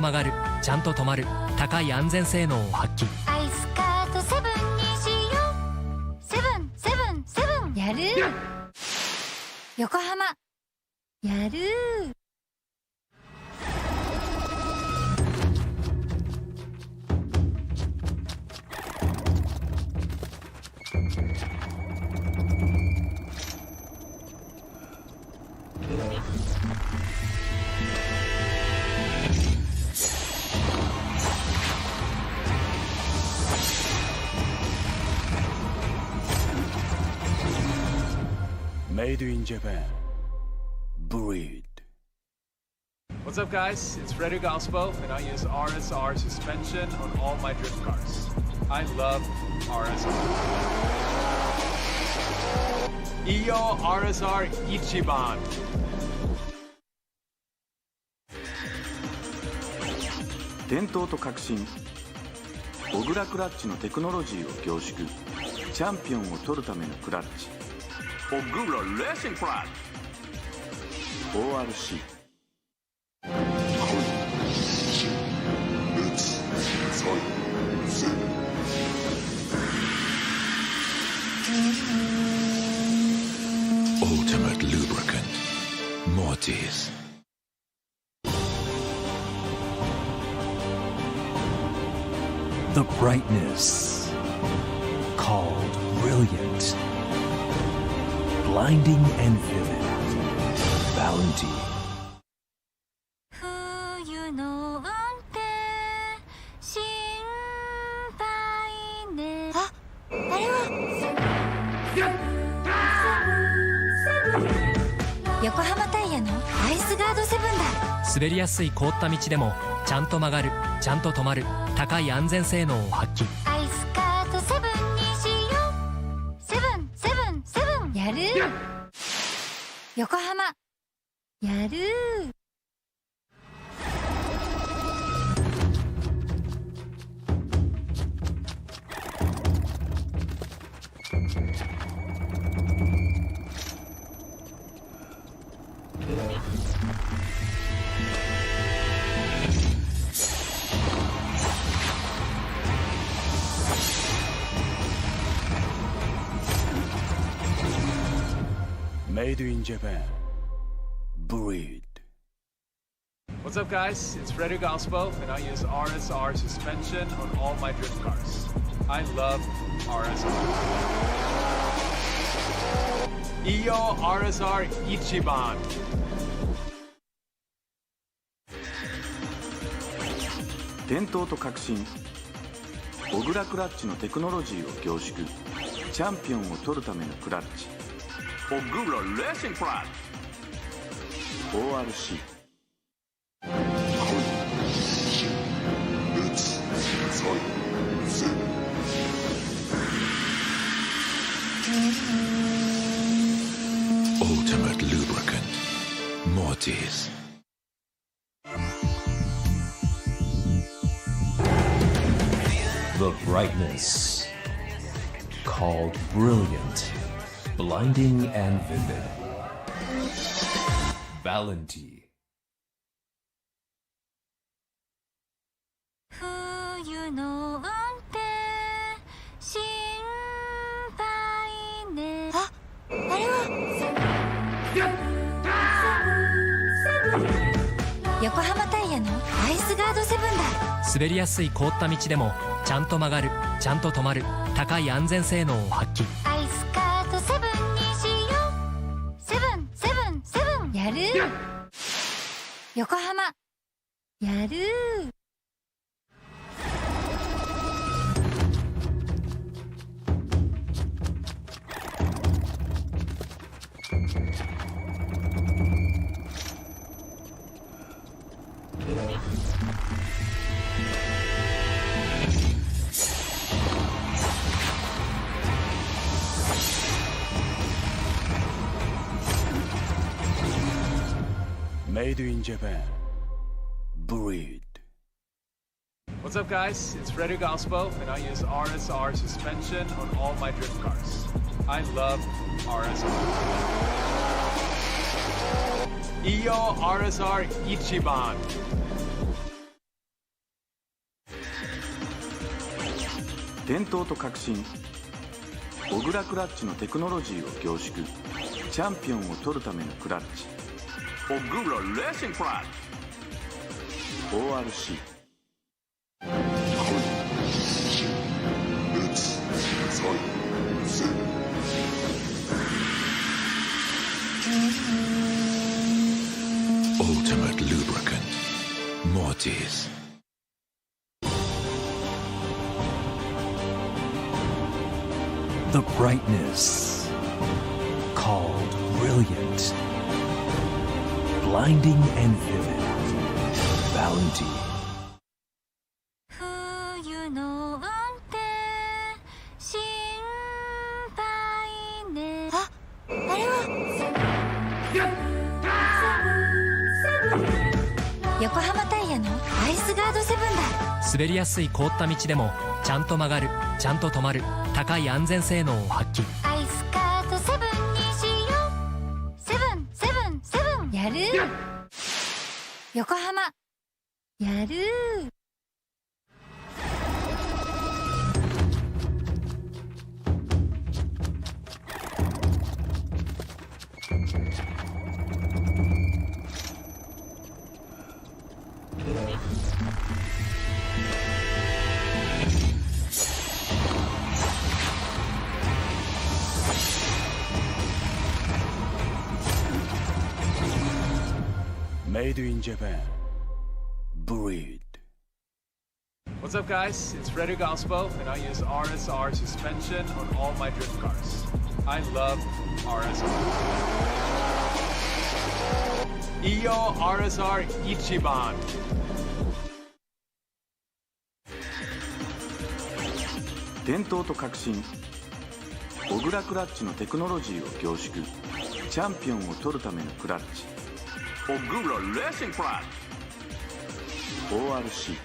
曲がる、ちゃんと止まる、高い安全性能を発揮。アイスカートセブンにしよう。セブンセブンセブン。やる横浜。やるMade in Japan. Breed. What's up, guys? It's Frederick Ospo, and I use RSR suspension on all my drift cars. I love RSR. EO RSR Ichiban. 伝統と革新、小倉クラッチのテクノロジーを凝縮、チャンピオンを取るためのクラッチ、小倉レーシングクラッチ ORC。 Ultimate lubricant. Mortis. The brightness called brilliant, blinding and vivid. Bounty. 冬の運転心配ね。あれは横浜タイヤのアイスガードセブンだ。滑りやすい凍った道でもちゃんと曲がる、ちゃんと止まる、高い安全性能を発揮。アイスカートセブンにしよう。セブンセブンセブン。やる横浜。やるMade in Japan. Breed. What's up, guys? It's Frederick Ospo, and I use RSR suspension on all my drift cars. I love RSR. EO RSR Ichiban. 伝統と革新、小倉クラッチのテクノロジーを凝縮、チャンピオンを取るためのクラッチ、小倉レーシングクラッチ ORC。 Ultimate lubricant. Mortis. The brightness called brilliant, blinding and vivid. Valenty. 冬の運転心配ね。あれは横浜タイヤのアイスガードセブンだ。滑りやすい凍った道でもちゃんと曲がる、ちゃんと止まる、高い安全性能を発揮。アイスカートセブンにしよう。セブンセブンセブン。やる横浜。やるMade in Japan. Breed. What's up, guys? It's Frederick Ospo, and I use RSR suspension on all my drift cars. I love RSR. EO RSR Ichiban. 伝統と革新小倉クラッチのテクノロジーを凝縮チャンピオンを取るためのクラッチ小倉レーシングクラッチ ORC Ultimate lubricant. Mortis. The brightness called brilliant, blinding and vivid. Bounty. 冬の運転心配ね。あれは横浜タイヤのアイスガードセブンだ。滑りやすい凍った道でもちゃんと曲がる、ちゃんと止まる、高い安全性能を発揮。アイスカードセブンにしよう。セブンセブンセブンやる。横浜やる。Made in Japan. Breed. What's up, guys? It's Frederick Ospo, and I use RSR suspension on all my drift cars. I love RSR. Iyo RSR Ichiban. 伝統と革新小倉クラッチのテクノロジーを凝縮チャンピオンを取るためのクラッチ小倉レーシングクラッチ ORC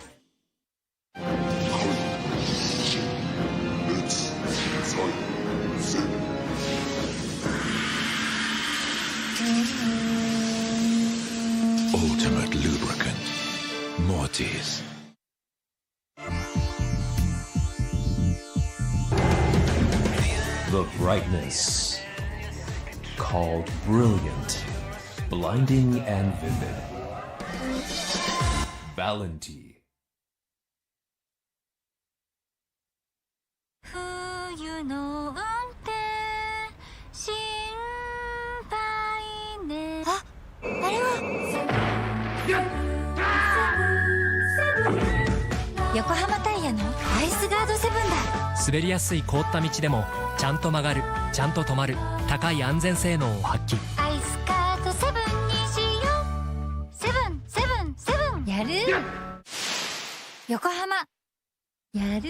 Ultimate lubricant. Mortis. The brightness called brilliant, blinding and vivid. Valenty. 冬の運転心配ね。あれは横浜タイヤのアイスガードセブンだ。滑りやすい凍った道でもちゃんと曲がる、ちゃんと止まる、高い安全性能を発揮。アイスカードセブンにしよう。セブンセブンセブンやる。横浜やる。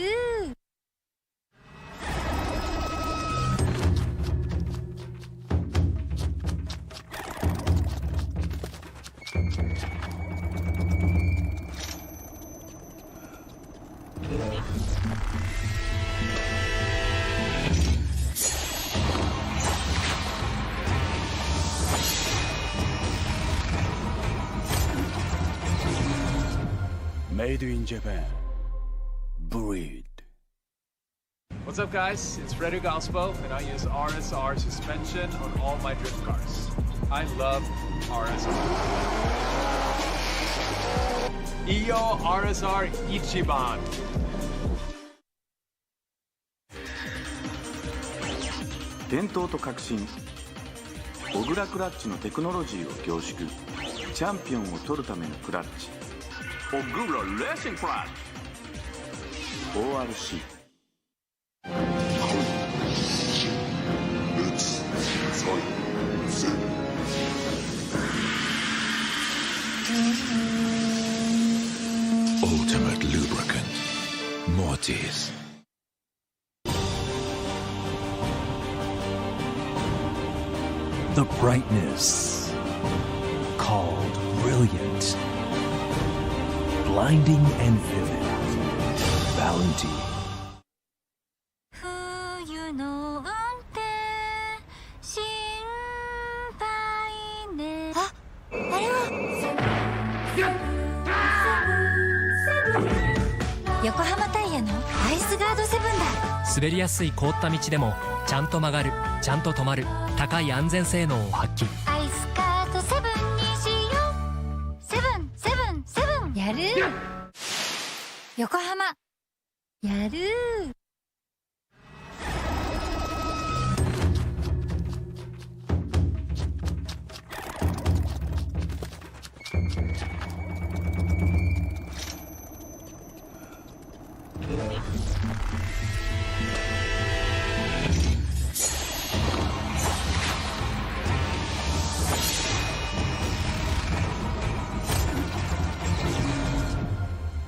Made in Japan. Breed. What's up, guys? It's Frederick Ospo, and I use RSR suspension on all my drift cars. I love RSR. Iyo RSR Ichiban. 伝統と革新小倉クラッチのテクノロジーを凝縮チャンピオンを取るためのクラッチ小倉レーシングクラッチ ORC Ultimate lubricant. Mortis. The brightness called brilliant, blinding and vivid. Valenty. 冬の運転心配ね。あれは横浜タイヤのアアイスガード7だ。滑りやすい凍った道でもちゃんと曲がる、ちゃんと止まる、高い安全性能を発揮。アイスカート7にしよう。セブンセブンセブン。やる。横浜やる。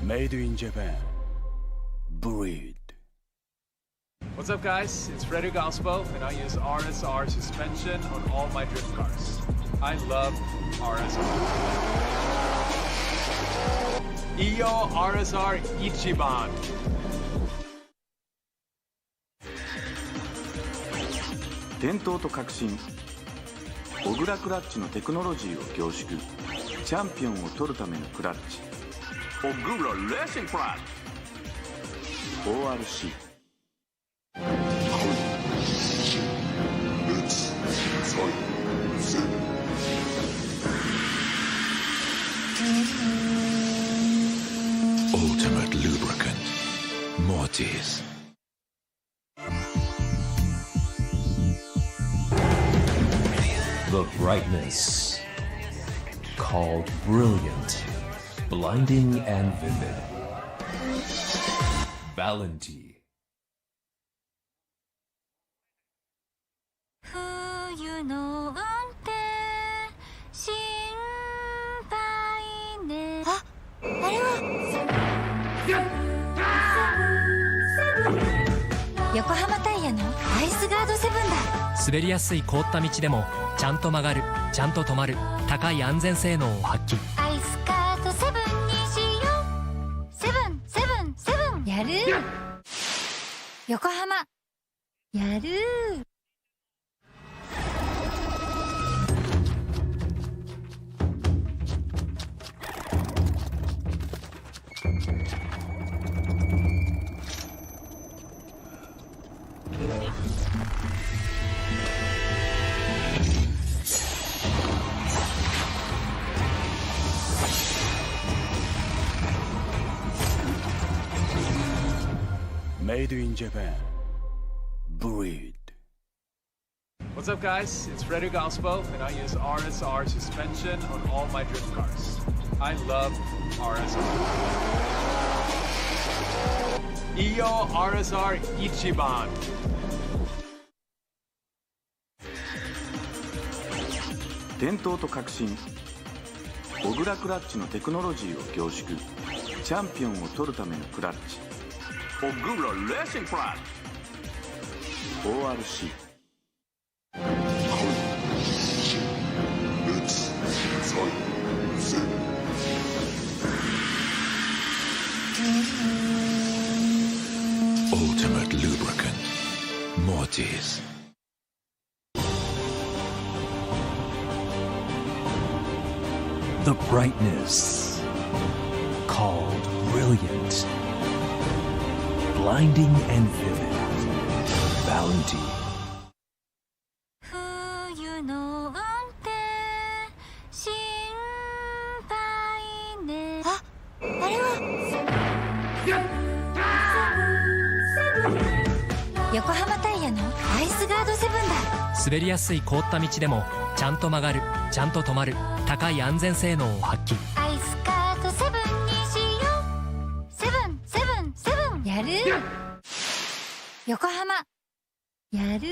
Made in Japan. Breed. What's up, guys? It's Freddy Gospel, and I use RSR suspension on all my drift cars. I love RSR. Iyo RSR Ichiban. 伝統と革新小倉クラッチのテクノロジーを凝縮チャンピオンを取るためのクラッチ小倉レーシングクラッチ ORC Ultimate lubricant. Mortis. The brightness. Called brilliant, blinding and vivid. Valenti. 冬の運転心配ね。あ、あれは横浜タイヤのアイスガード7だ。滑りやすい凍った道でもちゃんと曲がる、ちゃんと止まる、高い安全性能を発揮。アイスカート7にしよう。セブンセブンセブン。やる。横浜やる。Made in Japan. Breed. What's up, guys? It's Freddy Gospel, and I use RSR suspension on all my drift cars. I love RSR. Iyo RSR Ichiban. 伝統と革新小倉クラッチのテクノロジーを凝縮チャンピオンを取るためのクラッチ小倉レーシングクラッチ ORC Ultimate lubricant. Mortis. The brightness. Called brilliant, blinding and vivid. Valenti. 冬の運転心配ね。あ、あれは横浜タイヤのアイスガード7だ。滑りやすい凍った道でもちゃんと曲がる、ちゃんと止まる、高い安全性能を発揮。アイスカート7にしよう。セブンセブンセブン。やる。横浜やる。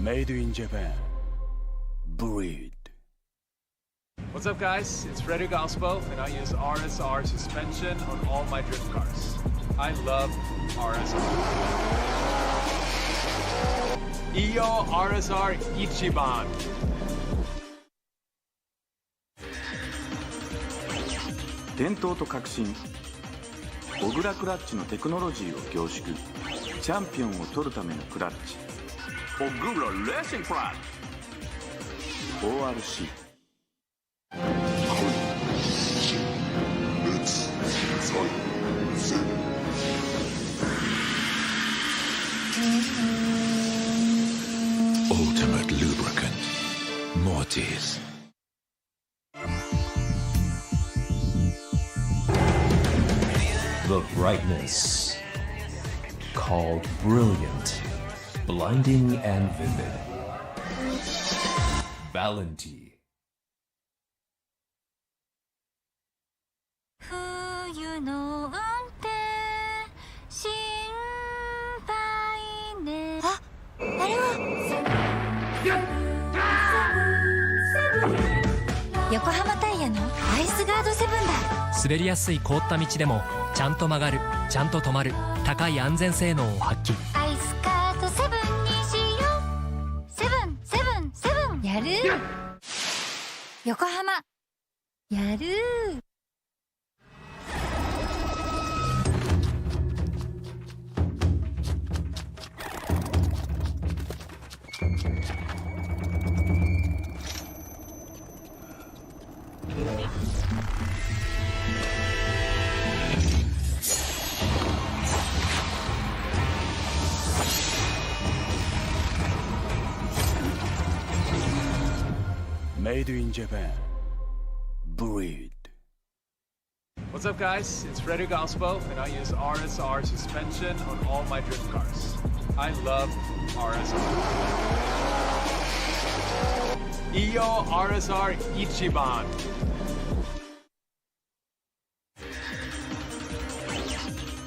Made in Japan. Breed. What's up, guys? It's Freddy Gospel, and I use RSR suspension on all my drift cars. I love RSR. EO RSR 一番。伝統と革新小倉クラッチのテクノロジーを凝縮チャンピオンを取るためのクラッチ小倉レーシングクラッチ ORC Ultimate lubricant. Mortis. The brightness. Called brilliant, blinding and vivid. Valenti. 冬の安定心配ね。あれは横浜タイヤのアイスガードセブンだ。滑りやすい凍った道でもちゃんと曲がる、ちゃんと止まる、高い安全性能を発揮。アイスカードセブンにしよう。セブンセブンセブンやる。横浜やる。Made in Japan. Breed. What's up, guys? It's Frederick Ospo, and I use RSR suspension on all my drift cars. I love RSR. EO RSR 一番。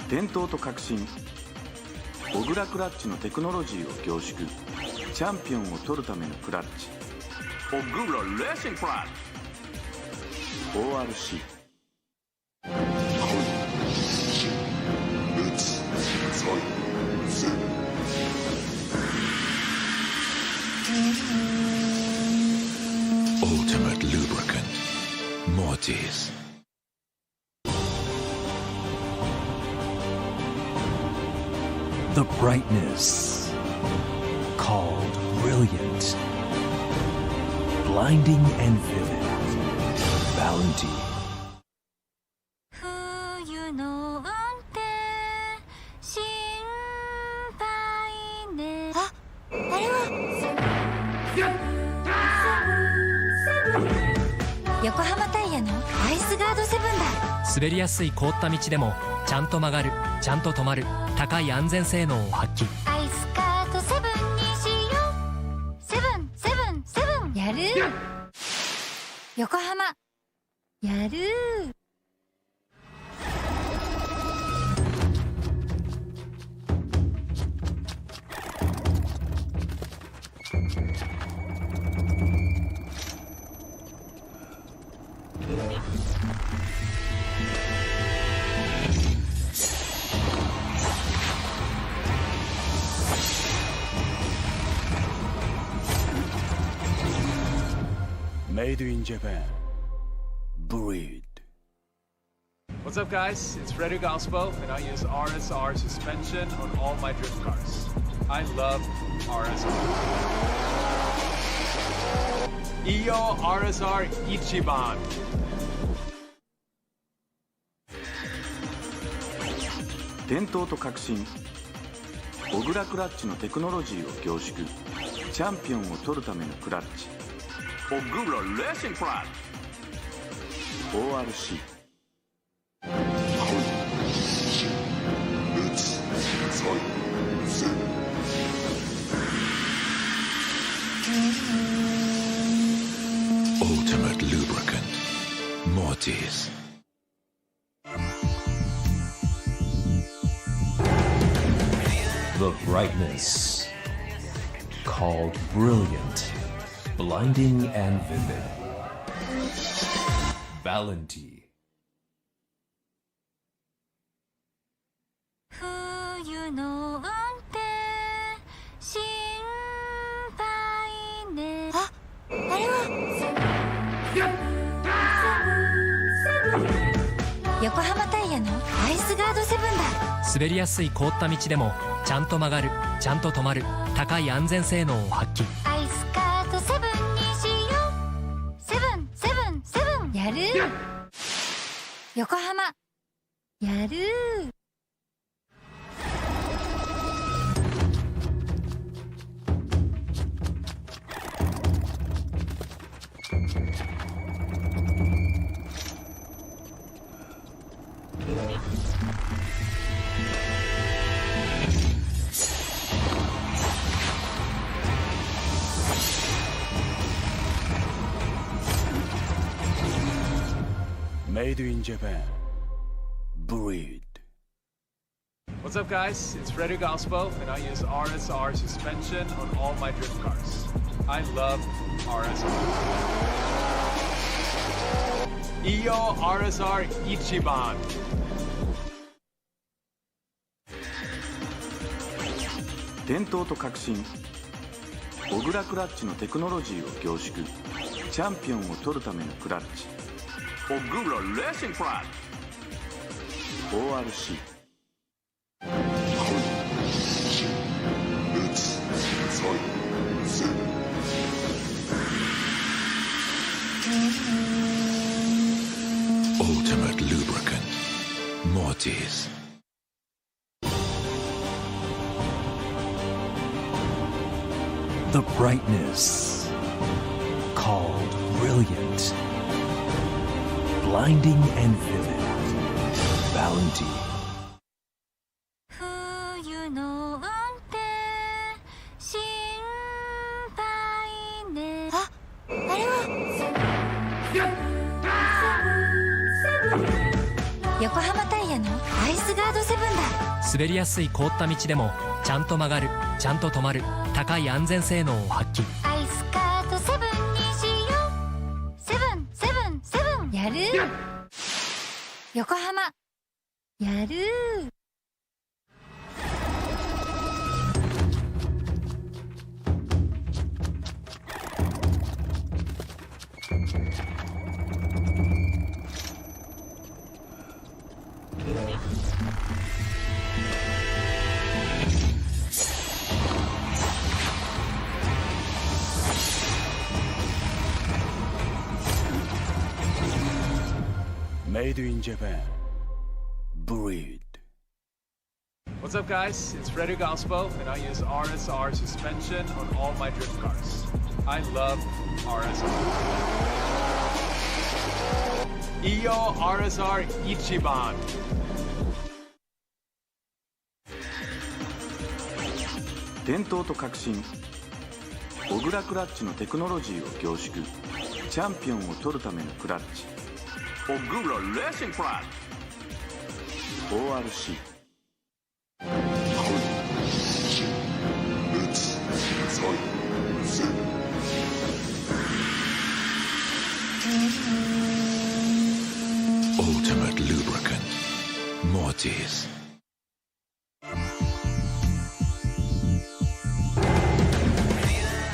伝統と革新小倉クラッチのテクノロジーを凝縮チャンピオンを取るためのクラッチ小倉レーシングクラッチ ORC Ultimate lubricant. Mortis. The brightness. Called brilliant, blinding and vivid. Valenti. 冬の安定心配ね。あれは横浜タイヤのアイスガードセブンだ。滑りやすい凍った道でもちゃんと曲がる、ちゃんと止まる、高い安全性能を発揮。アイスカードセブンにしよう。セブンセブンセブンやる。横浜やる。Made in Japan. Breed. What's up, guys? It's Frederick Ospo, and I use RSR suspension on all my drift cars. I love RSR. EO RSR 一番。伝統と革新小倉クラッチのテクノロジーを凝縮チャンピオンを取るためのクラッチ小倉レーシングクラッチ ORC Ultimate lubricant. Mortis. The brightness. Called brilliant, blinding and vivid. Valenti. 冬の安定心滑りやすい凍った道でもちゃんと曲がる、ちゃんと止まる、高い安全性能を発揮。アイスカートセブンにしよう。セブンセブンセブン。やる。横浜やる。Made in Japan. Breed. What's up, guys? It's Frederick Ospo, and I use RSR suspension on all my drift cars. I love RSR. Iyo RSR Ichiban. 伝統と革新小倉クラッチのテクノロジーを凝縮チャンピオンを取るためのクラッチ小倉レーシングクラッチ ORC Ultimate lubricant. Mortis. The brightness called brilliant, blinding and vivid. Bounty. 冬の運転心配ね。あれは横浜タイヤのアイスガードセブンだ。滑りやすい凍った道でもちゃんと曲がる、ちゃんと止まる、高い安全性能を発揮。アイスカートセブンにしよう。セブンセブンセブン。やる。横浜やる。Made in Japan. Breed. What's up, guys? It's Frederick Ospo, and I use RSR suspension on all my drift cars. I love RSR. Iyo RSR Ichiban. 伝統と革新小倉クラッチのテクノロジーを凝縮チャンピオンを取るためのクラッチ小倉レーシングクラッチ ORC Ultimate lubricant. Mortis.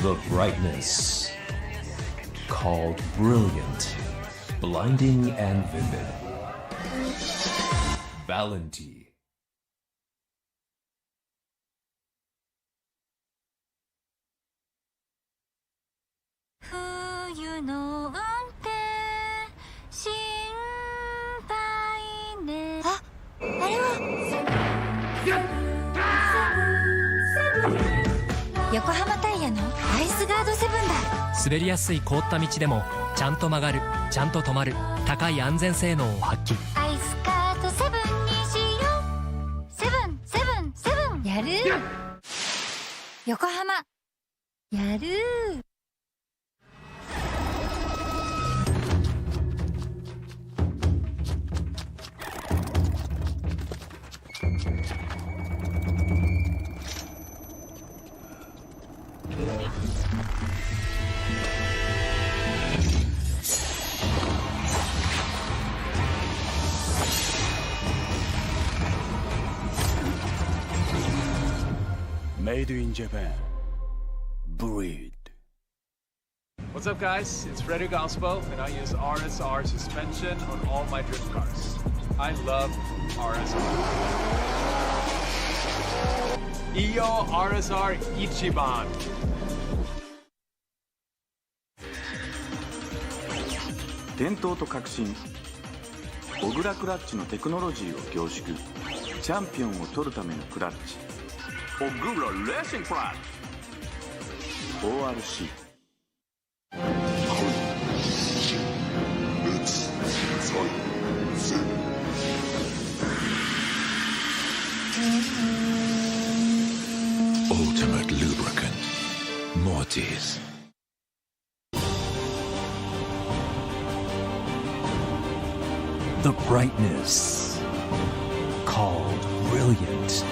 The brightness called brilliant, blinding and vivid. Bounty. 冬の運転心配ね。あれは横浜タイヤのアイスガードセブンだ。滑りやすい凍った道でもちゃんと曲がる、ちゃんと止まる、高い安全性能を発揮。アイスカートセブンにしよう。セブンセブンセブン。やる。横浜やる。Made in Japan. Breed. What's up, guys? It's Frederick Ospo, and I use RSR suspension on all my drift cars. I love RSR. EO RSR Ichiban. 伝統と革新小倉クラッチのテクノロジーを凝縮チャンピオンを取るためのクラッチ小倉レーシングクラッチ ORC Ultimate lubricant. Mortis. The brightness called brilliant.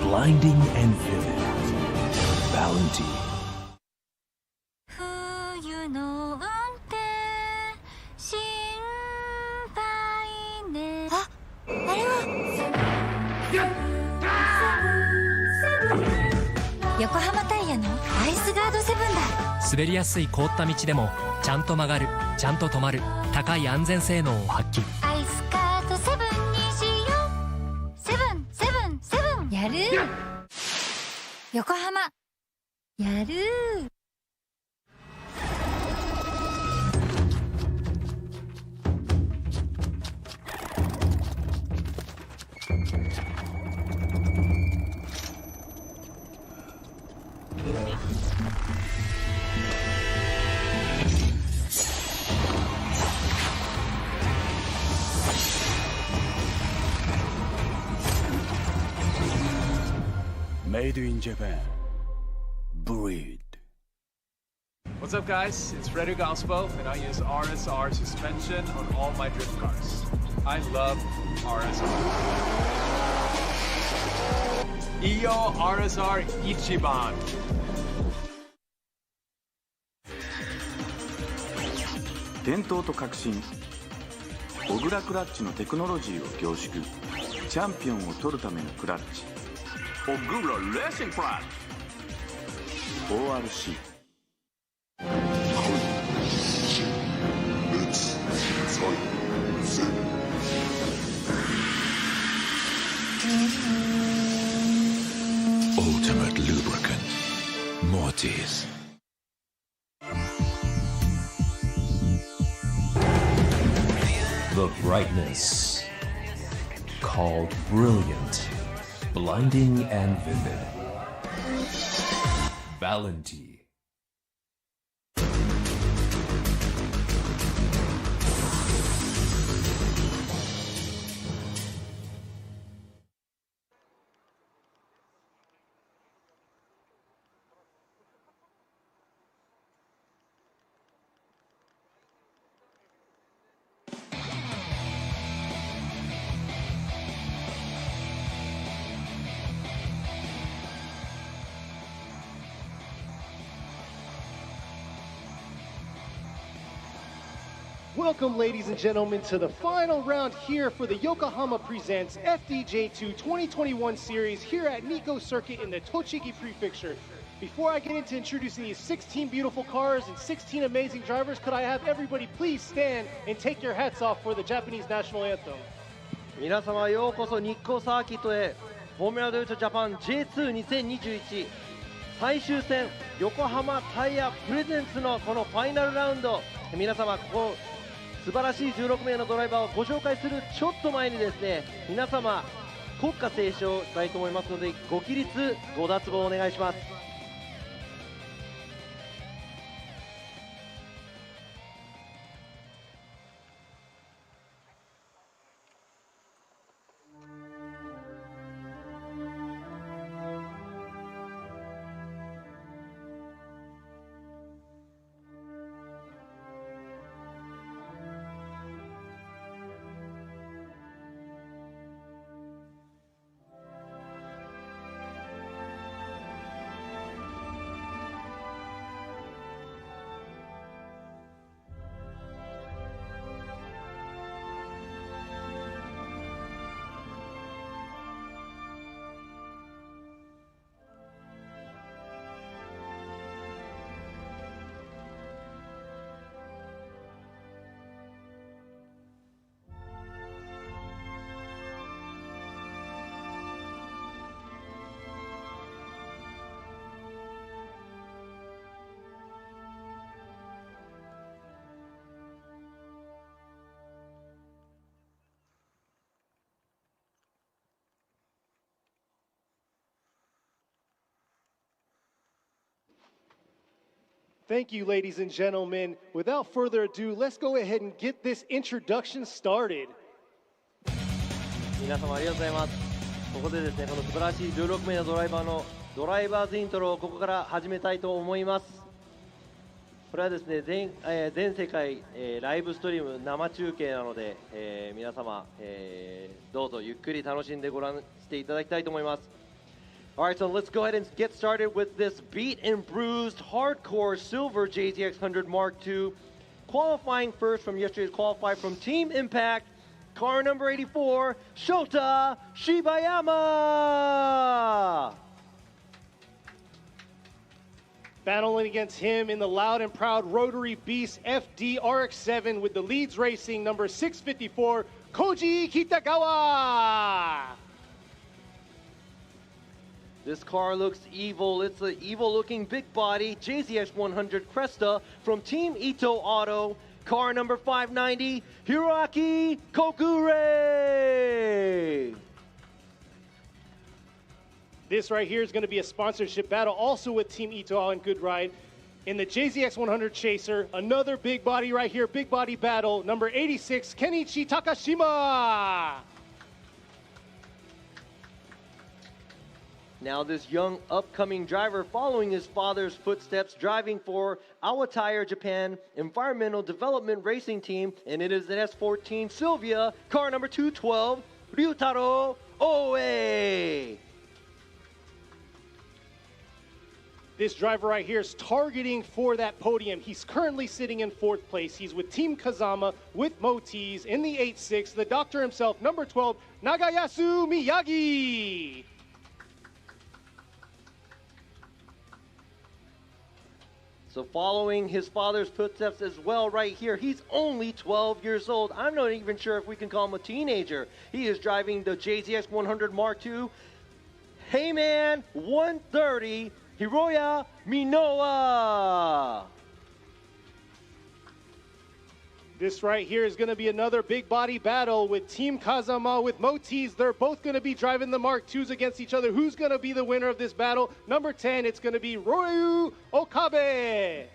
Blinding and vivid. Bounty. 冬の運転心配ね。あ、あれは横浜タイヤのアイスガードセブンだ。滑りやすい凍った道でもちゃんと曲がる、ちゃんと止まる、高い安全性能を発揮。アイスカードセブンにしよう。セブンセブンセブン。やる横浜やる。Made in Japan. Breed. What's up, guys? It's Frederick Ospo, and I use RSR suspension on all my drift cars. I love RSR. EO RSR Ichiban. 伝統と革新小倉クラッチのテクノロジーを凝縮チャンピオンを取るためのクラッチ小倉レーシングクラッチ ORC Ultimate lubricant. Mortis. The brightness called brilliant. Blinding and vivid. Bounty. Welcome, ladies and gentlemen, to the final round here for the Yokohama Presents FDJ2 2021 series here at Nikko Circuit in the Tochigi Prefecture. Before I get into introducing these 16 beautiful cars and 16 amazing drivers, could I have everybody please stand and take your hats off for the Japanese national anthem? 皆様ようこそ日光サーキットへ。フォーミュラドヨタジャパン J22021 最終戦横浜タイヤプレゼンツのこのファイナルラウンド、皆様ここ素晴らしい16名のドライバーをご紹介するちょっと前にですね、皆様国歌斉唱したいと思いますので、ご起立ご脱帽お願いします。Thank you, ladies and gentlemen. Without further ado, let's go ahead and get this introduction started. 皆様ありがとうございます。ここでですね、この素晴らしい16名のドライバーのドライバーズイントロをここから始めたいと思います。これはですね、全世界、ライブストリーム生中継なので、皆様、どうぞゆっくり楽しんでご覧していただきたいと思います。Alright, so let's go ahead and get started with this beat and bruised hardcore silver JZX100 Mark II. Qualifying first from yesterday's qualify from Team Impact, car number 84, Shota Shibayama! Battling against him in the loud and proud rotary beast FDRX7 with the leads racing number 654, Koji Kitagawa! This car looks evil. It's an evil-looking big body JZX100 Cresta from Team Ito Auto. Car number 590, Hiroaki Kokure. This right here is going to be a sponsorship battle also with Team Ito and Good Ride. In the JZX100 Chaser, another big body right here, big body battle, number 86, Kenichi Takashima. Now this young upcoming driver following his father's footsteps, driving for Awatire Japan Environmental Development Racing Team, and it is an S14 Sylvia, car number 212, Ryutaro Oe. This driver right here is targeting for that podium. He's currently sitting in 4th place. He's with Team Kazama with Moteez in the 8-6. The doctor himself, number 12, Nagayasu Miyagi. So following his father's footsteps as well right here, he's only 12 years old. I'm not even sure if we can call him a teenager. He is driving the JZX100 Mark II. Heyman 130, Hiroya Minoa. This right here is going to be another big body battle with Team Kazama with Moteez. They're both going to be driving the Mark IIs against each other. Who's going to be the winner of this battle? Number 10, it's going to be Ryu Okabe.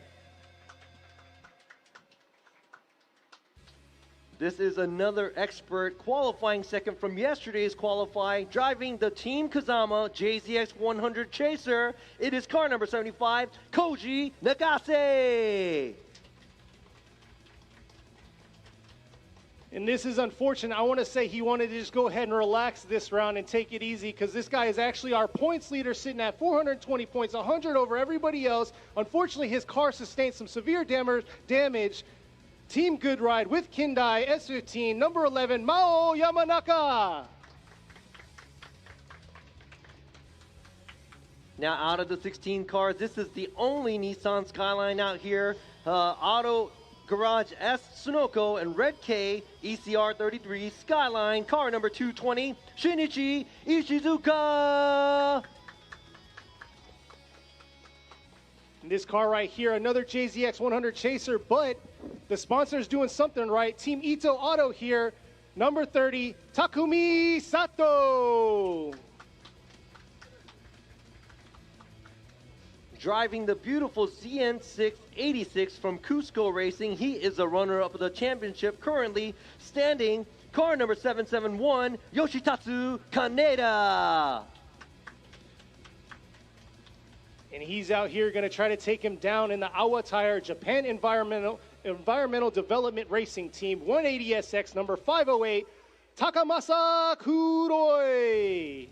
This is another expert qualifying second from yesterday's qualify, driving the Team Kazama JZX100 Chaser. It is car number 75, Koji Nagase. And this is unfortunate. I want to say he wanted to just go ahead and relax this round and take it easy because this guy is actually our points leader sitting at 420 points, 100 over everybody else. Unfortunately, his car sustained some severe damage. Team Good Ride with Kindai, S15, number 11, Mao Yamanaka. Now out of the 16 cars, this is the only Nissan Skyline out here. Auto Garage S Sunoko and Red K ECR 33 Skyline, car number 220, Shinichi Ishizuka. And this car right here, another JZX100 Chaser, but the sponsor's doing something right. Team Ito Auto here, number 30, Takumi Sato. Driving the beautiful ZN686 from Cusco Racing. He is a runner-up of the championship, currently standing car number 771, Yoshitatsu Kaneda. And he's out here going to try to take him down in the Awatire Japan Environmental Development Racing Team, 180SX, number 508, Takamasa Kuroi.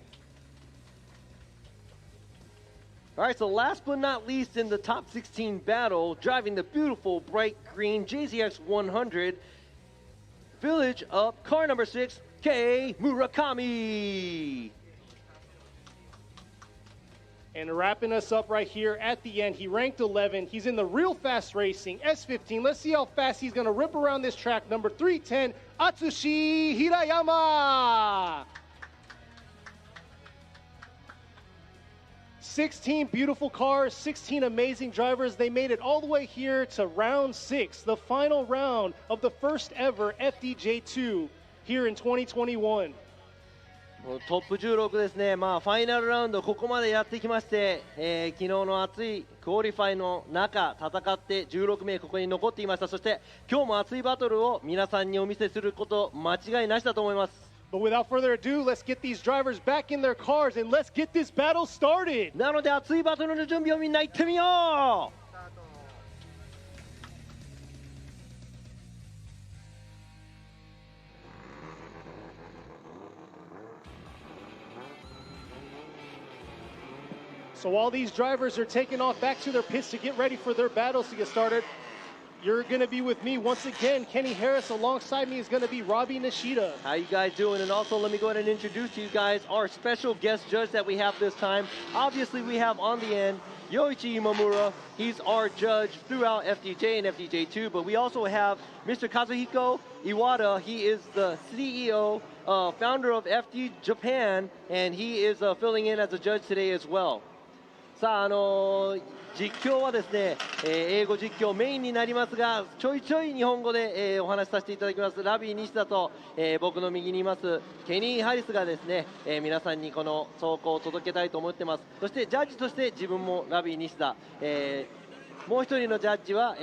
All right, so last but not least in the top 16 battle, driving the beautiful bright green JZX 100, Village Up, car number 6, Kei Murakami. And wrapping us up right here at the end, he ranked 11. He's in the real fast racing, S15. Let's see how fast he's going to rip around this track. Number 310, Atsushi Hirayama. 16 beautiful cars, 16 amazing drivers. They made it all the way here to round 6, the final round of the first ever FDJ2 here in 2021. トップ16ですね、ファイナルラウンド、ここまでやってきまして、昨日の熱いクオリファイの中、戦って16名ここに残っていました。そして今日も熱いバトルを皆さんにお見せすること間違いなしだと思います。But without further ado, let's get these drivers back in their cars and let's get this battle started. なので熱いバトルの準備をみんな行ってみよう。So while these drivers are taking off back to their pits to get ready for their battles to get started, you're going to be with me once again. Kenny Harris alongside me is going to be Robbie Nishida. How you guys doing? And also let me go ahead and introduce to you guys our special guest judge that we have this time. Obviously we have on the end Yoichi Imamura. He's our judge throughout FDJ and FDJ2, but we also have Mr. Kazuhiko Iwata. He is the CEO, founder of FD Japan, and he is filling in as a judge today as well. さあ、実況はですね、英語実況メインになりますが、ちょいちょい日本語で、お話しさせていただきます。ラビー西田と、僕の右にいますケニー・ハリスがですね、皆さんにこの走行を届けたいと思ってます。そしてジャッジとして自分もラビー西田、もう一人のジャッジは、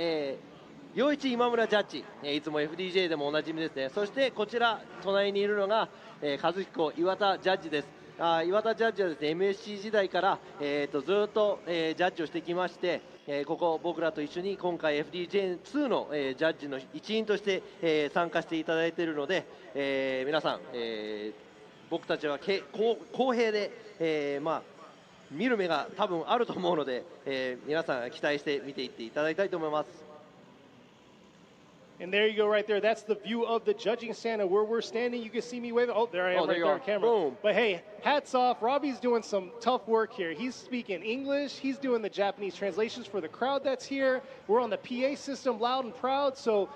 陽一今村ジャッジ、いつも FDJ でもおなじみですね。そしてこちら隣にいるのが、和彦岩田ジャッジです。岩田ジャッジはですね MSC 時代から、ずっと、ジャッジをしてきまして、ここ僕らと一緒に今回 FDJ2 の、ジャッジの一員として、参加していただいているので、皆さん、僕たちは公平で、見る目が多分あると思うので、皆さん期待して見ていっていただきたいと思います。And there you go right there. That's the view of the judging stand where we're standing. You can see me waving. Oh, there I am right there on camera. Boom. But hey, hats off. Robbie's doing some tough work here. He's speaking English. He's doing the Japanese translations for the crowd that's here. We're on the PA system loud and proud. So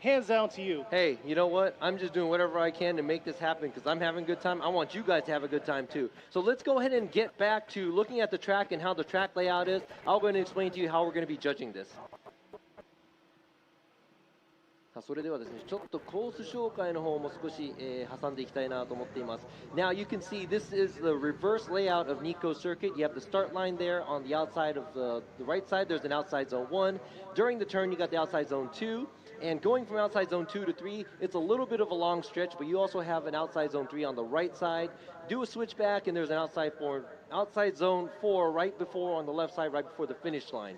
hands down to you. Hey, you know what? I'm just doing whatever I can to make this happen because I'm having a good time. I want you guys to have a good time too. So let's go ahead and get back to looking at the track and how the track layout is. I'll go ahead and explain to you how we're going to be judging this. それではですね、ちょっとコース紹介の方も少し、挟んでいきたいなと思っています。Now you can see this is the reverse layout of Nikko circuit. You have the start line there on the outside of the right side. There's an outside zone 1. During the turn, you got the outside zone 2. And going from outside zone 2 to 3, it's a little bit of a long stretch, but you also have an outside zone 3 on the right side. Do a switchback, and there's an outside zone 4 right before on the left side, right before the finish line.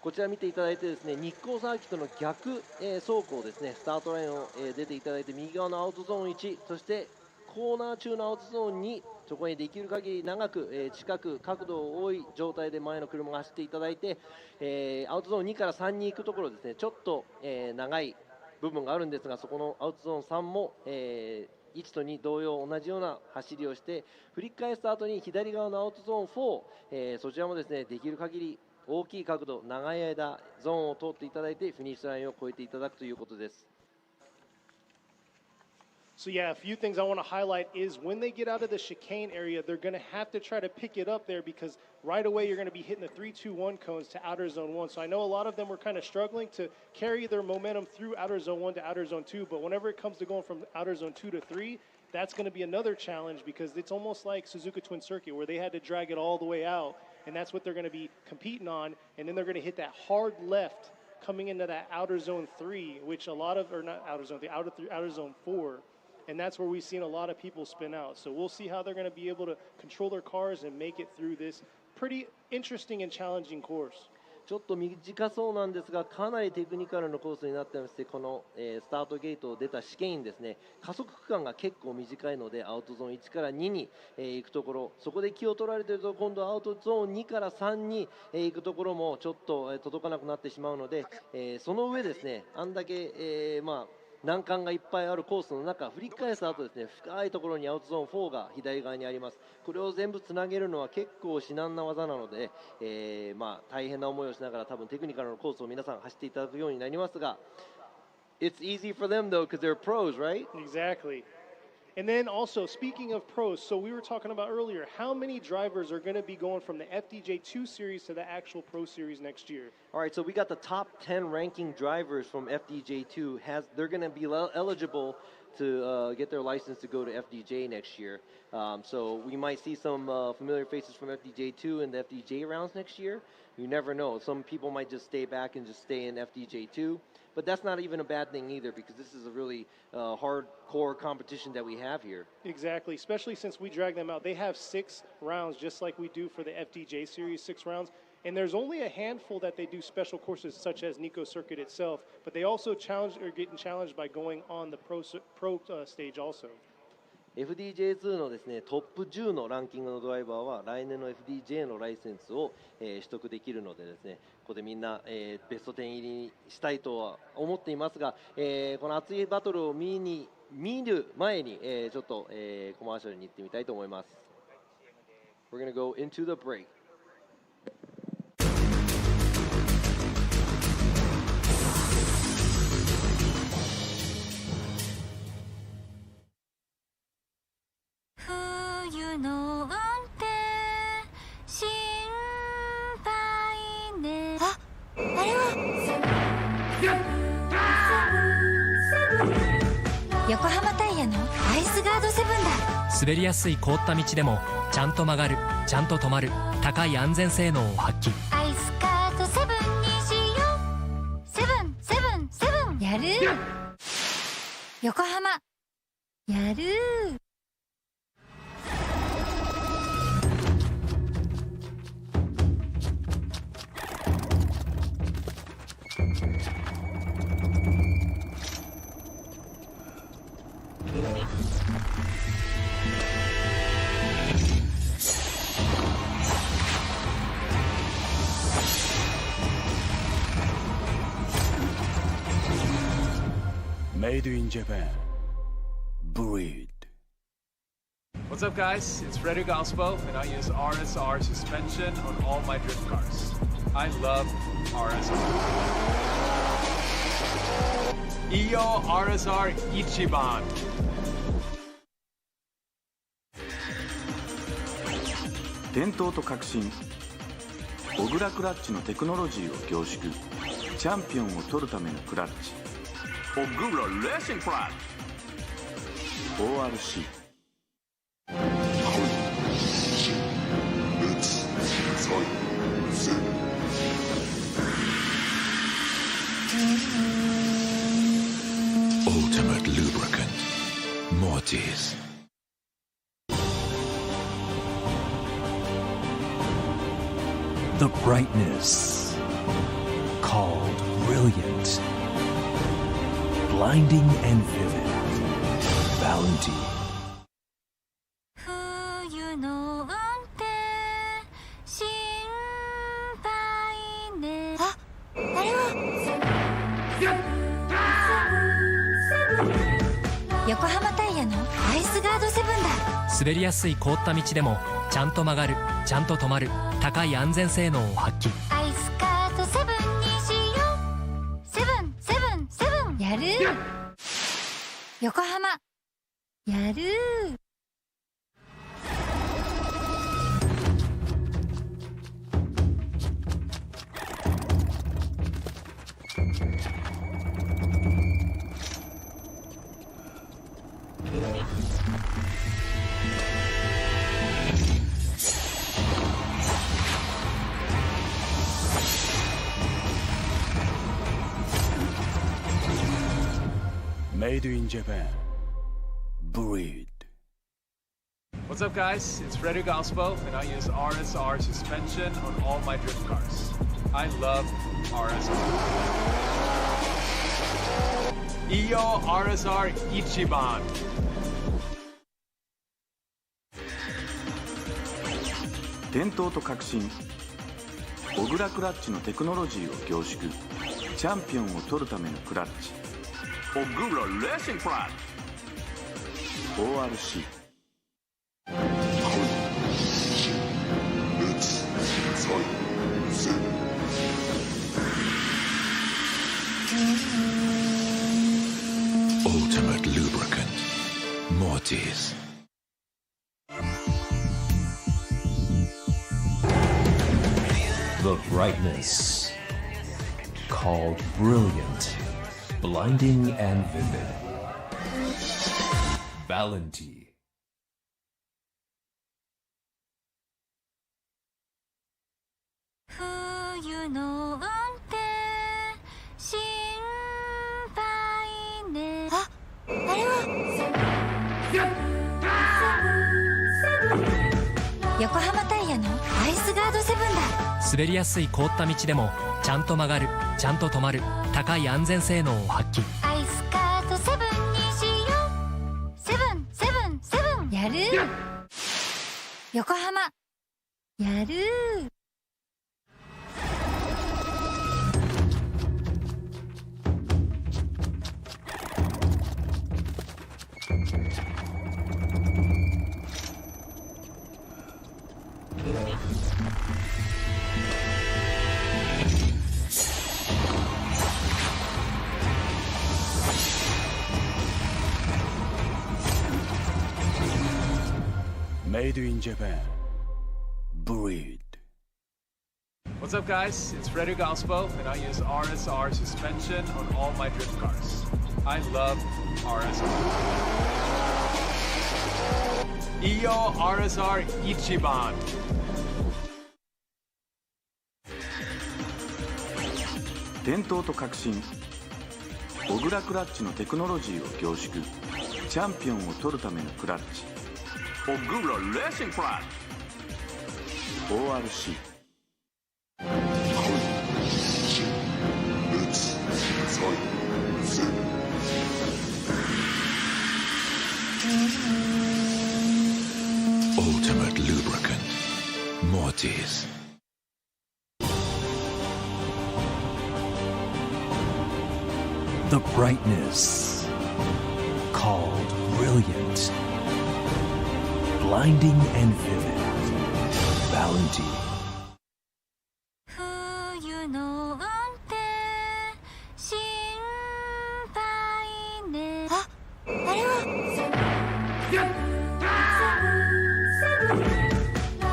こちら見ていただいてですね、日光サーキットの逆、走行ですね、スタートラインを、出ていただいて右側のアウトゾーン1、そしてコーナー中のアウトゾーン2、そこにできる限り長く、近く角度多い状態で前の車が走っていただいて、アウトゾーン2から3に行くところですね、ちょっと、長い部分があるんですが、そこのアウトゾーン3も、1と2同様同じような走りをして振り返した後に左側のアウトゾーン4、そちらもですねできる限り大きい角度長い間ゾーンを通っていただいてフィニッシュラインを越えていただくということです。So yeah, a few things I want to highlight is when they get out of the chicane area, they're going to have to try to pick it up there because right away you're going to be hitting the 3-2-1 cones to outer zone 1. So I know a lot of them were kind of struggling to carry their momentum through outer zone 1 to outer zone 2, but whenever it comes to going from outer zone 2 to 3, that's going to be another challenge because it's almost like Suzuka Twin Circuit where they had to drag it all the way out, and that's what they're going to be competing on, and then they're going to hit that hard left coming into that outer zone 3, which a lot of, or not outer zone 3, outer zone 4. And that's where we've seen a lot of people spin out. So we'll see how they're going to be able to control their cars and make it through this pretty interesting and challenging course. ちょっと短そうなんですがかなりテクニカルなコースになってましてこの、スタートゲートを出た試験員ですね加速区間が結構短いのでアウトゾーン1から2に、行くところそこで気を取られていると今度アウトゾーン2から3に、行くところもちょっと、届かなくなってしまうので、その上ですねあんだけ、難関がいっぱいあるコースの中振り返した後ですね深いところにアウトゾーン4が左側にありますこれを全部つなげるのは結構至難な技なので、大変な思いをしながら多分テクニカルなコースを皆さん走っていただくようになりますが It's easy for them though because they're pros, right? Exactly. And then also, speaking of pros, so we were talking about earlier, how many drivers are going to be going from the FDJ2 series to the actual pro series next year? All right, so we got the top 10 ranking drivers from FDJ2. They're going to be eligible to get their license to go to FDJ next year. So we might see some familiar faces from FDJ2 in the FDJ rounds next year. You never know. Some people might just stay back and just stay in FDJ2. But that's not even a bad thing either, because this is a really hardcore competition that we have here. Exactly, especially since we drag them out. They have 6 rounds, just like we do for the FDJ series, 6 rounds. And there's only a handful that they do special courses, such as Nikko Circuit itself. But they also getting challenged by going on the pro stage also. FDJ2 のですね、トップ10のランキングのドライバーは来年の FDJ のライセンスを、取得できるのでですね、ここでみんな、ベスト10入りしたいとは思っていますが、この熱いバトルを見る前に、ちょっと、コマーシャルに行ってみたいと思います。We're gonna go into the break. Yokohamaタイヤのアイスガードセブンだ。滑りやすい凍った道でもちゃんと曲がる、ちゃんと止まる、高い安全性能を発揮。アイスガードセブンにしよう。セブンセブンセブンやる。横浜やる。Made in Japan. Breed. What's up, guys? It's Frederick Ospo, and I use RSR suspension on all my drift cars. I love RSR. Iyo RSR Ichiban. 伝統と革新、小倉クラッチのテクノロジーを凝縮、チャンピオンを取るためのクラッチ、小倉レーシングクラッチ ORC。 Ultimate lubricant. Mortis. The brightness called brilliant, blinding and vivid. Bounty. 冬の運転心配ね。あ、あれは横浜タイヤのアイスガードセブンだ。滑りやすい凍った道でもちゃんと曲がる、ちゃんと止まる、高い安全性能を発揮。アイスガードセブンにしよう。セブンセブンセブンやる。横浜やる。Made in Japan. Breed. What's up, guys? It's Frederick Ospo, and I use RSR suspension on all my drift cars. I love RSR. Iyo RSR Ichiban. 伝統と革新、小倉クラッチのテクノロジーを凝縮、チャンピオンを取るためのクラッチ、小倉レーシングクラッチ ORC。 Ultimate lubricant. Mortis. The brightness called brilliant, blinding and vivid. Valenti. 冬の運転心配ね。あれは横浜タイヤのアイスガードセブンだ。滑りやすい凍った道でもちゃんと曲がる、ちゃんと止まる、高い安全性能を発揮。アイスカートセブンにしよう。セブンセブンセブンやる。横浜やる。Made in Japan. Breed. What's up, guys? It's Frederick Ospo, and I use RSR suspension on all my drift cars. I love RSR. Iyo RSR Ichiban. 伝統と革新小倉クラッチのテクノロジーを凝縮チャンピオンを取るためのクラッチ小倉レーシングクラッチ ORC Ultimate lubricant. Mortis. The brightness called brilliant, blinding and vivid. Valenti. 冬の運転心配ね。あれは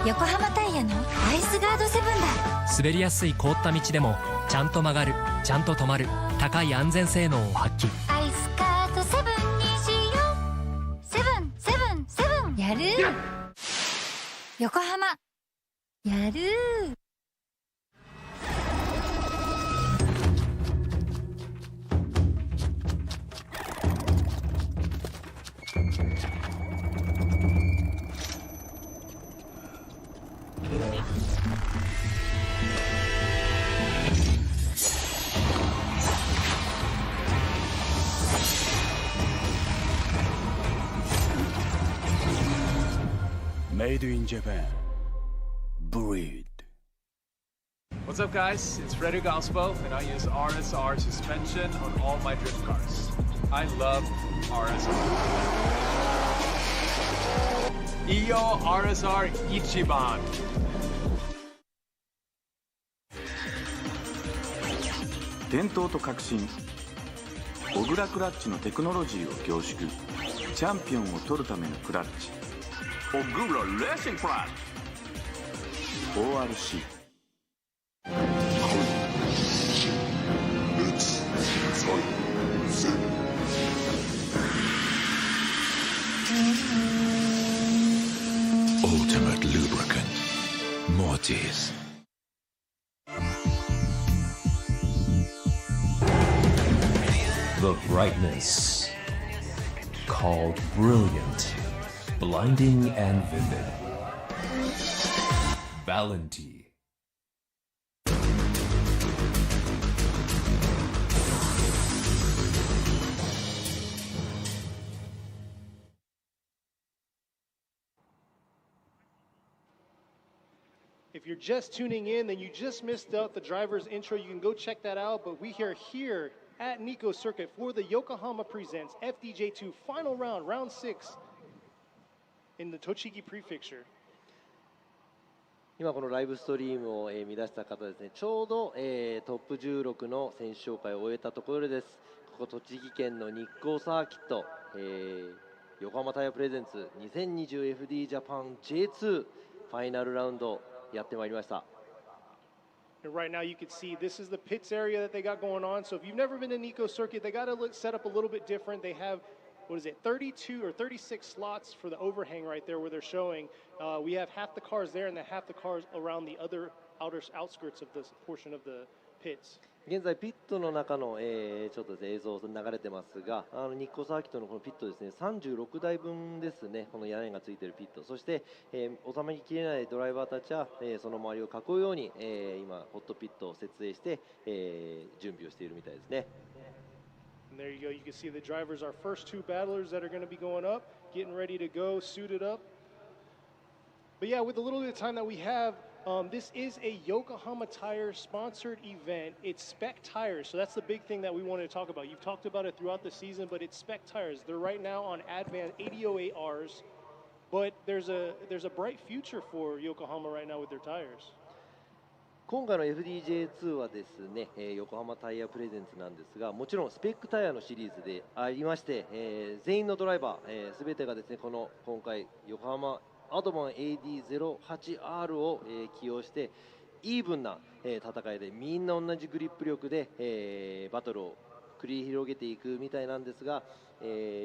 横浜タイヤのアイスガードセブンだ。滑りやすい凍った道でもちゃんと曲がる、ちゃんと止まる、高い安全性能を発揮。アイスカートセブンにしよう。セブンセブンセブンやる。横浜やる。Made in Japan. Breed. What's up, guys? It's Frederick Ospo, and I use RSR suspension on all my drift cars. I love RSR. Iyo RSR Ichiban. 伝統と革新小倉クラッチのテクノロジーを凝縮チャンピオンを取るためのクラッチ小倉レーシングクラッチ ORC Ultimate lubricant. Mortis. The brightness called brilliant, blinding and vivid. Valenti. If you're just tuning in, then you just missed out the driver's intro. You can go check that out. But we are here at Nikko Circuit for the Yokohama Presents FDJ2 final round, round 6 in the Tochigi Prefecture. 今このライブストリームを見出した方ですね、ちょうど、トップ16の選手紹介を終えたところです。ここ栃木県の日光サーキット、横浜タイヤプレゼンツ 2020FD ジャパン J2 ファイナルラウンドやってまいりました。 And right now you can see this is the pits area that they got going on. So if you've never been to Nikko Circuit, they got to set up a little bit different. They have what is it, 32 or 36 slots for the overhang right there where they're showing. We have half the cars there and then half the cars around the other outskirts of this portion of the pits. 現在、ピットの中の、ちょっと映像流れてますが、日光サーキットのこのピットですね、36台分ですね、この屋根がついているピット、そして、収まりきれないドライバーたちは、その周りを囲うように、今、ホットピットを設営して、準備をしているみたいですね。And there you go. You can see the drivers, our first two battlers that are going to be going up, getting ready to go, suited up. But yeah, with the little bit of time that we have, this is a Yokohama Tire sponsored event. It's spec tires, so that's the big thing that we wanted to talk about. You've talked about it throughout the season, but it's spec tires. They're right now on Advan 8008Rs, but there's a bright future for Yokohama right now with their tires. 今回の FDJ2 はですね、横浜タイヤプレゼンツなんですが、もちろんスペックタイヤのシリーズでありまして、全員のドライバー、全てがですね、今回横浜アドバン AD08R を、起用してイーブンな、戦いでみんな同じグリップ力で、バトルを繰り広げていくみたいなんですが、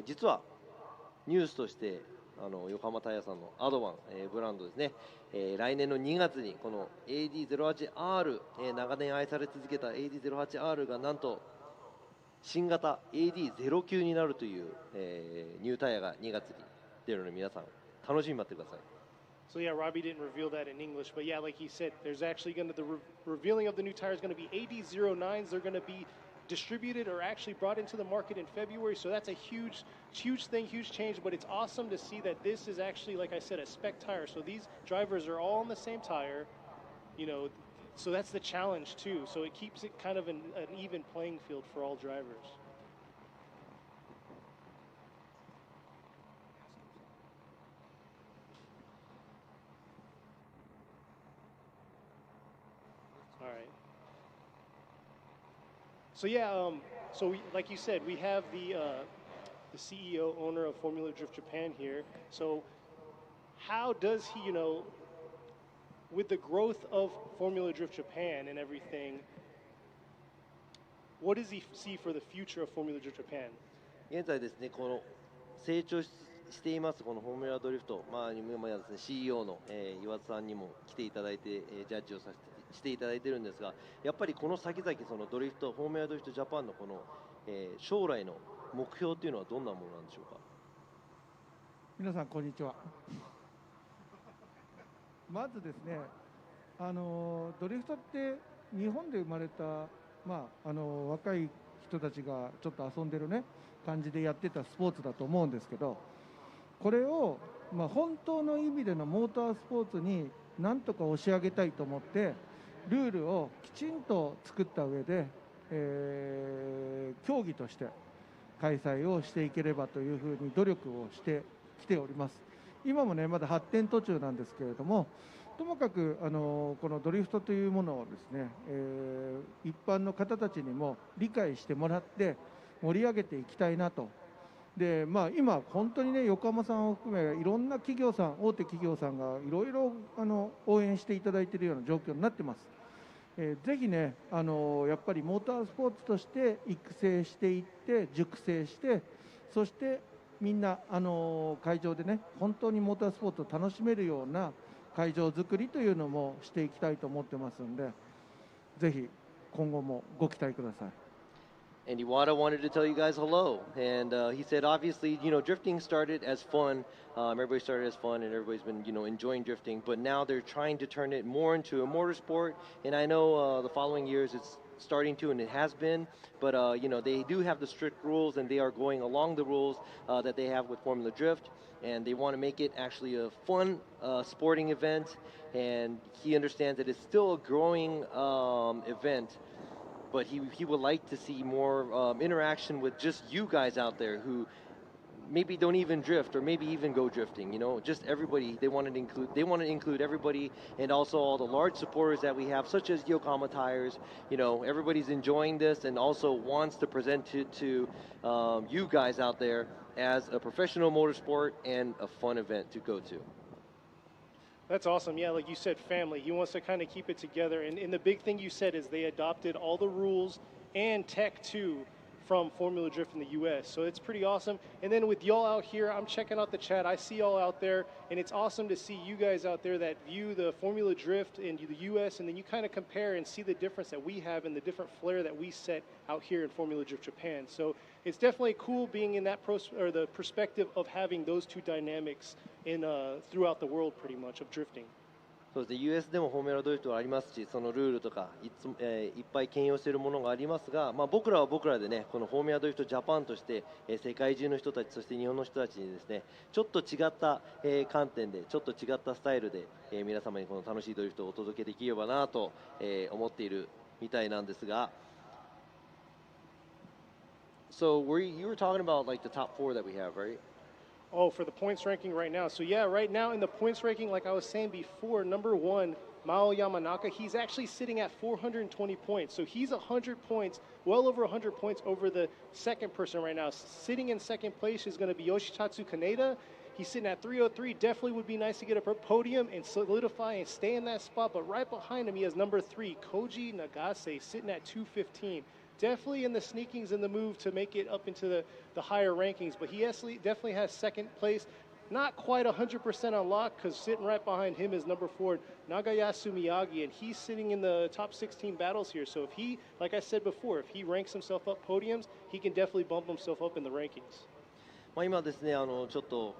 実はニュースとして横浜タイヤさんのアドバン、ブランドですね、来年の2月にこの AD08R、長年愛され続けた AD08R がなんと新型 AD09 になるという、ニュータイヤが2月に出るので皆さん楽しみに待ってください。So yeah, Robbie didn't reveal that in English, but yeah, like he said, there's actually going to the revealing of the new tires is going to be AD09s. They're going to be distributed or actually brought into the market in February. So that's a huge thing, huge change. But it's awesome to see that this is actually, like I said, a spec tire. So these drivers are all on the same tire, you know. So that's the challenge too. So it keeps it kind of an even playing field for all drivers. All right. So yeah, like you said, we have the CEO, owner of Formula Drift Japan here. So how does he, with the growth of Formula Drift Japan and everything, what does he see for the future of Formula Drift Japan? 現在ですね、この成長していますこのフォーミュラドリフト、今やですね CEO の、岩田さんにも来ていただいて、ジャッジをしていただいてるんですが、やっぱりこの先々そのドリフトフォーミュラドリフトジャパンのこの、将来の目標というのはどんなものなんでしょうか。皆さんこんにちは。まずですね、ドリフトって日本で生まれた、若い人たちがちょっと遊んでるね感じでやってたスポーツだと思うんですけど、これを、本当の意味でのモータースポーツになんとか押し上げたいと思ってルールをきちんと作った上で、競技として開催をしていければというふうに努力をしてきております。今もねまだ発展途中なんですけれども、ともかくこのドリフトというものをですね、一般の方たちにも理解してもらって盛り上げていきたいなと。で今本当にね横浜さんを含めいろんな企業さん、大手企業さんがいろいろ応援していただいているような状況になってます。ぜひねやっぱりモータースポーツとして育成していって熟成して、そしてみんな会場でね本当にモータースポーツを楽しめるような会場作りというのもしていきたいと思ってますんで、ぜひ今後もご期待ください。And Iwata wanted to tell you guys hello, and he said obviously drifting started as fun, everybody started as fun and everybody's been enjoying drifting, but now they're trying to turn it more into a motorsport, and I know the following years it's starting to, and it has been, but they do have the strict rules and they are going along the rules that they have with Formula Drift, and they want to make it actually a fun sporting event, and he understands that it's still a growing event, but he would like to see more interaction with just you guys out there who maybe don't even drift or maybe even go drifting, just everybody. They want to include everybody, and also all the large supporters that we have, such as Yokohama Tires. Everybody's enjoying this and also wants to present to you guys out there as a professional motorsport and a fun event to go to. That's awesome. Yeah, like you said, family. He wants to kind of keep it together. And the big thing you said is they adopted all the rules and tech too from Formula Drift in the US. So it's pretty awesome. And then with y'all out here, I'm checking out the chat. I see y'all out there, and it's awesome to see you guys out there that view the Formula Drift in the US, and then you kind of compare and see the difference that we have and the different flair that we set out here in Formula Drift Japan. So it's definitely cool being in that the perspective of having those two dynamics in throughout the world, pretty much, of drifting. そうですね、US でもフォーミュラドリフトはありますし、そのルールとかいっぱい兼用しているものがありますが、僕らは僕らでね、このフォーミュラドリフトジャパンとして、世界中の人たち、そして日本の人たちにですね、ちょっと違った、観点で、ちょっと違ったスタイルで、皆様にこの楽しいドリフトをお届けできればなと、思っているみたいなんですが。So you were talking about like the top 4 that we have, right? Oh, for the points ranking right now. So yeah, right now in the points ranking, like I was saying before, number 1, Mao Yamanaka, he's actually sitting at 420 points. So he's 100 points, well over 100 points over the second person right now. Sitting in second place is going to be Yoshitatsu Kaneda. He's sitting at 303. Definitely would be nice to get a podium and solidify and stay in that spot. But right behind him, he has number 3, Koji Nagase, sitting at 215. Definitely in the sneakings in the move to make it up into the higher rankings, but he definitely has second place. Not quite 100% on lock, because sitting right behind him is number 4, Nagayasu Miyagi, and he's sitting in the top 16 battles here. So if he, like I said before, if he ranks himself up podiums, he can definitely bump himself up in the rankings. 今ですね、ちょっと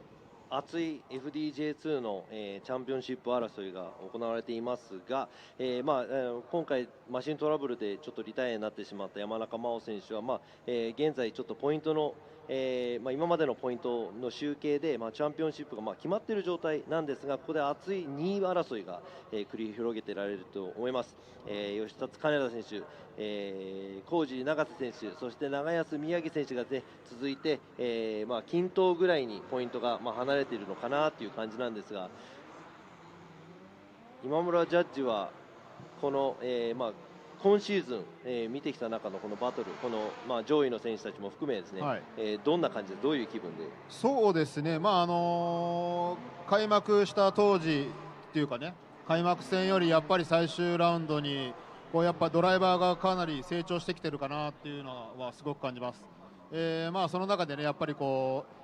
熱い FDJ2 の、チャンピオンシップ争いが行われていますが、今回マシントラブルでちょっとリタイアになってしまった山中真央選手は、現在ちょっとポイントの、今までのポイントの集計で、チャンピオンシップが決まっている状態なんですが、ここで熱い2位争いが、繰り広げてられると思います。吉達金田選手、高地永瀬選手、そして長安宮城選手が、ね、続いて、均等ぐらいにポイントが、離れているのかなという感じなんですが、今村ジャッジはこの、今シーズン、見てきた中のこのバトル、この、上位の選手たちも含めですね、どんな感じで、どういう気分で？そうですね、開幕した当時っていうかね、開幕戦よりやっぱり最終ラウンドにやっぱドライバーがかなり成長してきてるかなっていうのはすごく感じます。その中でね、やっぱり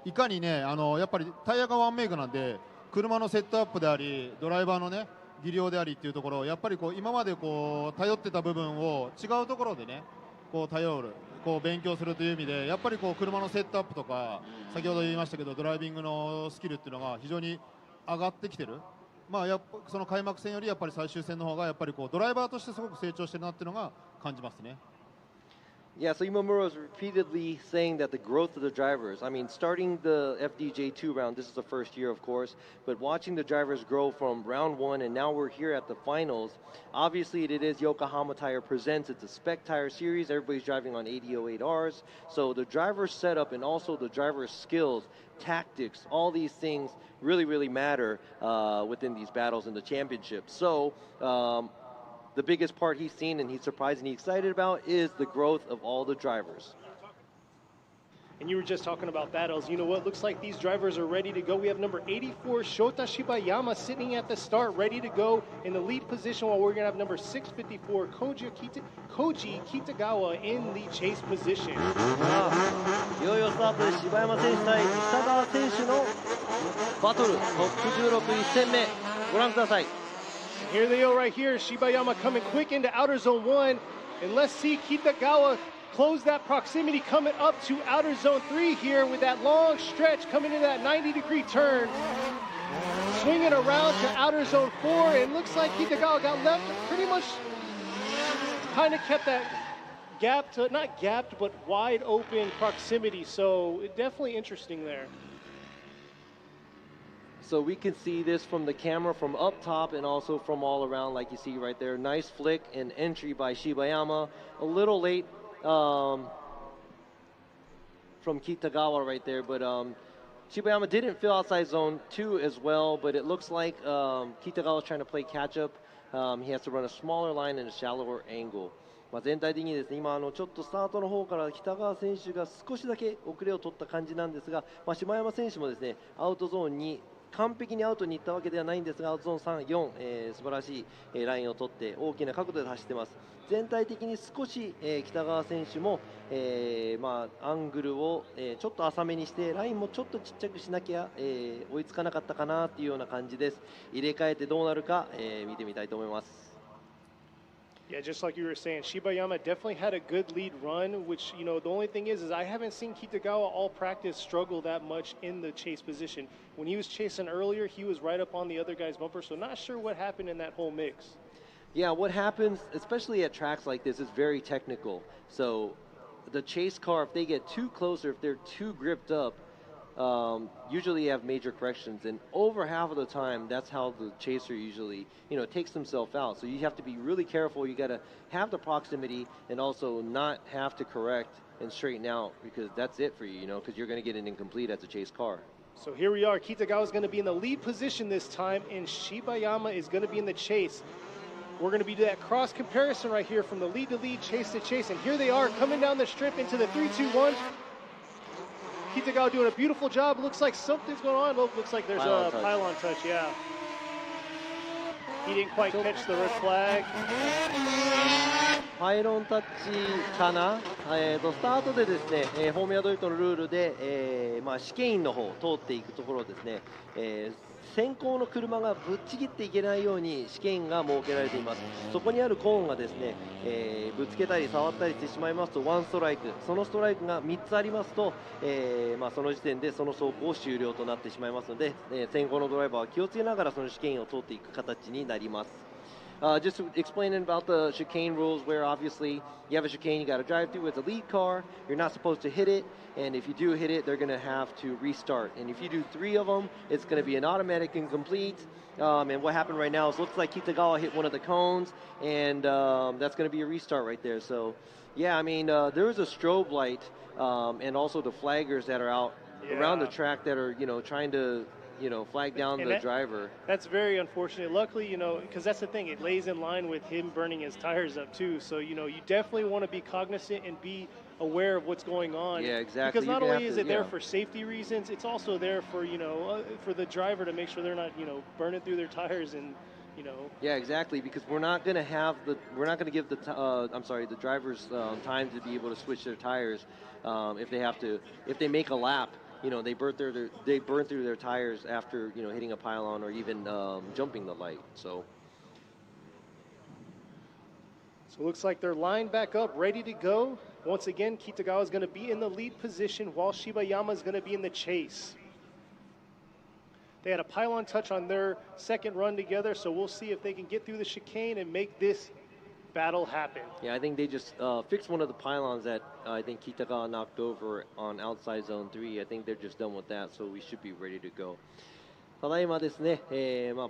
いかにね、やっぱりタイヤがワンメイクなんで、車のセットアップであり、ドライバーのね、技量でありっていうところをやっぱり今まで頼ってた部分を違うところでね、頼る、勉強するという意味で、やっぱり車のセットアップとか、先ほど言いましたけどドライビングのスキルっていうのが非常に上がってきてる。その開幕戦よりやっぱり最終戦の方がやっぱりドライバーとしてすごく成長してるなっていうのが感じますね。Yeah, so Imamura was repeatedly saying that the growth of the drivers, I mean, starting the FDJ2 round, this is the first year, of course, but watching the drivers grow from round 1 and now we're here at the finals. Obviously, it is Yokohama Tire Presents. It's a spec tire series. Everybody's driving on 8008Rs. So the driver's setup and also the driver's skills, tactics, all these things really, really matter within these battles in the championship. So, the biggest part he's seen and he's surprised and he's excited about is the growth of all the drivers. And you were just talking about battles. You know what? Looks like these drivers are ready to go. We have number 84, Shota Shibayama, sitting at the start, ready to go in the lead position, while we're going to have number 654, Koji Kitagawa in the chase position. いよいよスタートで柴山選手対北川選手のバトルトップ16、1戦目ご覧ください。 Here they go right here. Shibayama coming quick into outer zone 1. And let's see Kitagawa close that proximity coming up to outer zone 3 here with that long stretch coming into that 90-degree turn. Swinging around to outer zone 4. And looks like Kitagawa got left pretty much kind of kept that gapped, not gapped, but wide open proximity. So definitely interesting there. So we can see this from the camera from up top and also from all around, like you see right there. Nice flick and entry by Shibayama. A little late from Kitagawa right there, but Shibayama didn't fill outside zone 2 as well, but it looks like Kitagawa is trying to play catch up. He has to run a smaller line and a shallower angle. 全体的にですね、今ちょっとスタートの方から北川選手が少しだけ遅れを取った感じなんですが、柴山選手もですね、アウトゾーンに完璧にアウトに行ったわけではないんですが、アウトゾーン3、4、素晴らしい、ラインを取って大きな角度で走ってます。全体的に少し、北川選手も、アングルを、ちょっと浅めにしてラインもちょっとちっちゃくしなきゃ、追いつかなかったかなというような感じです。入れ替えてどうなるか、見てみたいと思います。Yeah, just like you were saying, Shibayama definitely had a good lead run, which, the only thing is I haven't seen Kitagawa all practice struggle that much in the chase position. When he was chasing earlier, he was right up on the other guy's bumper, so not sure what happened in that whole mix. Yeah, what happens, especially at tracks like this, is very technical. So the chase car, if they get too close or if they're too gripped up, usually have major corrections, and over half of the time that's how the chaser usually takes himself out. So you have to be really careful. You got to have the proximity and also not have to correct and straighten out, because that's it for you, because you're going to get an incomplete as a chase car. So here we are. Kitagawa is going to be in the lead position this time, and Shibayama is going to be in the chase. We're going to be doing that cross comparison right here from the lead to lead, chase to chase, and here they are coming down the strip into the 3-2-1. Kitagawa doing a beautiful job. Looks like something's going on. Looks like there's a pylon touch, yeah. He didn't quite catch the red flag. パイロンタッチかな、スタートでですね、フォーミュラドリフトのルールで、試験員の方を通っていくところですね、先行の車がぶっちぎっていけないように試験員が設けられています。そこにあるコーンがですね、ぶつけたり触ったりしてしまいますと1ストライク、そのストライクが3つありますと、その時点でその走行終了となってしまいますので、先行のドライバーは気をつけながらその試験員を通っていく形になります。Just explaining about the chicane rules, where obviously you have a chicane, you got to drive through with a lead car, you're not supposed to hit it, and if you do hit it, they're going to have to restart. And if you do 3 of them, it's going to be an automatic incomplete. And what happened right now is, looks like Kitagawa hit one of the cones, and that's going to be a restart right there. So, yeah, I mean, there is a strobe light, and also the flaggers that are out around the track that are, trying to flag down the driver. That's very unfortunate. Luckily, because that's the thing, it lays in line with him burning his tires up too. So, you definitely want to be cognizant and be aware of what's going on. Yeah, exactly. Because not only is it there for safety reasons, it's also there for, for the driver to make sure they're not, burning through their tires and, Yeah, exactly. Because we're not going to give the drivers time to be able to switch their tires if they make a lap. They burn through their tires after hitting a pylon or even jumping the light. So it looks like they're lined back up, ready to go. Once again, Kitagawa is going to be in the lead position while Shibayama is going to be in the chase. They had a pylon touch on their second run together, so we'll see if they can get through the chicane and make this battle happen. Yeah, I think they just fixed one of the pylons that I think Kitagawa knocked over on outside zone 3. I think they're just done with that, so we should be ready to go. ただいまですね、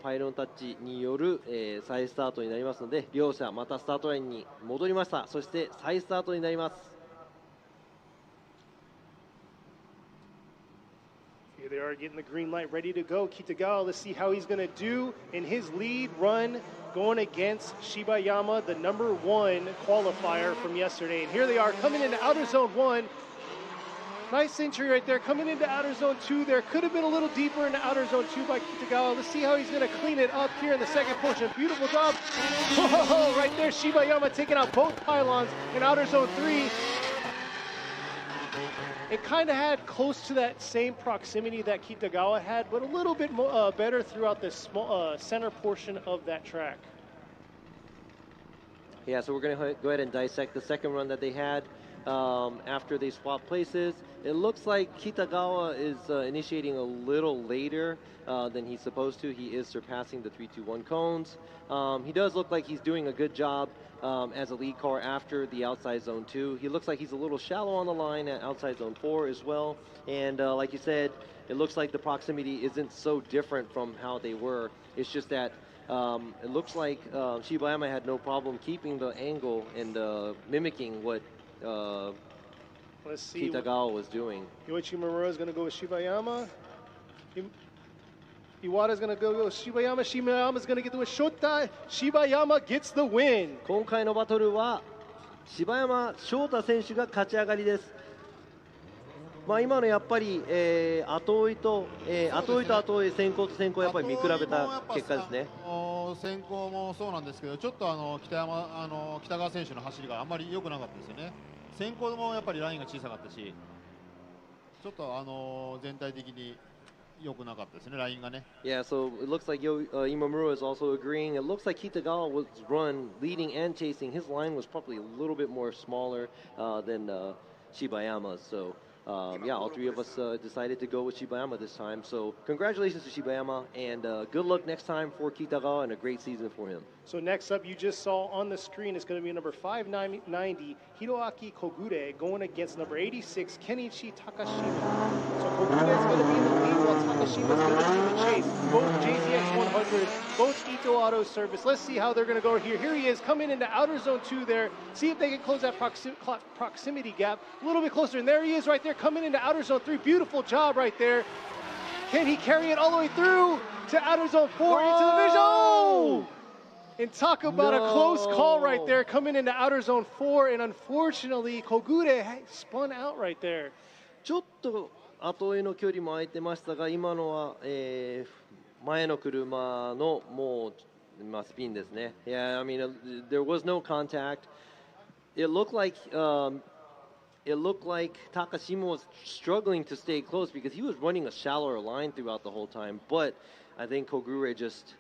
パイロンタッチによる、再スタートになりますので、両者またスタートラインに戻りました。そして再スタートになります。Here they are getting the green light, ready to go. Kitagawa, let's see how he's going to do in his lead run going against Shibayama, the number 1 qualifier from yesterday. And here they are coming into outer zone 1. Nice entry right there, coming into outer zone 2 there. Could have been a little deeper into outer zone 2 by Kitagawa. Let's see how he's going to clean it up here in the second portion. Beautiful job. Whoa, right there, Shibayama taking out both pylons in outer zone 3. It kind of had close to that same proximity that Kitagawa had, but a little bit more, better throughout the small, center portion of that track. Yeah, so we're going to go ahead and dissect the second run that they had after they swapped places. It looks like Kitagawa is initiating a little later than he's supposed to. He is surpassing the 3-2-1 cones. He does look like he's doing a good job as a lead car after the outside zone 2. He looks like he's a little shallow on the line at outside zone 4 as well. And like you said, it looks like the proximity isn't so different from how they were. It's just that it looks like Shibayama had no problem keeping the angle and mimicking what Let's see. Kitagawa was doing. Yoichi Murura is going to go with Shibayama. Iwata is going to go with Shibayama. Shibayama is going to get the win. Shota Shibayama gets the win. 今回のバトルは柴山翔太選手が勝ち上がりです。今のやっぱり、後追いと、後追いと後追い、先行と先行をやっぱり見比べた結果ですね。先行もそうなんですけど、ちょっと北川選手の走りがあんまり良くなかったですよね。先行もやっぱりラインが小さかったし、ちょっと全体的に良くなかったですね、ラインがね。Yeah, so it looks like Imamura is also agreeing. It looks like Kitagawa was run leading and chasing. His line was probably a little bit more smaller than Shibayama's. So yeah, all three of us decided to go with Shibayama this time. So congratulations to Shibayama, and good luck next time for Kitagawa, and a great season for him. So next up, you just saw on the screen, is going to be number 590, Hiroaki Kogure, going against number 86, Kenichi Takashima. So Kogure is going to be in the lead, while Takashima is going to be in the chase. Both JZX 100, both Ito Auto Service. Let's see how they're going to go here. Here he is, coming into outer zone 2 there. See if they can close that proximity gap a little bit closer. And there he is right there, coming into outer zone 3. Beautiful job right there. Can he carry it all the way through to outer zone 4 into the vision? Oh! And talk about a close call right there, coming into outer zone 4, and unfortunately, Kogure spun out right there. ちょっと後追いの距離も空いてましたが、今のは、前の車のもう、スピンですね。Yeah, I mean, there was no contact. It looked like Takashima was struggling to stay close because he was running a shallower line throughout the whole time. But I think Kogure just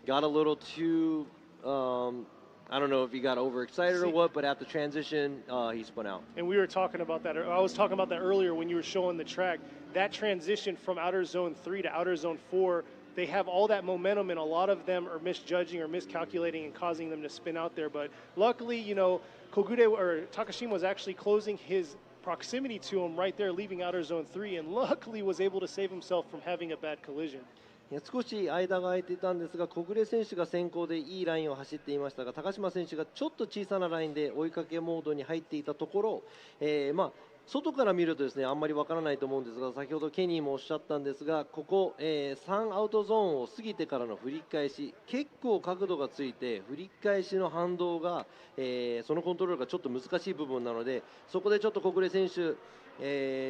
got a little too, I don't know if he got overexcited or what, but at the transition, he spun out. And we were talking about that, I was talking about that earlier when you were showing the track. That transition from outer zone 3 to outer zone 4, they have all that momentum, and a lot of them are misjudging or miscalculating and causing them to spin out there. But luckily, you know, Kogure or Takashima was actually closing his proximity to him right there, leaving outer zone 3, and luckily was able to save himself from having a bad collision. 少し間が空いていたんですが、小暮選手が先行でいいラインを走っていましたが、高島選手がちょっと小さなラインで追いかけモードに入っていたところ、外から見るとですね、あんまりわからないと思うんですが、先ほどケニーもおっしゃったんですが、ここ、3アウトゾーンを過ぎてからの振り返し、結構角度がついて、振り返しの反動が、そのコントロールがちょっと難しい部分なので、そこでちょっと小暮選手、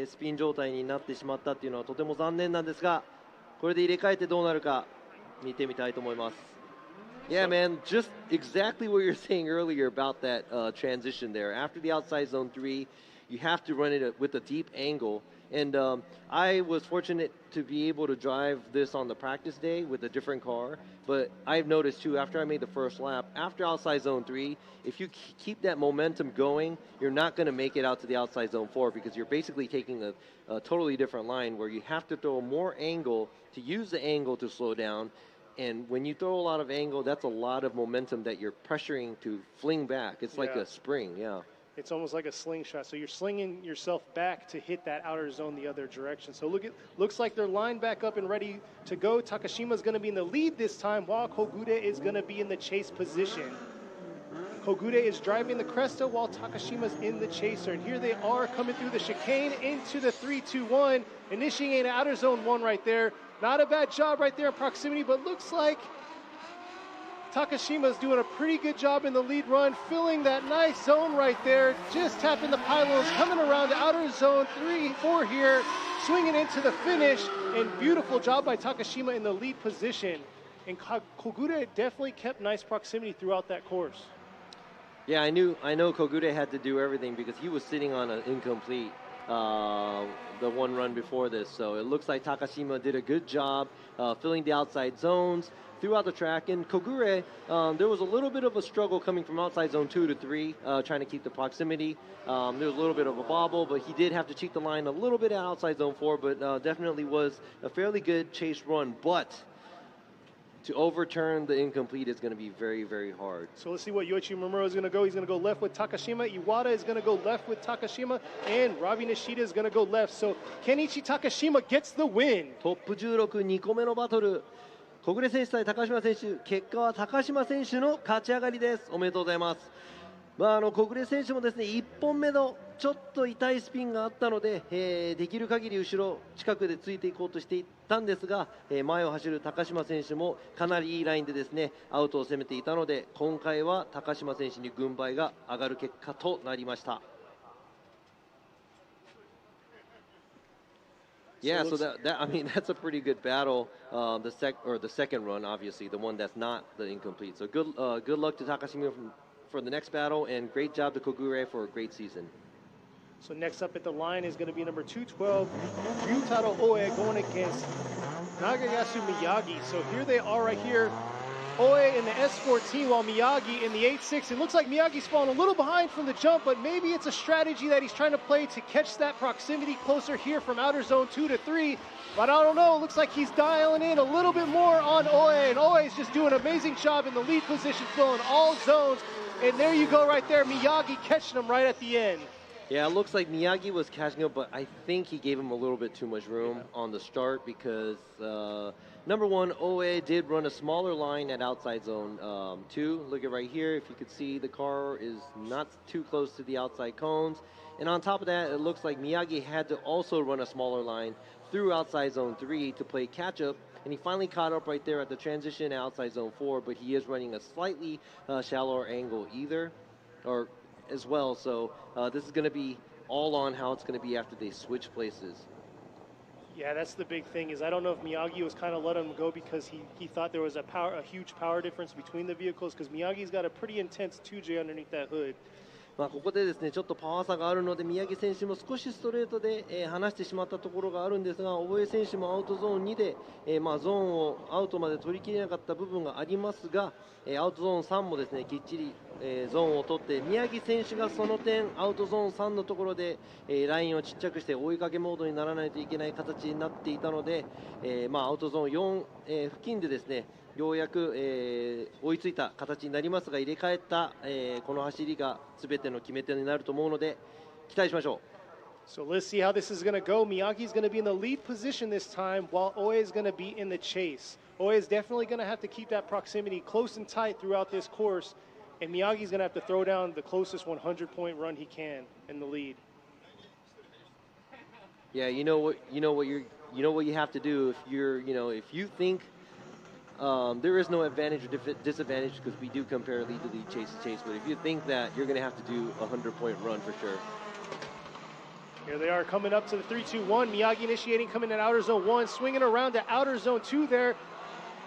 スピン状態になってしまったっていうのはとても残念なんですが、これで入れ替えてどうなるか見てみたいと思います。Yeah, man, just exactly what you're saying earlier about that transition there. After the outside zone 3, you have to run it with a deep angle. And I was fortunate to be able to drive this on the practice day with a different car. But I've noticed too, after I made the first lap, after outside zone 3, if you keep that momentum going, you're not going to make it out to the outside zone 4 because you're basically taking a totally different line where you have to throw more angle to use the angle to slow down. And when you throw a lot of angle, that's a lot of momentum that you're pressuring to fling back. It's like a spring, yeah. It's almost like a slingshot. So you're slinging yourself back to hit that outer zone the other direction. So looks like they're lined back up and ready to go. Takashima's going to be in the lead this time, while Kogure is going to be in the chase position. Kogure is driving the Cresta while Takashima's in the chaser. And here they are coming through the chicane into the 3-2-1, initiating outer zone 1 right there. Not a bad job right there in proximity, but looks like Takashima's doing a pretty good job in the lead run, filling that nice zone right there, just tapping the pylons, coming around to outer zone 3-4 here, swinging into the finish, and beautiful job by Takashima in the lead position. And Kogure definitely kept nice proximity throughout that course. Yeah, I know Kogure had to do everything because he was sitting on an incomplete the one run before this. So it looks like Takashima did a good job filling the outside zones throughout the track. And Kogure, there was a little bit of a struggle coming from outside zone 2 to 3, trying to keep the proximity. There was a little bit of a bobble, but he did have to cheat the line a little bit at outside zone 4, but definitely was a fairly good chase run. But to overturn the incomplete is going to be very, very hard. So let's see what Yoichi Momura is going to go. He's going to go left with Takashima. Iwata is going to go left with Takashima. And Ravi Nishida is going to go left. So Kenichi Takashima gets the win. トップ16、2個目のバトル。小暮選手対高島選手。結果は高島選手の勝ち上がりです。おめでとうございます。小暮選手もですね、1本目のちょっと痛いスピンがあったので、できる限り後ろ近くでついていこうとしていたんですが、前を走る高島選手もかなりいいラインでですね、アウトを攻めていたので、今回は高島選手に軍配が上がる結果となりました。Yeah, so that I mean that's a pretty good battle. The second run, obviously, the one that's not the incomplete. So good luck to Takashima for the next battle, and great job to Kogure for a great season. So next up at the line is going to be number 212, Ryutaro Oe going against Nagayasu Miyagi. So here they are right here. Oe in the S14 while Miyagi in the 8-6. It looks like Miyagi's falling a little behind from the jump, but maybe it's a strategy that he's trying to play to catch that proximity closer here from outer zone 2 to 3. But I don't know, it looks like he's dialing in a little bit more on Oe, and Oe's just doing an amazing job in the lead position, filling all zones. And there you go right there, Miyagi catching him right at the end. Yeah, it looks like Miyagi was catching up, but I think he gave him a little bit too much room on the start because, number one, Oe did run a smaller line at outside zone 2. Look at right here. If you could see, the car is not too close to the outside cones. And on top of that, it looks like Miyagi had to also run a smaller line through outside zone 3 to play catch-up. And he finally caught up right there at the transition outside zone 4, but he is running a slightly shallower angle as well. So this is going to be all on how it's going to be after they switch places. Yeah, that's the big thing is I don't know if Miyagi was kind of letting him go because he thought there was a huge power difference between the vehicles because Miyagi's got a pretty intense 2J underneath that hood. ここでですね、ちょっとパワー差があるので宮城選手も少しストレートで、離してしまったところがあるんですが、大江選手もアウトゾーン2で、ゾーンをアウトまで取り切れなかった部分がありますが、アウトゾーン3もですね、きっちり、ゾーンを取って宮城選手がその点アウトゾーン3のところで、ラインをちっちゃくして追いかけモードにならないといけない形になっていたので、アウトゾーン4、付近でですね、ようやく、追いついた形になりますが、入れ替えた、この走りが全ての決め手になると思うので期待しましょう。So let's see how this is going to go. Miyagi's going to be in the lead position this time while Oe is going to be in the chase. Oe is definitely going to have to keep that proximity close and tight throughout this course, and Miyagi's going to have to throw down the closest 100-point run he can in the lead. Yeah, you know what you have to do if you think there is no advantage or disadvantage because we do compare lead to lead, chase to chase. But if you think that, you're going to have to do a 100-point run for sure. Here they are coming up to the 3-2-1. Miyagi initiating, coming in outer zone 1, swinging around to outer zone 2 there.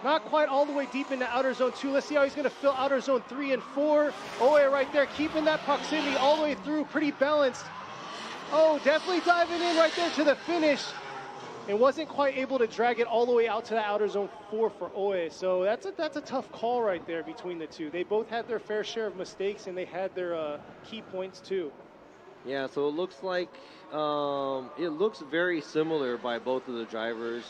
Not quite all the way deep into outer zone 2. Let's see how he's going to fill outer zone 3 and 4. Oe right there, keeping that proximity all the way through, pretty balanced. Oh, definitely diving in right there to the finish. And wasn't quite able to drag it all the way out to the outer zone 4 for Oe. So that's a tough call right there between the two. They both had their fair share of mistakes, and they had their key points too. Yeah, so it looks like it looks very similar by both of the drivers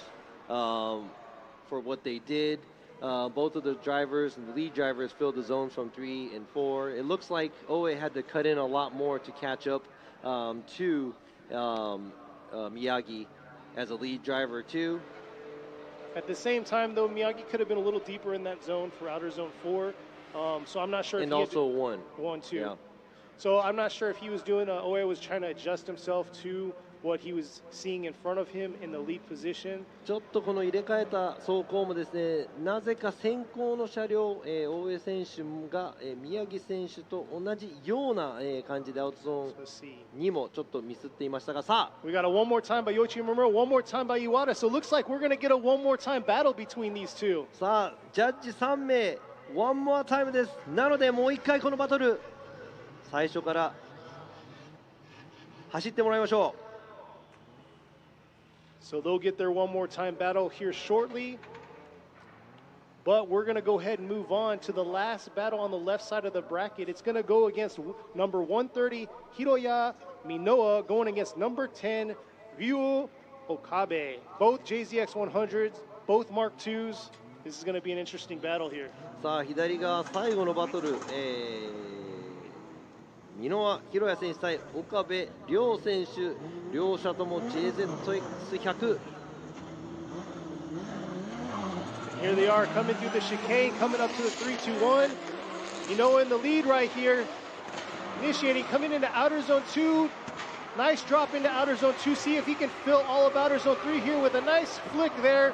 for what they did. Both of the drivers and the lead drivers filled the zones from 3 and 4. It looks like Oe had to cut in a lot more to catch up to Miyagi as a lead driver too. At the same time, though, Miyagi could have been a little deeper in that zone for outer zone 4. So I'm not sure. And also 1. 1, 2. Yeah. So I'm not sure if he was doing, Oe was trying to adjust himself to what he was seeing in front of him in the lead position. ちょっとこの入れ替えた走行もですね、なぜか先行の車両、大江選手が、宮城選手と同じような、感じでアウトゾーンにもちょっとミスっていましたが、さあ We got a one more time by Yoichi Mimura, one more time by Iwata. So it looks like we're going to get a one more time battle between these two. さあジャッジ3名ワンモアタイムです。なのでもう一回このバトル最初から走ってもらいましょう。So they'll get their one more time battle here shortly. But we're going to go ahead and move on to the last battle on the left side of the bracket. It's going to go against number 130, Hiroya Minoa, going against number 10, Ryu Okabe. Both JZX 100s, both Mark IIs. This is going to be an interesting battle here. さあ左側最後のバトル、箕輪弘也選手対岡部亮選手、両者とも JZX100。 Here they are coming through the chicane, coming up to the 3-2-1. Minoa in the lead right here. Initiating, coming into outer zone 2. Nice drop into outer zone 2. See if he can fill all of outer zone 3 here with a nice flick there.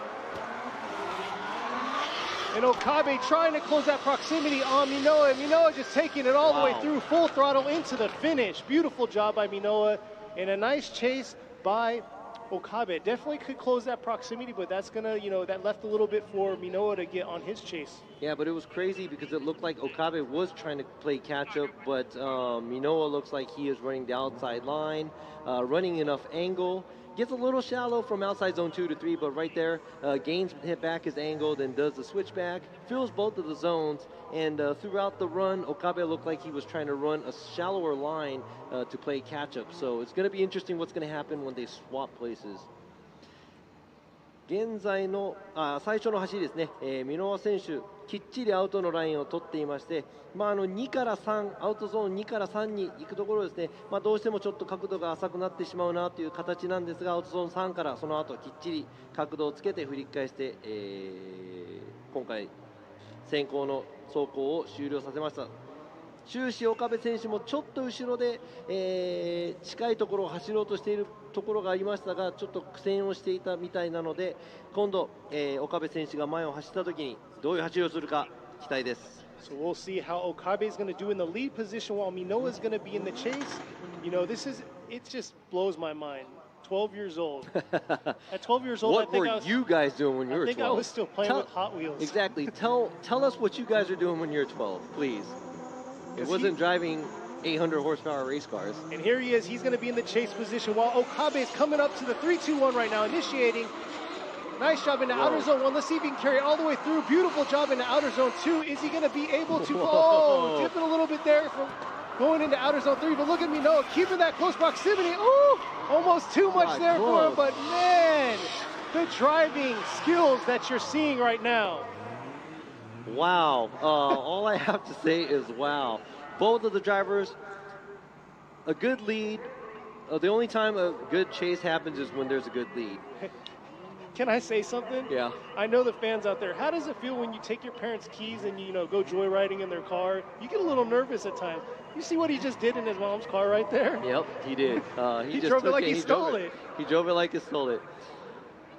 And Okabe trying to close that proximity on Minoa. Minoa just taking it all the way through, full throttle into the finish. Beautiful job by Minoa. And a nice chase by Okabe. Definitely could close that proximity, but that's gonna, that left a little bit for Minoa to get on his chase. Yeah, but it was crazy because it looked like Okabe was trying to play catch up, but Minoa looks like he is running the outside line, running enough angle. Gets a little shallow from outside zone 2 to 3, but right there, gains hit back his angle, then does the switchback, fills both of the zones, and throughout the run, Okabe looked like he was trying to run a shallower line to play catch up. So it's going to be interesting what's going to happen when they swap places. 現在の最初の走りですね、箕輪選手、きっちりアウトのラインを取っていまして、2から3、アウトゾーン2から3に行くところですね、どうしてもちょっと角度が浅くなってしまうなという形なんですが、アウトゾーン3からその後きっちり角度をつけて振り返して、今回、先行の走行を終了させました。終始岡部選手もちょっと後ろで、近いところを走ろうとしているところがありましたが、ちょっと苦戦をしていたみたいなので、今度、岡部選手が前を走った時にどういう走りをするか期待です。So we'll see how Okabe is going to do in the lead position while Minoa is going to be in the chase. It just blows my mind. 12 years old. At 12 years old, what were you guys doing when you were 12? I think I was still playing with Hot Wheels. Exactly. Tell us what you guys are doing when you're 12, please. It wasn't driving 800 horsepower race cars. And here he is. He's going to be in the chase position while Okabe is coming up to the 3-2-1 right now, initiating. Nice job in the outer zone 1. Let's see if he can carry it all the way through. Beautiful job in the outer zone 2. Is he going to be able to? Dipping a little bit there from going into outer zone 3. But look at Minoa keeping that close proximity. Almost too much there for him. But man, the driving skills that you're seeing right now. Wow. All I have to say is wow. Both of the drivers, a good lead. The only time a good chase happens is when there's a good lead. Can I say something? Yeah. I know the fans out there. How does it feel when you take your parents' keys and you go joyriding in their car? You get a little nervous at times. You see what he just did in his mom's car right there? Yep, he did. He drove it like he stole it. He drove it like he stole it.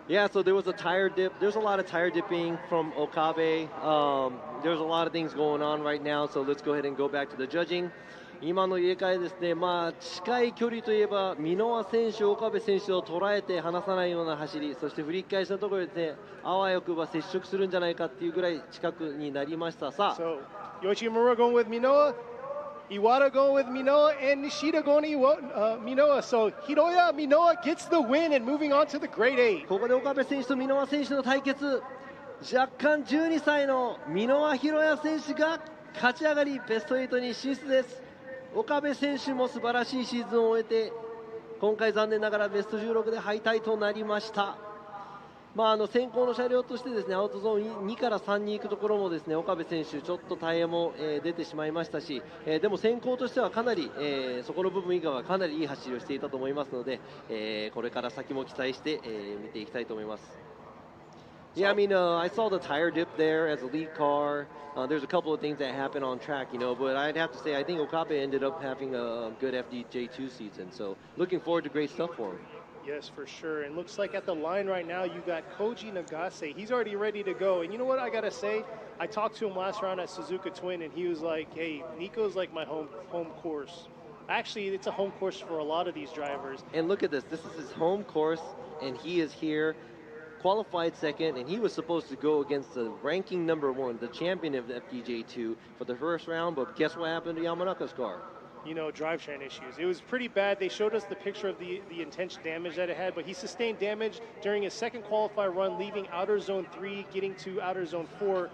Yeah, so there was a tire dip. There's a lot of tire dipping from Okabe. There's a lot of things going on right now, so let's go ahead and go back to the judging. 今の入れ替えですね、近い距離といえば、箕輪選手、岡部選手を捉えて離さないような走り、そして振り返しのところでですね、あわよくば接触するんじゃないかっていうぐらい近くになりました。さあ、So, Yoshimura going with Minoa, Iwata going with Minoa, and Nishida going to Minoa. So, Hiroya Minoa gets the win and moving on to the Grade 8. ここで岡部選手と箕輪選手の対決、若干12歳の箕輪弘也選手が勝ち上がり、ベスト8に進出です。岡部選手も素晴らしいシーズンを終えて、今回残念ながらベスト16で敗退となりました。先行の車両としてですね、アウトゾーン2から3に行くところもですね、岡部選手ちょっとタイヤも、出てしまいましたし、でも先行としてはかなり、そこの部分以外はかなりいい走りをしていたと思いますので、これから先も期待して、見ていきたいと思います。Yeah, I mean, I saw the tire dip there as a lead car. There's a couple of things that happen on track, but I'd have to say I think Okabe ended up having a good FDJ2 season. So looking forward to great stuff for him. Yes, for sure. And looks like at the line right now, you got Koji Nagase. He's already ready to go. And you know what I got to say? I talked to him last round at Suzuka Twin, and he was like, hey, Nikko's like my home course. Actually, it's a home course for a lot of these drivers. And look at this. This is his home course, and he is here. Qualified second, and he was supposed to go against the ranking #1, the champion of the FDJ2 for the first round, but guess what happened to Yamanaka's car? Drivetrain issues. It was pretty bad. They showed us the picture of the intense damage that it had, but he sustained damage during his second qualified run, leaving outer zone 3, getting to outer zone 4.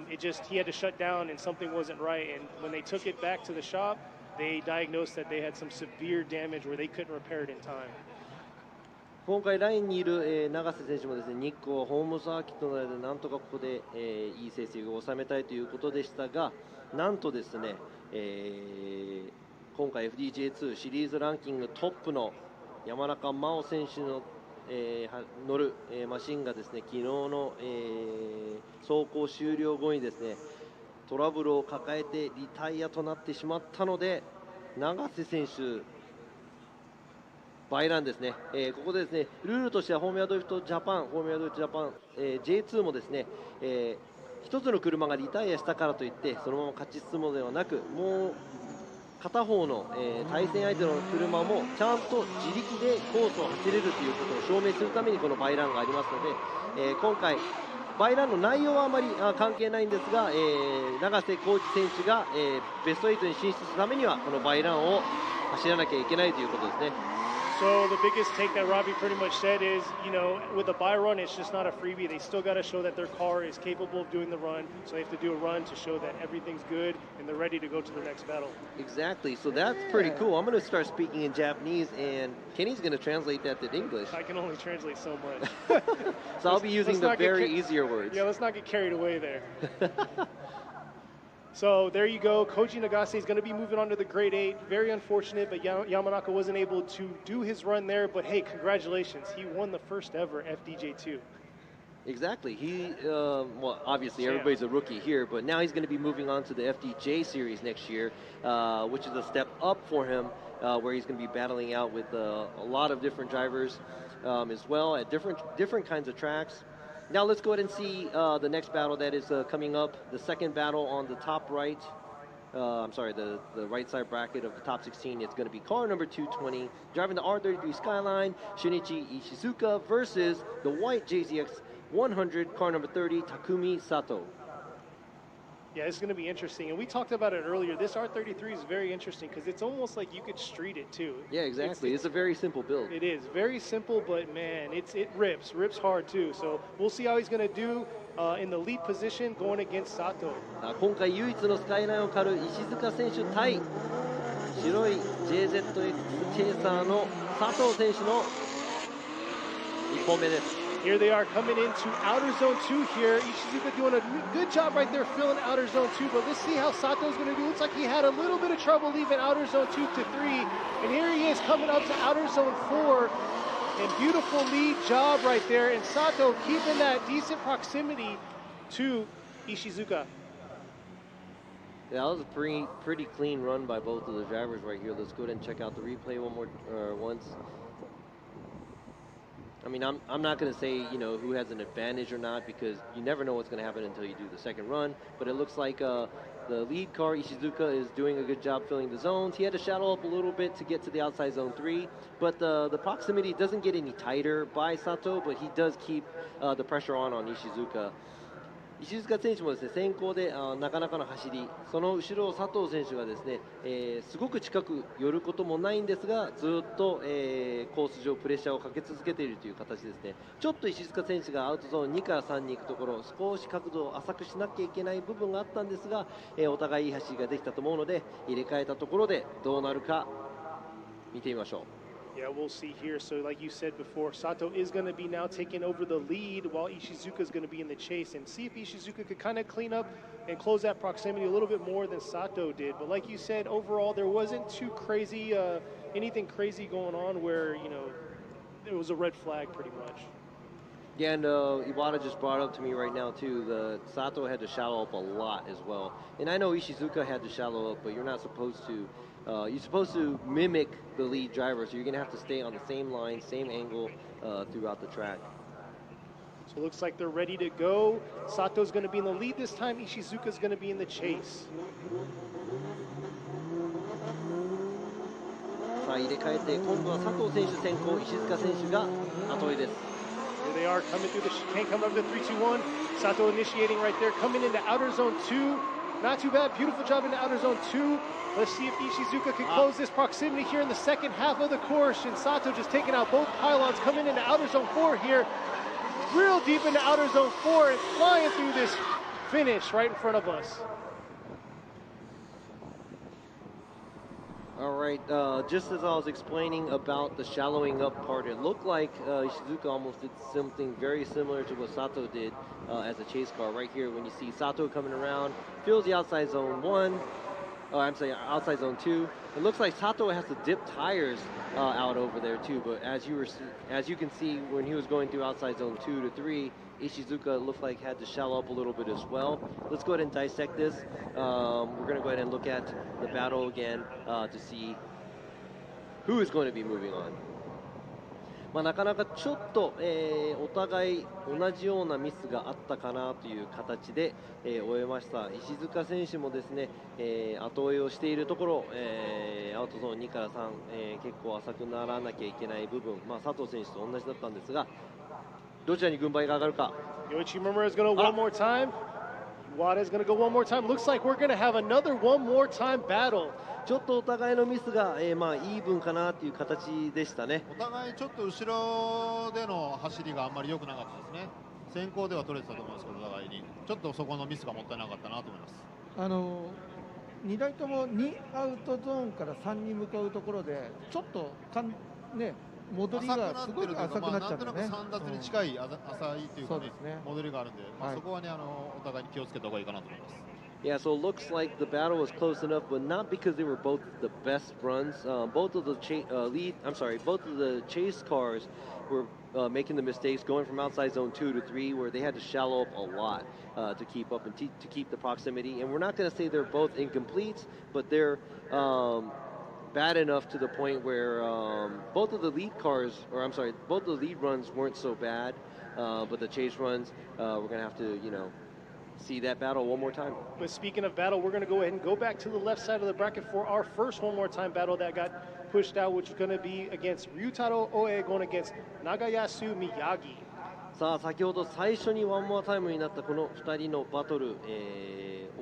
He had to shut down and something wasn't right, and when they took it back to the shop, they diagnosed that they had some severe damage where they couldn't repair it in time. 今回ラインにいる、永瀬選手もですね、日光はホームサーキットなのでなんとかここで、いい成績を収めたいということでしたが、なんとですね、今回 FDJ2 シリーズランキングトップの山中真央選手の、乗る、マシンがですね、昨日の、走行終了後にですね、トラブルを抱えてリタイアとなってしまったので、永瀬選手バイランですね、ここでですね、ルールとしてはフォーミュラドリフトジャパン、J2 もですね、一つの車がリタイアしたからといってそのまま勝ち進むのではなく、もう片方の、対戦相手の車もちゃんと自力でコースを走れるということを証明するためにこのバイランがありますので、今回バイランの内容はあまり関係ないんですが、永瀬浩二選手が、ベスト8に進出するためにはこのバイランを走らなきゃいけないということですね。So the biggest take that Robbie pretty much said is, you know, with a buy run, it's just not a freebie. They still got to show that their car is capable of doing the run. So they have to do a run to show that everything's good and they're ready to go to the next battle. Exactly. So that's pretty cool. I'm going to start speaking in Japanese, and Kenny's going to translate that to English. I can only translate so much. So I'll be using the very easier words. Yeah, let's not get carried away there. So there you go. Koji Nagase is going to be moving on to the grade 8. Very unfortunate, but Yamanaka wasn't able to do his run there. But hey, congratulations. He won the first ever FDJ2. Exactly. He, well, obviously everybody's a rookie here, but now he's going to be moving on to the FDJ series next year, which is a step up for him, where he's going to be battling out with a lot of different drivers as well at different kinds of tracks. Now let's go ahead and see the next battle that is coming up. The second battle on the top right, I'm sorry, the right side bracket of the top 16. It's going to be car number 220, driving the R33 Skyline, Shinichi Ishizuka versus the white JZX 100, car number 30, Takumi Sato. Yeah, it's going to be interesting. And we talked about it earlier. This R33 is very interesting because it's almost like you could street it too. Yeah, exactly. It's a very simple build. It is very simple, but man, it rips hard too. So we'll see how he's going to do in the lead position going against Sato. 今回唯一のスカイラインを狩る石塚選手対白い JZX チェイサーの佐藤選手の1本目です。Here they are coming into outer zone 2 here. Ishizuka doing a good job right there filling outer zone 2, but let's see how Sato's going to do. Looks like he had a little bit of trouble leaving outer zone 2 to 3. And here he is coming up to outer zone 4. And beautiful lead job right there. And Sato keeping that decent proximity to Ishizuka. Yeah, that was a pretty clean run by both of the drivers right here. Let's go ahead and check out the replay once. I mean, I'm not going to say, you know, who has an advantage or not, because you never know what's going to happen until you do the second run. But it looks like the lead car, Ishizuka, is doing a good job filling the zones. He had to shadow up a little bit to get to the outside zone 3. But the proximity doesn't get any tighter by Sato, but he does keep the pressure on Ishizuka. 石塚選手もですね、先行でなかなかの走り、その後ろを佐藤選手がですね、すごく近く寄ることもないんですが、ずっと、コース上プレッシャーをかけ続けているという形ですね。ちょっと石塚選手がアウトゾーン2から3に行くところ、少し角度を浅くしなきゃいけない部分があったんですが、お互いいい走りができたと思うので、入れ替えたところでどうなるか見てみましょう。Yeah, we'll see here. So like you said before, Sato is going to be now taking over the lead while Ishizuka is going to be in the chase, and see if Ishizuka could kind of clean up and close that proximity a little bit more than Sato did. But like you said, overall, there wasn't too crazy, anything crazy going on where, you know, there was a red flag pretty much. Yeah, and Iwata just brought up to me right now too, the Sato had to shallow up a lot as well. And I know Ishizuka had to shallow up, but you're not supposed to. You're supposed to mimic the lead driver, so you're going to have to stay on the same line, same angle throughout the track. So it looks like they're ready to go. Sato's going to be in the lead this time. Ishizuka's going to be in the chase. さあ入れ替えて、今度は佐藤選手先行、石塚選手が後追いです。Here they are coming through the chicane, coming up to 3-2-1. Sato initiating right there, coming into outer zone 2. Not too bad, beautiful job into outer zone 2. Let's see if Ishizuka can close this proximity here in the second half of the course. And Sato just taking out both pylons, coming into outer zone 4 here. Real deep into outer zone 4 and flying through this finish right in front of us. All right, just as I was explaining about the shallowing up part, it looked like Ishizuka almost did something very similar to what Sato did as a chase car. Right here, when you see Sato coming around, fills the outside zone 1, I'm saying outside zone 2. It looks like Sato has to dip tires out over there too, but as you can see, when he was going through outside zone 2 to 3, Ishizuka looked like had to shallow up a little bit as well. Let's go ahead and dissect this. We're going to go ahead and look at the battle again to see who is going to be moving on. なかなかちょっと、お互い同じようなミスがあったかなという形で、終えました。石塚選手もですね、後追いをしているところ、アウトゾーン2から3、結構浅くならなきゃいけない部分、佐藤選手と同じだったんですが、どちらに軍配が上がるか。Yoichi Murmura is going to one more time. Wada is going to go one more time. Looks like we're going to have another one more time battle. ちょっとお互いのミスが、イーブンかなという形でしたね。お互いちょっと後ろでの走りがあんまり良くなかったですね。先行では取れてたと思いますけど、お互いにちょっとそこのミスがもったいなかったなと思います。2台とも2アウトゾーンから3に向かうところでちょっと戻りがすごく浅くなっちゃうんだね。なんとなく3奪に近い浅いというかね、戻りがあるんで、そこはねお互いに気をつけた方がいいかなと思います。Yeah, so it looks like the battle was close enough, but not because they were both the best runs. Both of the chase cars were making the mistakes going from outside zone 2 to 3, where they had to shallow up a lot to keep up and to keep the proximity. And we're not going to say they're both incompletes, but they're bad enough to the point where both of the lead runs weren't so bad, but the chase runs, we're going to have to, see that battle one more time. But speaking of battle, we're going to go ahead and go back to the left side of the bracket for our first one more time battle that got pushed out, which is going to be against Ryutaro Oe going against Nagayasu Miyagi. さあ先ほど最初にワンモアタイムになったこの2人のバトル、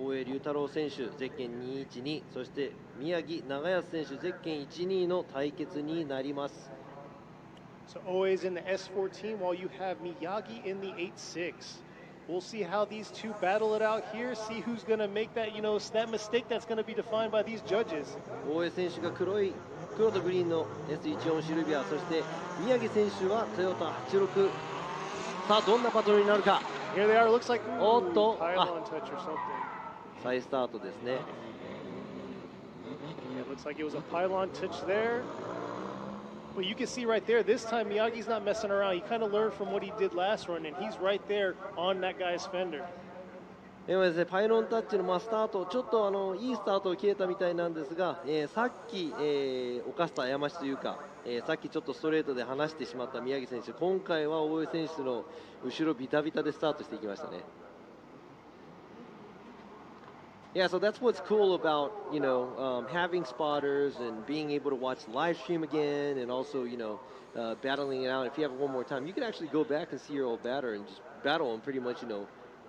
大江龍太郎選手ゼッケン212、そして宮城長安選手ゼッケン12の対決になります。So Oe is in the S14 while you have Miyagi in the 86. We'll see how these two battle it out here, see who's going to make that, that mistake that's going to be defined by these judges. 大江選手が黒とグリーンの S14 シルビア、そして宮城選手はトヨタ86。さあどんなバトルになるか。 Here they are, looks like おっと pylon touch or something. 再スタートですね。 It looks like it was a pylon touch there. But you can see right there, this time Miyagi's not messing around. He kind of learned from what he did last run, and he's right there on that guy's fender. でもですね、パイロンタッチのスタート、ちょっといいスタートを切れたみたいなんですが、さっき、犯した過ちというか、さっきちょっとストレートで離してしまった宮城選手、今回は大江選手の後ろビタビタでスタートしていきましたね。Yeah, so that's what's cool about, having spotters and being able to watch the live stream again and also, battling it out. If you have it one more time, you can actually go back and see your old batter and just battle and pretty much,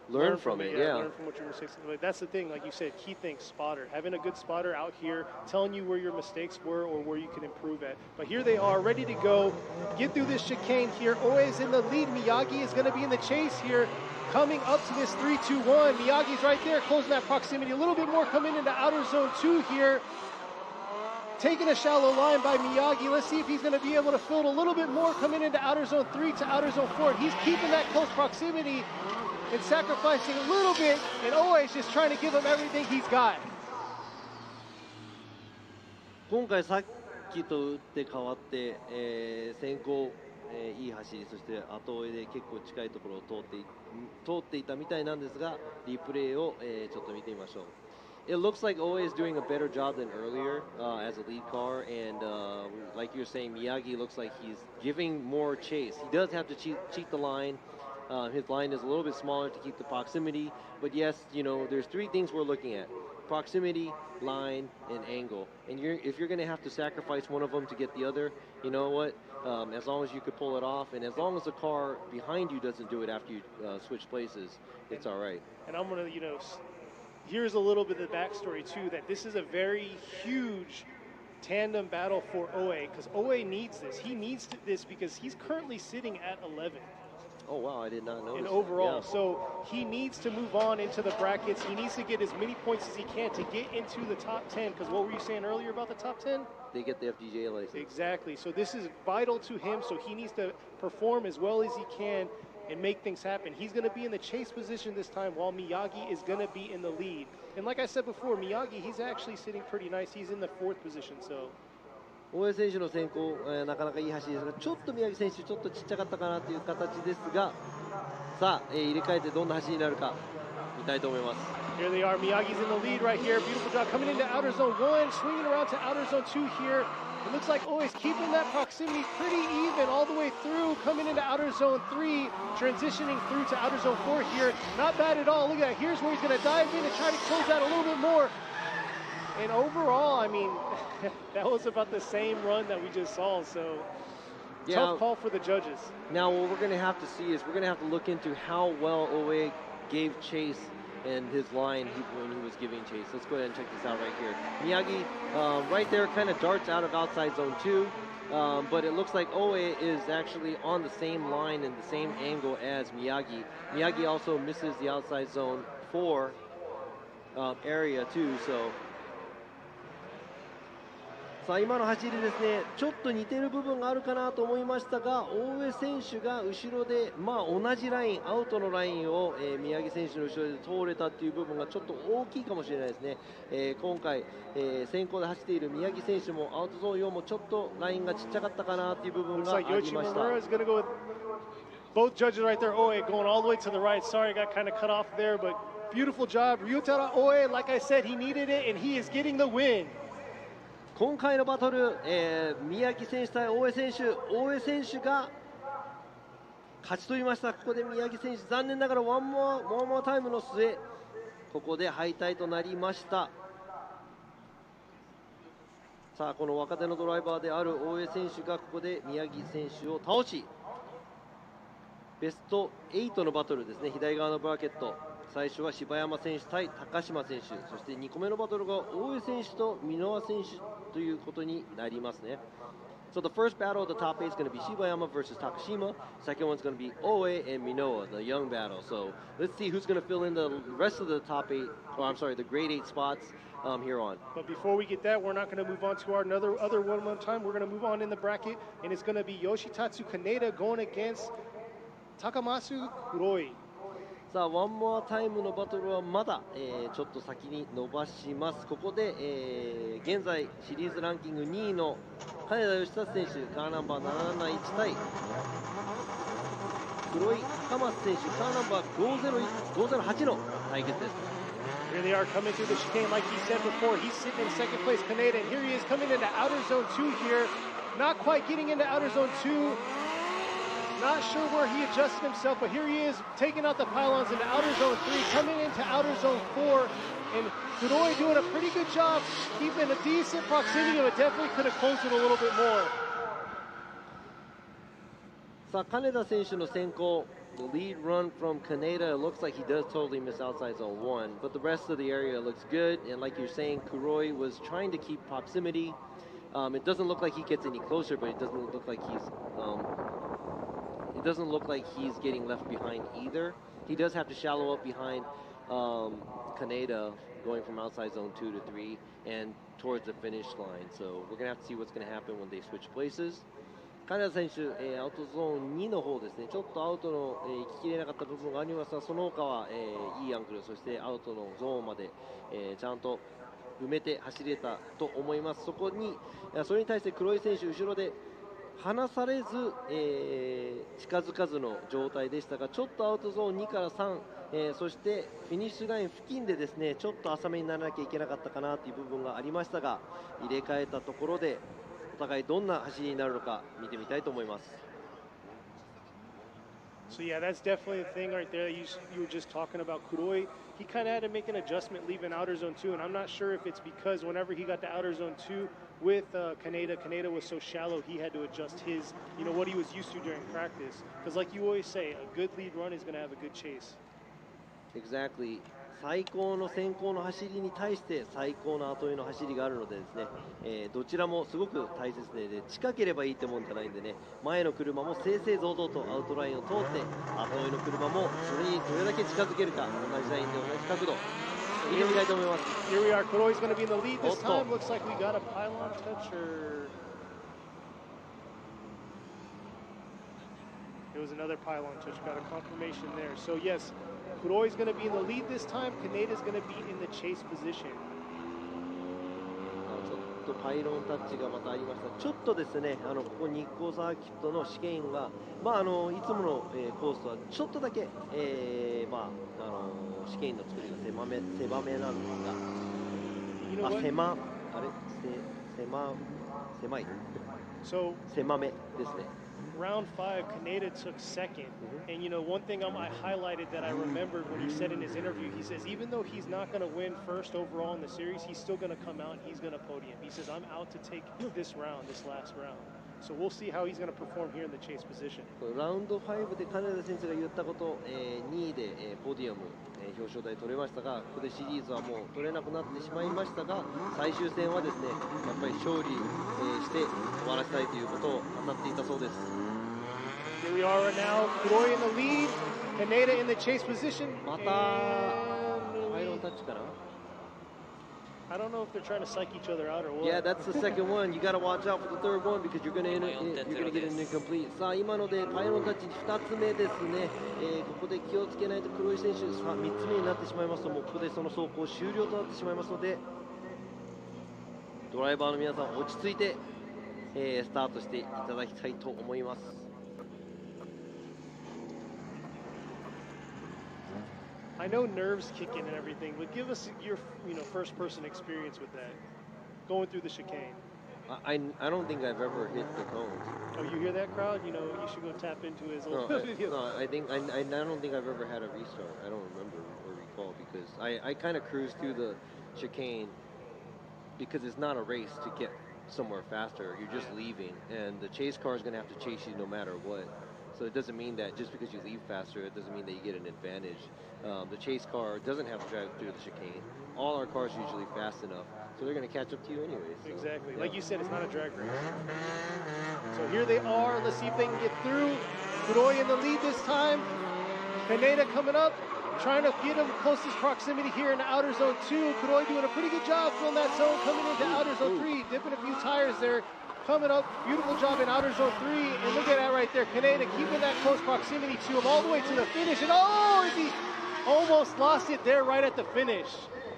learn from it. Yeah. Learn from what your mistakes are. That's the thing, like you said, key thing, spotter. Having a good spotter out here telling you where your mistakes were or where you can improve at. But here they are, ready to go. Get through this chicane here. Oe is in the lead. Miyagi is going to be in the chase here. Coming up to this 3-2-1. Miyagi's right there, closing that proximity. A little bit more coming into outer zone 2 here. Taking a shallow line by Miyagi. Let's see if he's going to be able to fill it a little bit more coming into outer zone 3 to outer zone 4. He's keeping that close proximity and sacrificing a little bit, and always just trying to give him everything he's got. 今回さっきと打って変わって、先行、いい走り、そして後追いで結構近いところを通っていたみたいなんですが、リプレイを、ちょっと見てみましょう。It looks like Oe is doing a better job than earlier as a lead car, and like you're saying, Miyagi looks like he's giving more chase. He does have to cheat the line. His line is a little bit smaller to keep the proximity, but yes, there's three things we're looking at: proximity, line, and angle. And if you're going to have to sacrifice one of them to get the other, you know what? As long as you could pull it off, and as long as the car behind you doesn't do it after you switch places, it's all right. And I'm going to, here's a little bit of the backstory too, that this is a very huge tandem battle for Oe, because Oe needs this. He needs this because he's currently sitting at 11. Oh, wow, I did not know. And overall, so he needs to move on into the brackets. He needs to get as many points as he can to get into the top 10, because what were you saying earlier about the top 10? They get the FDJ license. Exactly. So this is vital to him, so he needs to perform as well as he can and make things happen. He's going to be in the chase position this time, while Miyagi is going to be in the lead. And like I said before, Miyagi, he's actually sitting pretty nice. He's in the 4th position, so. 大江選手の先行、なかなかいい走りですが、ちょっと宮城選手ちょっとちっちゃかったかなという形ですが、さあ、入れ替えてどんな走りになるか見たいと思います。Here they are. Miyagi's in the lead right here. Beautiful job coming into outer zone 1, swinging around to outer zone 2 here. It looks like always keeping that proximity pretty even all the way through, coming into outer zone 3, transitioning through to outer zone 4 here. Not bad at all. Look at that. Here's where he's going to dive in and try to close out a little bit more. And overall, I mean, that was about the same run that we just saw. So yeah, tough call for the judges. Now what we're going to have to see is we're going to have to look into how well Oe gave chase and his line when he was giving chase. Let's go ahead and check this out right here. Miyagi right there kind of darts out of outside zone 2, but it looks like Oe is actually on the same line and the same angle as Miyagi. Miyagi also misses the outside zone 4 area too, soさあ今の走りですね、ちょっと似てる部分があるかなと思いましたが、大江選手が後ろで、同じライン、アウトのラインを、宮城選手の後ろで通れたっていう部分がちょっと大きいかもしれないですね。今回、先行で走っている宮城選手もアウトゾーン4もちょっとラインがちっちゃかったかなっていう部分がありました。Both judges right there, Oe going all the way to the right. Sorry, I got kind of cut off there, but beautiful job. Ryutara Oe, like I said, he needed it, and he is getting the win. 今回のバトル、宮城選手対大江選手、大江選手が勝ち取りました。ここで宮城選手、残念ながらワンモアタイムの末、ここで敗退となりました。さあ、この若手のドライバーである大江選手がここで宮城選手を倒し、ベスト8のバトルですね、左側のブラケット。最初は柴山選手対高島選手、そして2個目のバトルが大江選手と箕輪選手ということになりますね。So the first battle of the top 8 is going to be Shibayama versus Takashima. Second one's going to be Oe and Minoa, the young battle. So let's see who's going to fill in the rest of the top 8, or I'm sorry, the grade 8 spots here on. But before we get that, we're not going to move on to our other one more time. We're going to move on in the bracket, and it's going to be Yoshitatsu Kaneda going against Takamasu Kuroi. さあ、ワンモアタイムのバトルはまだ、ちょっと先に伸ばします。ここで、現在シリーズランキング2位の金田義達選手、カーナンバー771対黒井高松選手、カーナンバー508の対決です。Here they are coming through the chicane like he said before. He's sitting in second place, Kaneda, and here he is coming into outer zone 2 here. Not quite getting into outer zone 2. Not sure where he adjusted himself, but here he is taking out the pylons into outer zone 3, coming into outer zone 4, and Kuroi doing a pretty good job keeping a decent proximity, but definitely could have closed it a little bit more. さあ、金田選手の先行。The lead run from Kaneda, it looks like he does totally miss outside zone 1, but the rest of the area looks good, and like you're saying, Kuroi was trying to keep proximity. It doesn't look like he gets any closer, but it doesn't look like he's getting left behind either. He does have to shallow up behind Kaneda, going from outside zone 2 to 3 and towards the finish line. So we're going to have to see what's going to happen when they switch places. 金田選手、アウトゾーン2の方ですね、ちょっとアウトの、聞ききれなかった部分がありますが、その他はいいアングル、そしてアウトのゾーンまで、ちゃんと埋めて走れたと思います。それに対して黒井選手、後ろで離されず、近づかずの状態でしたが、ちょっとアウトゾーン2から3、そしてフィニッシュライン付近でですね、ちょっと浅めにならなきゃいけなかったかなという部分がありましたが、入れ替えたところでお互いどんな走りになるのか見てみたいと思います。So yeah, that's definitely the thing right there. You were just talking about Kuroi. He kind of had to make an adjustment leaving outer zone 2, and I'm not sure if it's because whenever he got to outer zone 2 with Kaneda was so shallow he had to adjust his, what he was used to during practice. Because like you always say, a good lead run is going to have a good chase. Exactly. 最高の先行の走りに対して最高の後追いの走りがあるのでですね、どちらもすごく大切で、近ければいいってもんじゃないんでね、前の車も正々堂々とアウトラインを通って後追いの車もそれにどれだけ近づけるか、同じラインで同じ角度見てみたいと思います。 Here we are, Kuroi's going to be in the lead this time. Looks like we got a pylon touch, or it was another pylon touch. Got a confirmation there. So yes, Kuroi's going to be in the lead this time. Kaneda's going to be in the chase position. ちょっパイロンタッチがまたありました。ちょっとですね、ここ日光サーキットの試験が、いつもの、コースとはちょっとだけ、試験の作りが狭めなんですが、狭い。狭めですね。Round 5, Kaneda took second. And one thing I highlighted that I remembered when he said in his interview, he says, even though he's not going to win first overall in the series, he's still going to come out and he's going to podium. He says, I'm out to take this last round. So we'll see how he's going to perform here in the chase position. ラウンド5で金田選手が言ったこと、2位で、ポディアム、表彰台取れましたが、ここでシリーズはもう取れなくなってしまいましたが、最終戦はですね、やっぱり勝利、して終わらせたいということを語っていたそうです。Here we are now, Kuroi in the lead, Kaneda in the chase position. またパイロンタッチかな。I don't know if they're trying to psych each other out or what. Yeah, that's the second one. You got to watch out for the third one because you're going to get an incomplete. さあ今のでパイロンタッチ2つ目ですね。ここで気をつけないと黒井選手、3つ目になってしまいますと、もうここでその走行終了となってしまいますので、ドライバーの皆さん落ち着いて、スタートしていただきたいと思います。I know nerves kick in and everything, but give us your first-person experience with that, going through the chicane. I don't think I've ever hit the cones. Oh, you hear that, crowd? You should go tap into his old video. No, I don't think I've ever had a restart. I don't remember or recall because I kind of cruised through the chicane because it's not a race to get somewhere faster. You're just leaving, and the chase car is going to have to chase you no matter what. So it doesn't mean that just because you leave faster, it doesn't mean that you get an advantage. The chase car doesn't have to drive through the chicane. All our cars are usually fast enough, so they're going to catch up to you anyway. So, exactly. Yeah. Like you said, it's not a drag race. So here they are. Let's see if they can get through. Kuroi in the lead this time. Kaneda coming up, trying to get him closest proximity here in the outer zone 2. Kuroi doing a pretty good job filling that zone, coming into outer zone 3, dipping a few tires there. Coming up, beautiful job in outer zone 3, and look at that right there, Kaneda keeping that close proximity to him all the way to the finish, and he almost lost it there right at the finish,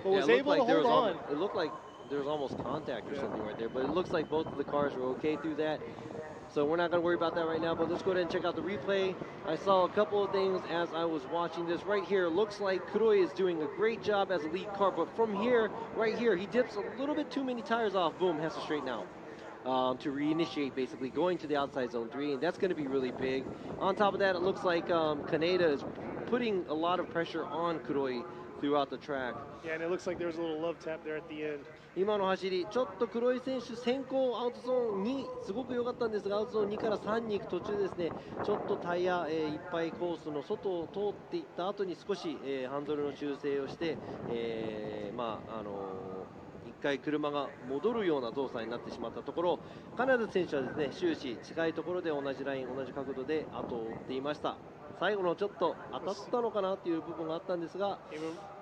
but was able to hold on. It looked like there was almost contact or something right there, but it looks like both of the cars were okay through that, so we're not going to worry about that right now, but let's go ahead and check out the replay. I saw a couple of things as I was watching this. Right here, it looks like Kuroi is doing a great job as a lead car, but from here, right here, he dips a little bit too many tires off, boom, has to straighten out. To reinitiate, basically going to the outside zone 3, and that's going to be really big. On top of that, it looks like Kaneda is putting a lot of pressure on Kuroi throughout the track. Yeah, and it looks like there was a little love tap there at the end. 今の走り、ちょっと黒井選手先行アウトゾーン2すごく良かったんですが、アウトゾーン2から3に行く途中ですね、ちょっとタイヤ、いっぱいコースの外を通っていった後に少し、ハンドルの修正をして、一回車が戻るような動作になってしまったところ、金田選手はですね、終始近いところで同じライン、同じ角度で後を追っていました。最後のちょっと当たったのかなという部分があったんですが、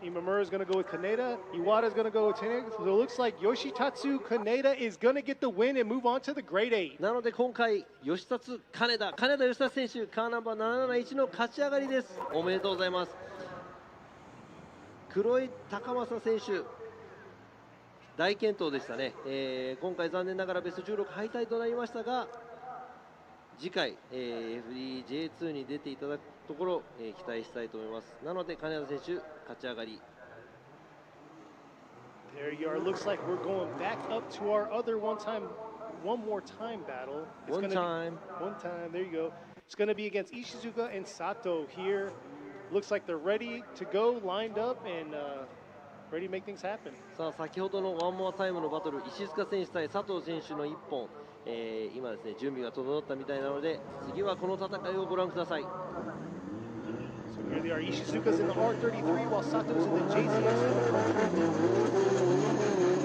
Imamura is going to go with Kaneda, Iwata is going to go with Teneg, so it looks like Yoshitatsu Kaneda is going to get the win and move on to the grade 8. なので今回、吉達金田吉達選手、カーナンバー771の勝ち上がりです。おめでとうございます。黒井高政選手、大健闘でしたね。今回残念ながらベスト16敗退となりましたが、次回、FDJ2 に出ていただくところ、期待したいと思います。なので金田選手勝ち上がり。There you are. Looks like we're going back up to our other one more time battle. One time. There you go. It's going to be against Ishizuka and Sato here. Looks like they're ready to go, lined up, and ready to make things happen. さあ先ほどのワンモアタイムのバトル、石塚選手対佐藤選手の1本、今ですね準備が整ったみたいなので、次はこの戦いをご覧ください。So here they are. Ishizuka's in the R33 while Sato's in the JCS.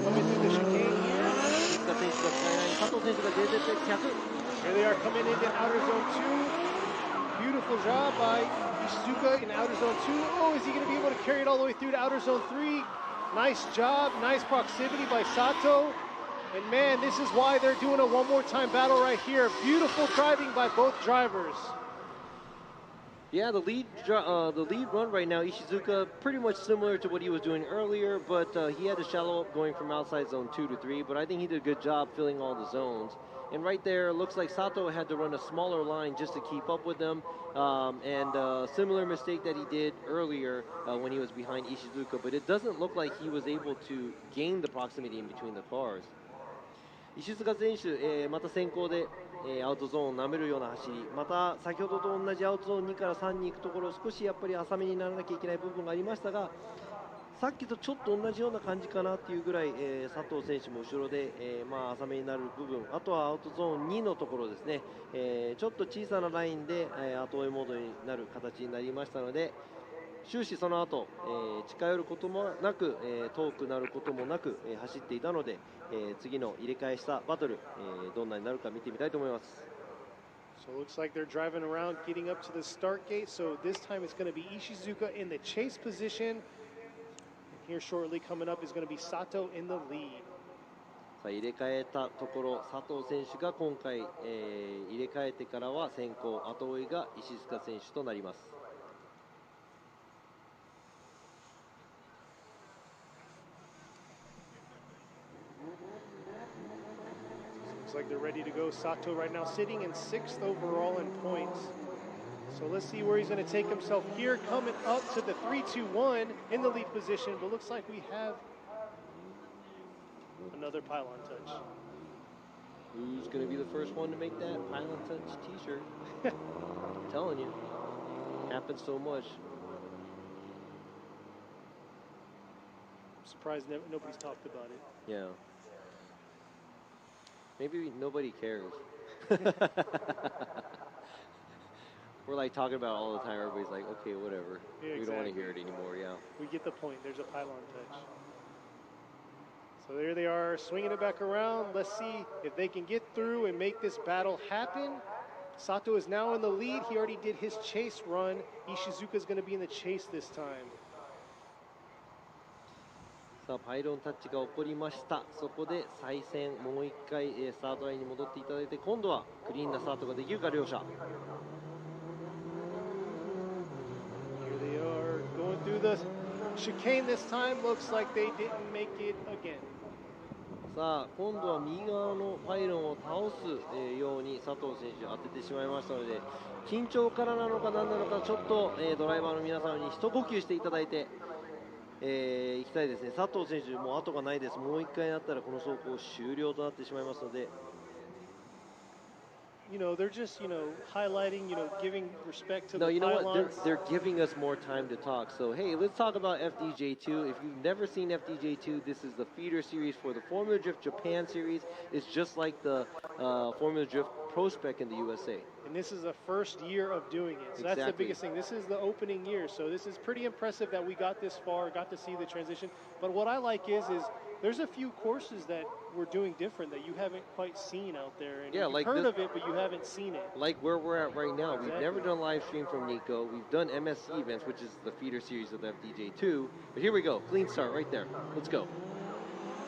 Coming through the chicane here. 石塚選手が使えない、佐藤選手がJZ100。Here they are coming into outer zone 2. Beautiful job by Ishizuka in outer zone 2. Oh, is he going to be able to carry it all the way through to outer zone 3? Nice job, nice proximity by Sato. And man, this is why they're doing a one more time battle right here. Beautiful driving by both drivers. Yeah, the lead run right now, Ishizuka, pretty much similar to what he was doing earlier, but he had to shallow up going from outside zone 2 to 3, but I think he did a good job filling all the zones. And right there, looks like Sato had to run a smaller line just to keep up with them, and similar mistake that he did earlier when he was behind Ishizuka, but it doesn't look like he was able to gain the proximity in between the cars. 石塚選手、また先行で、アウトゾーンを舐めるような走り、また先ほどと同じアウトゾーン2から3に行くところ、少しやっぱり浅めにならなきゃいけない部分がありましたが、さっきとちょっと同じような感じかなっていうぐらい、佐藤選手も後ろで、浅めになる部分、あとはアウトゾーン2のところですね、ちょっと小さなラインで、後追いモードになる形になりましたので、終始その後、近寄ることもなく、遠くなることもなく、走っていたので、次の入れ替えしたバトル、どんなになるか見てみたいと思います。So it looks like they're driving around, getting up to the start gate. So this time it's going to be Ishizuka in the chase position. And here shortly coming up is going to be Sato in the lead. さあ入れ替えたところ、佐藤選手が今回、入れ替えてからは先行、後追いが石塚選手となります。Looks like they're ready to go. Sato right now sitting in 6th overall in points. So let's see where he's going to take himself here, coming up to the 3-2-1 in the lead position. But looks like we have another pylon touch. Who's going to be the first one to make that pylon touch t-shirt? I'm telling you, happens so much. I'm surprised nobody's talked about it. Yeah. Maybe nobody cares. We're like talking about it all the time. Everybody's like, okay, whatever. Yeah, exactly. We don't want to hear it anymore, yeah. We get the point. There's a pylon touch. So there they are, swinging it back around. Let's see if they can get through and make this battle happen. Sato is now in the lead. He already did his chase run. Ishizuka is going to be in the chase this time. さあパイロンタッチが起こりました。そこで再戦、もう一回スタートラインに戻っていただいて、今度はクリーンなスタートができるか両者。 Here they are going through the chicane this time. Looks like they didn't make it again. さあ今度は右側のパイロンを倒すように佐藤選手当ててしまいましたので、緊張からなのか何なのかちょっとドライバーの皆さんに一呼吸していただいていきたいですね。佐藤選手もう後がないです。もう一回やったらこの走行終了となってしまいますので。You know, they're just, highlighting, giving respect to no, the you know pylons. what? They're giving us more time to talk. So, hey, let's talk about FDJ2. If you've never seen FDJ2, this is the feeder series for the Formula Drift Japan series. It's just like the Formula Drift Pro Spec in the USA. And this is the first year of doing it. So that's the biggest thing. This is the opening year. So this is pretty impressive that we got this far, got to see the transition. But what I like is there's a few courses that we're doing different that you haven't quite seen out there. And yeah, you've like heard of it, but you haven't seen it. Like where we're at right now. We've never done live stream from Nikko. We've done MSC events, which is the feeder series of the FDJ2. But here we go. Clean start right there. Let's go.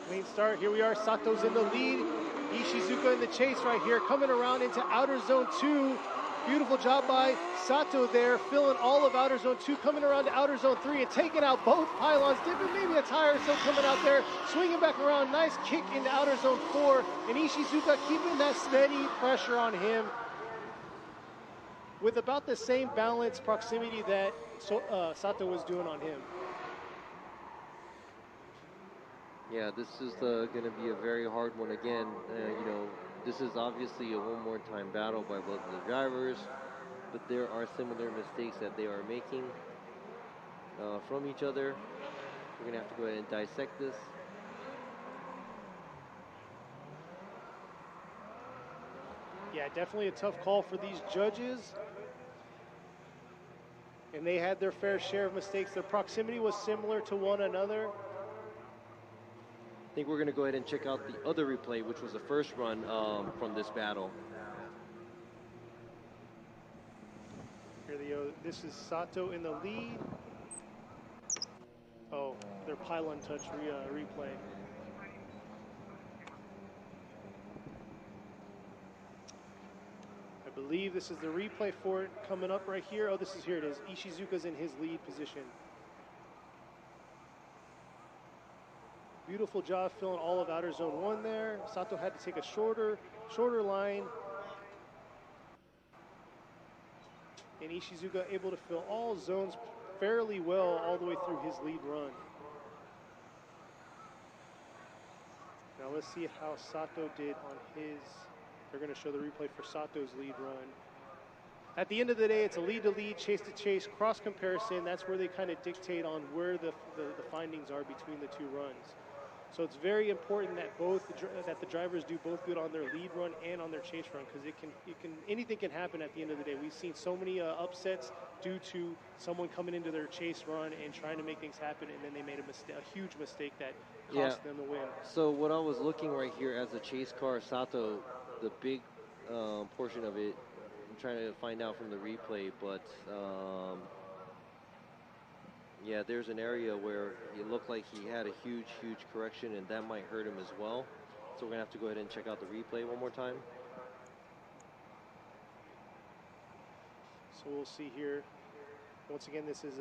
Clean start. Here we are. Sato's in the lead. Ishizuka in the chase right here, coming around into outer zone 2. Beautiful job by Sato there, filling all of outer zone 2, coming around to outer zone 3 and taking out both pylons, dipping maybe a tire or so coming out there, swinging back around, nice kick into outer zone 4, and Ishizuka keeping that steady pressure on him with about the same balance proximity that Sato was doing on him. Yeah, this is going to be a very hard one again. This is obviously a one more time battle by both of the drivers, but there are similar mistakes that they are making from each other. We're going to have to go ahead and dissect this. Yeah, definitely a tough call for these judges. And they had their fair share of mistakes. Their proximity was similar to one another. I think we're going to go ahead and check out the other replay, which was the first run from this battle. Here they go. This is Sato in the lead. Oh, their pylon touch replay. I believe this is the replay for it coming up right here. Oh, this is here it is. Ishizuka's in his lead position. Beautiful job filling all of outer zone 1 there. Sato had to take a shorter line. And Ishizuka able to fill all zones fairly well all the way through his lead run. Now let's see how Sato did on his. They're going to show the replay for Sato's lead run. At the end of the day, it's a lead-to-lead, chase-to-chase, cross comparison. That's where they kind of dictate on where the findings are between the two runs. So it's very important that the drivers do both good on their lead run and on their chase run, because anything can happen at the end of the day. We've seen so many upsets due to someone coming into their chase run and trying to make things happen, and then they made a huge mistake that cost them the win. So what I was looking right here as a chase car, Sato, the big portion of it, I'm trying to find out from the replay, but yeah, there's an area where it looked like he had a huge correction, and that might hurt him as well. So we're gonna have to go ahead and check out the replay one more time. So we'll see here. Once again, this is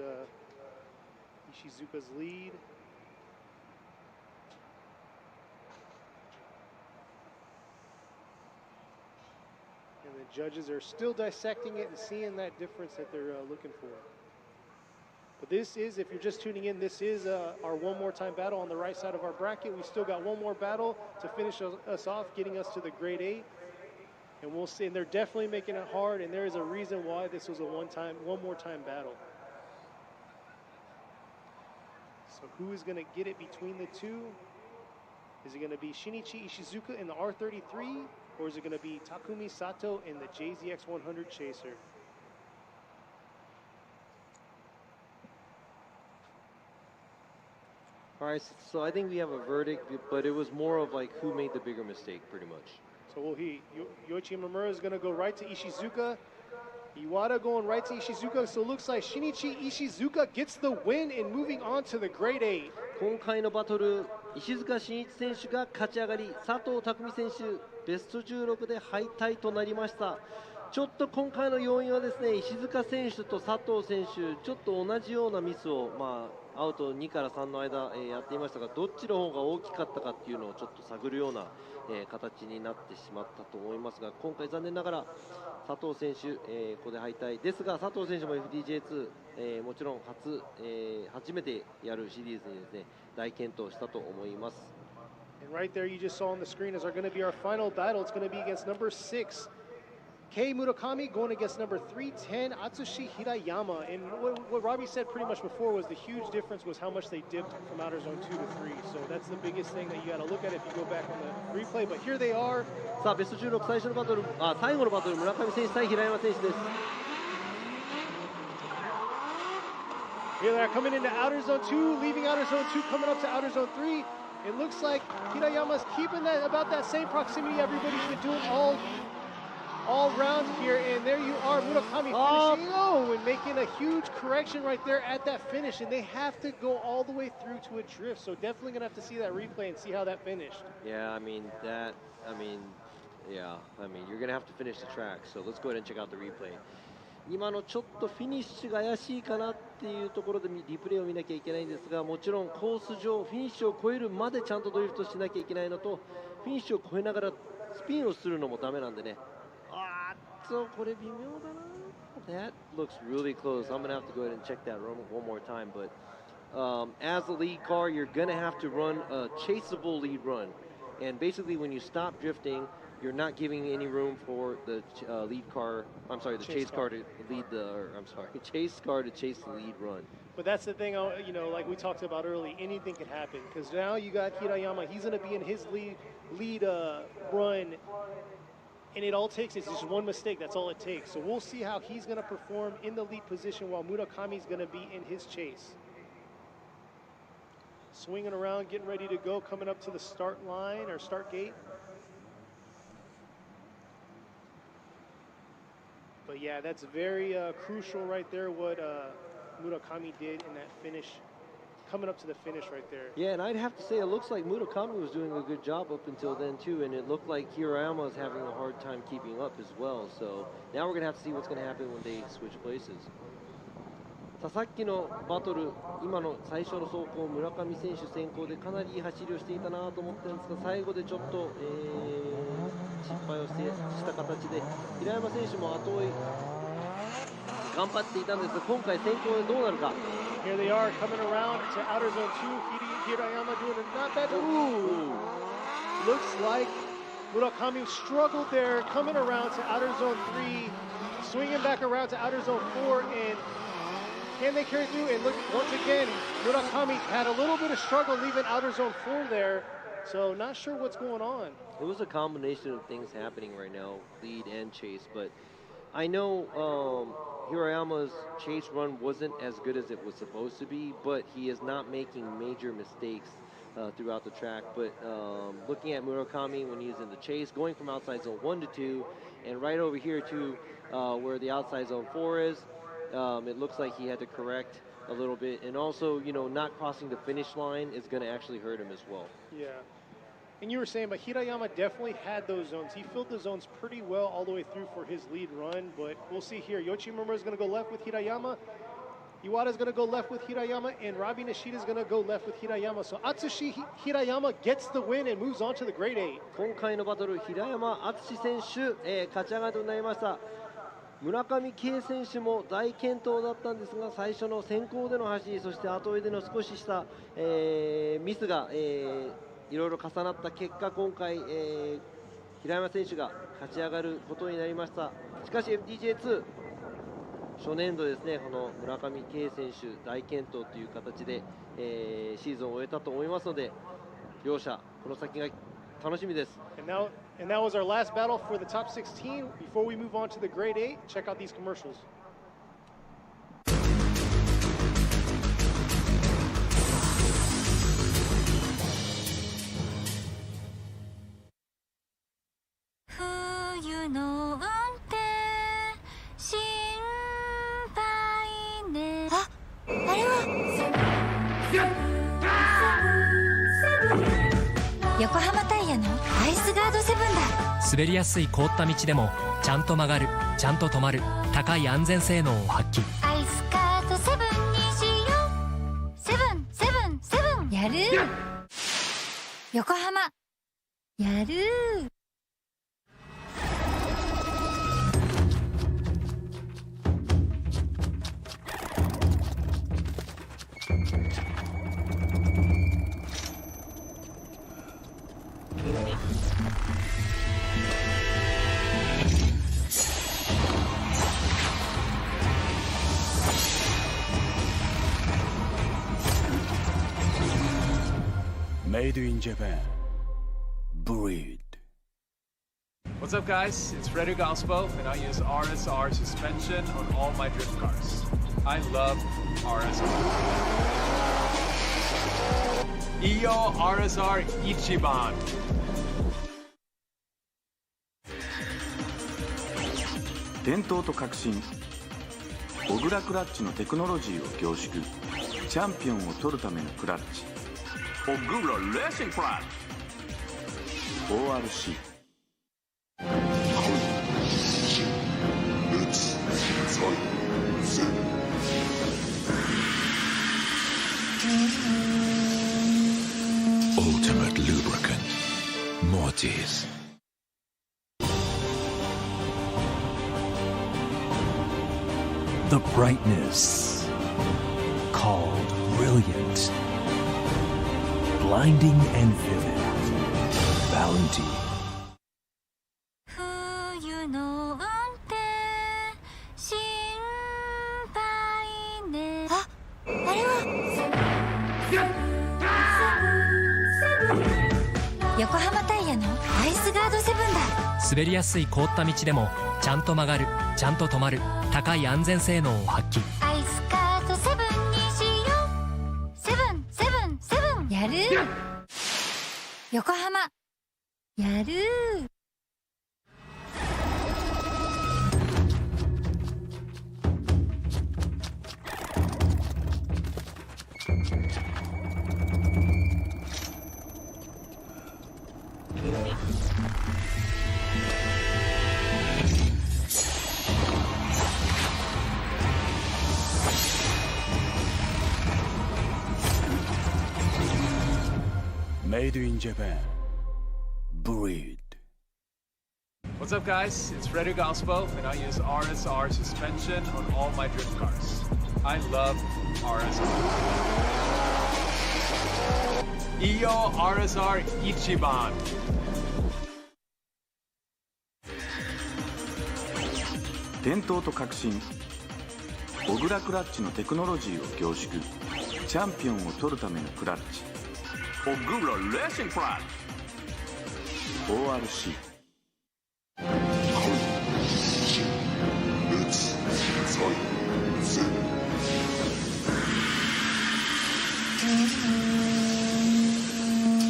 Ishizuka's lead. And the judges are still dissecting it and seeing that difference that they're looking for. But this is, if you're just tuning in, this is our one more time battle on the right side of our bracket. We still got one more battle to finish us off, getting us to the grade 8. And we'll see, and they're definitely making it hard, and there is a reason why this was a one more time battle. So who is going to get it between the two? Is it going to be Shinichi Ishizuka in the R33, or is it going to be Takumi Sato in the JZX100 Chaser? All right, so I think we have a verdict, but it was more of like who made the bigger mistake, pretty much. So Yoichi Imamura is going to go right to Ishizuka. Iwata going right to Ishizuka. So it looks like Shinichi Ishizuka gets the win and moving on to the grade 8. 今回のバトル、石塚真一選手が勝ち上がり、佐藤匠選手、ベスト16で敗退となりました。ちょっと今回の要因はですね、石塚選手と佐藤選手、ちょっと同じようなミスを、アウト2から3の間、やっていましたが、どっちの方が大きかったかっていうのをちょっと探るような、形になってしまったと思いますが、今回残念ながら佐藤選手、ここで敗退ですが、佐藤選手も FDJ2、もちろん初めてやるシリーズにですね、大健闘したと思います。And right there you just saw on the screen is going to be our final battle. It's going to be against number 6. Kei Murakami going against number 310, Atsushi Hirayama. And what Robbie said pretty much before was the huge difference was how much they dipped from outer zone 2 to 3. So that's the biggest thing that you got to look at if you go back on the replay. But here they are. さあ、ベスト16最初のバトル、最後のバトル、村上選手対平山選手です。Here they are coming into outer zone 2, leaving outer zone 2, coming up to outer zone 3. It looks like Hirayama's keeping that about that same proximity everybody's been doing all round here, and there you are, Murakami finishing and making a huge correction right there at that finish, and they have to go all the way through to a drift, so definitely gonna have to see that replay and see how that finished. Yeah, you're gonna have to finish the track, so let's go ahead and check out the replay. 今のちょっとフィニッシュが怪しいかなっていうところでリプレイを見なきゃいけないんですが、もちろんコース上フィニッシュを超えるまでちゃんとドリフトしなきゃいけないのと、フィニッシュを超えながらスピンをするのもダメなんでね。So, これ微妙だな。That looks really close. I'm going to have to go ahead and check that one more time. But as a lead car, you're going to have to run a chaseable lead run. And basically, when you stop drifting, you're not giving any room for the chase car to lead chase car to chase the lead run. But that's the thing, like we talked about early, anything can happen. Because now you got Hirayama, he's going to be in his lead run. And it all takes is just one mistake. That's all it takes. So we'll see how he's going to perform in the lead position while Murakami's going to be in his chase. Swinging around, getting ready to go, coming up to the start line or start gate. But yeah, that's very crucial right there what Murakami did in that finish. coming up to the finish right there. Yeah, and I'd have to say it looks like Murakami was doing a good job up until then too, and it looked like Hirayama is having a hard time keeping up as well. So now we're gonna have to see what's gonna happen when they switch places. さっきのバトル、今の最初の走行、村上選手先行でかなりいい走りをしていたなと思ったんですが、最後でちょっと、失敗をした形で、平山選手も後追い頑張っていたんですが、今回先行でどうなるか。Here they are coming around to outer zone 2. Hirayama doing a not bad. Ooh, looks like Murakami struggled there, coming around to outer zone 3, swinging back around to outer zone 4, and can they carry through? And look, once again, Murakami had a little bit of struggle leaving outer zone 4 there, so not sure what's going on. It was a combination of things happening right now, lead and chase, but I know Hirayama's chase run wasn't as good as it was supposed to be, but he is not making major mistakes throughout the track. But looking at Murakami when he's in the chase, going from outside zone 1 to 2, and right over here to where the outside zone 4 is, it looks like he had to correct a little bit, and also, you know, not crossing the finish line is going to actually hurt him as well. Yeah. And you were saying, but Hirayama definitely had those zones. He filled the zones pretty well all the way through for his lead run, but we'll see here. Yoshimura is going to go left with Hirayama. Iwata is going to go left with Hirayama, and Robbie Nishida is going to go left with Hirayama. So Atsushi Hirayama gets the win and moves on to the grade 8. 今回のバトル、平山敦選手、勝ち上がりとなりました。村上慶選手も大健闘だったんですが、最初の先行での走り、そして後追いでの少しした、ミスが、いろいろ重なった結果、今回、平山選手が勝ち上がることになりました。しかし FDJ2 初年度ですね、この村上慶選手大健闘という形で、シーズンを終えたと思いますので、両者この先が楽しみです。And that was our last battle for the top 16. Before we move on to the grade 8, check out these commercials. Yokohama タイヤのアイスガード7だ。滑りやすい凍った道でもちゃんと曲がる、ちゃんと止まる、高い安全性能を発揮。アイスガード7にしよう。7やる。横浜やる。Made in Japan. Breed. What's up, guys? It's Freddy Gaspo, and I use RSR suspension on all my drift cars. I love RSR. Iyo RSR Ichiban. 伝統と革新、小倉クラッチのテクノロジーを凝縮、チャンピオンを取るためのクラッチ、小倉レーシングクラッチ ORC。 Ultimate lubricant. Mortis. The brightness called brilliant, blinding and vivid, bounty. 冬の運転心配ね。あれは横浜タイヤのアイスガード7だ。滑りやすい凍った道でもちゃんと曲がる、ちゃんと止まる、高い安全性能を発揮。アイスガード7にしよう。7やる。横浜やる。Made in Japan. Breed. What's up, guys? It's Frederick Gospo, and I use RSR suspension on all my drift cars. I love RSR. Iyo RSR Ichiban. 伝統と革新小倉クラッチのテクノロジーを凝縮チャンピオンを取るためのクラッチ小倉レーシングクラッチ ORC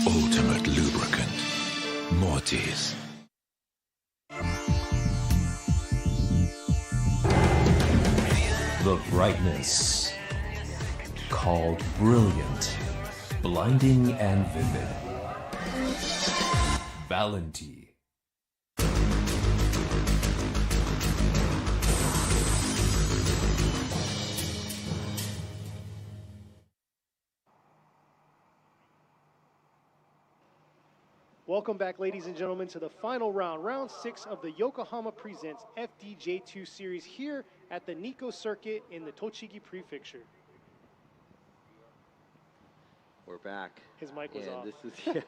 Ultimate lubricant. Mortis. The brightness. Called brilliant, blinding and vivid. Valenty. Welcome back, ladies and gentlemen, to the final round, round 6 of the Yokohama Presents FDJ2 series here at the Nikko circuit in the Tochigi Prefecture. We're back. His mic was off. This is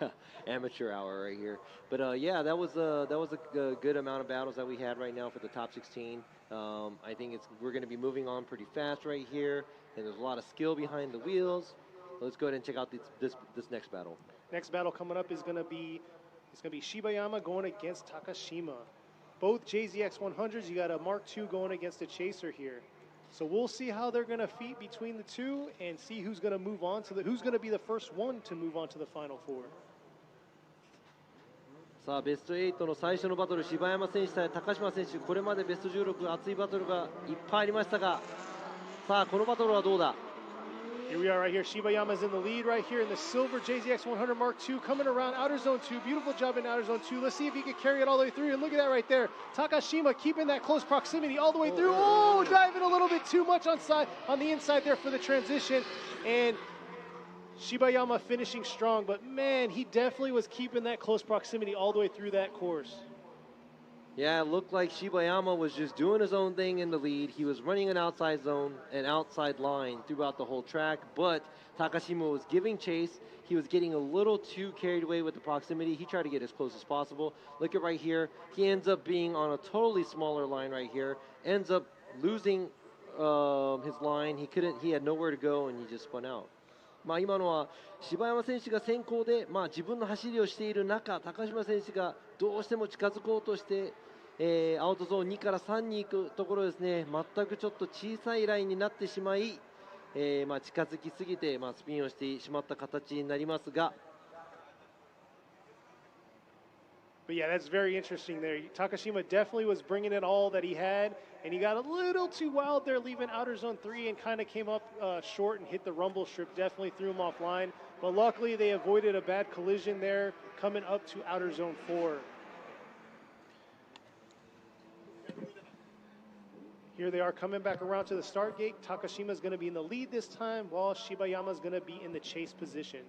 amateur hour right here. But yeah, that was a good amount of battles that we had right now for the top 16. I think we're going to be moving on pretty fast right here, and there's a lot of skill behind the wheels. Let's go ahead and check out this next battle. Next battle coming up is going to be Shibayama going against Takashima. Both JZX 100s. You got a Mark II going against a Chaser here. So we'll see how they're going to feat between the two and see who's going to move on to who's going to be the first one to move on to the Final Four. さあベスト8の最初のバトル、柴山選手対高島選手、これまでベスト16熱いバトルがいっぱいありましたが、さあこのバトルはどうだ。 Here we are right here. Shibayama's in the lead right here in the silver JZX 100 Mark II coming around outer zone 2. Beautiful job in outer zone 2. Let's see if he can carry it all the way through. And look at that right there. Takashima keeping that close proximity all the way through. Oh, diving a little bit too much on the inside there for the transition. And Shibayama finishing strong. But man, he definitely was keeping that close proximity all the way through that course. Yeah, it looked like Shibayama was just doing his own thing in the lead. He was running an outside zone, an outside line throughout the whole track, but Takashima was giving chase. He was getting a little too carried away with the proximity. He tried to get as close as possible. Look at right here. He ends up being on a totally smaller line right here. Ends up losing his line. He had nowhere to go, and he just spun out. 今のは柴山選手が先行で、自分の走りをしている中、高島選手がどうしても近づこうとして、アウトゾーン2から3に行くところですね、全くちょっと小さいラインになってしまい、近づきすぎて、スピンをしてしまった形になりますが。But yeah, that's very interesting there. Takashima definitely was bringing it all that he had, and he got a little too wild there, leaving outer zone 3 and kind of came up short and hit the rumble strip. Definitely threw him offline, but luckily they avoided a bad collision there coming up to outer zone 4. Here they are coming back around to the start gate. Takashima is going to be in the lead this time, while Shibayama is going to be in the chase position.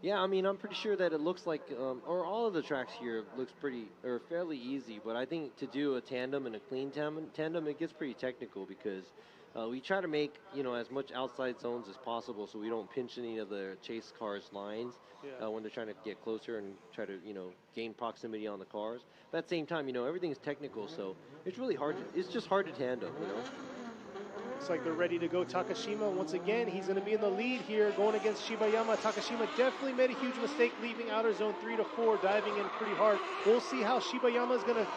Yeah, I mean, I'm pretty sure that it looks like, or all of the tracks here looks fairly easy, but I think to do a tandem and a clean tandem, it gets pretty technical because we try to make, as much outside zones as possible so we don't pinch any of the chase cars' lines when they're trying to get closer and try to, gain proximity on the cars. But at the same time, everything's technical, so it's really hard. It's just hard to tandem, Looks like they're ready to go. Takashima, once again, he's going to be in the lead here going against Shibayama. Takashima definitely made a huge mistake leaving outer zone 3 to 4, diving in pretty hard. We'll see how Shibayama is going to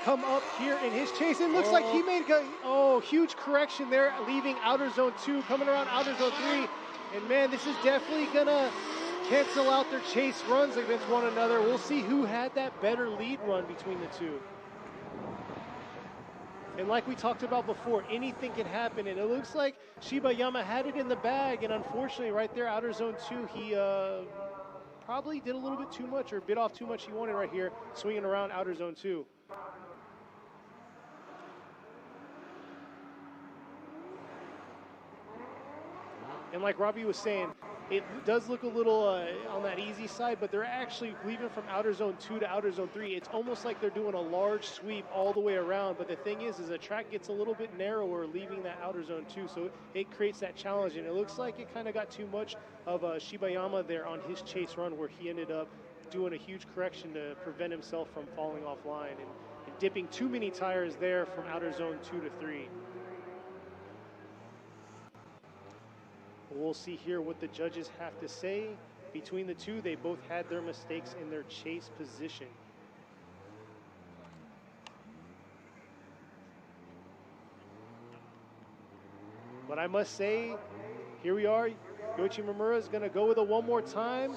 come up here in his chase. It looks like he made a huge correction there, leaving outer zone 2, coming around outer zone 3. And man, this is definitely going to cancel out their chase runs against one another. We'll see who had that better lead run between the two. And like we talked about before, anything can happen, and it looks like Shibayama had it in the bag, and unfortunately right there, outer zone 2, he probably did a little bit too much or bit off too much he wanted right here, swinging around outer zone 2. And like Robbie was saying, it does look a little on that easy side, but they're actually leaving from outer zone 2 to outer zone 3. It's almost like they're doing a large sweep all the way around, but the thing is the track gets a little bit narrower leaving that outer zone 2, so it creates that challenge, and it looks like it kind of got too much of Shibayama there on his chase run, where he ended up doing a huge correction to prevent himself from falling offline and dipping too many tires there from outer zone 2 to 3. We'll see here what the judges have to say. Between the two, they both had their mistakes in their chase position. But I must say, here we are. Yoichi Mamura is going to go with it one more time.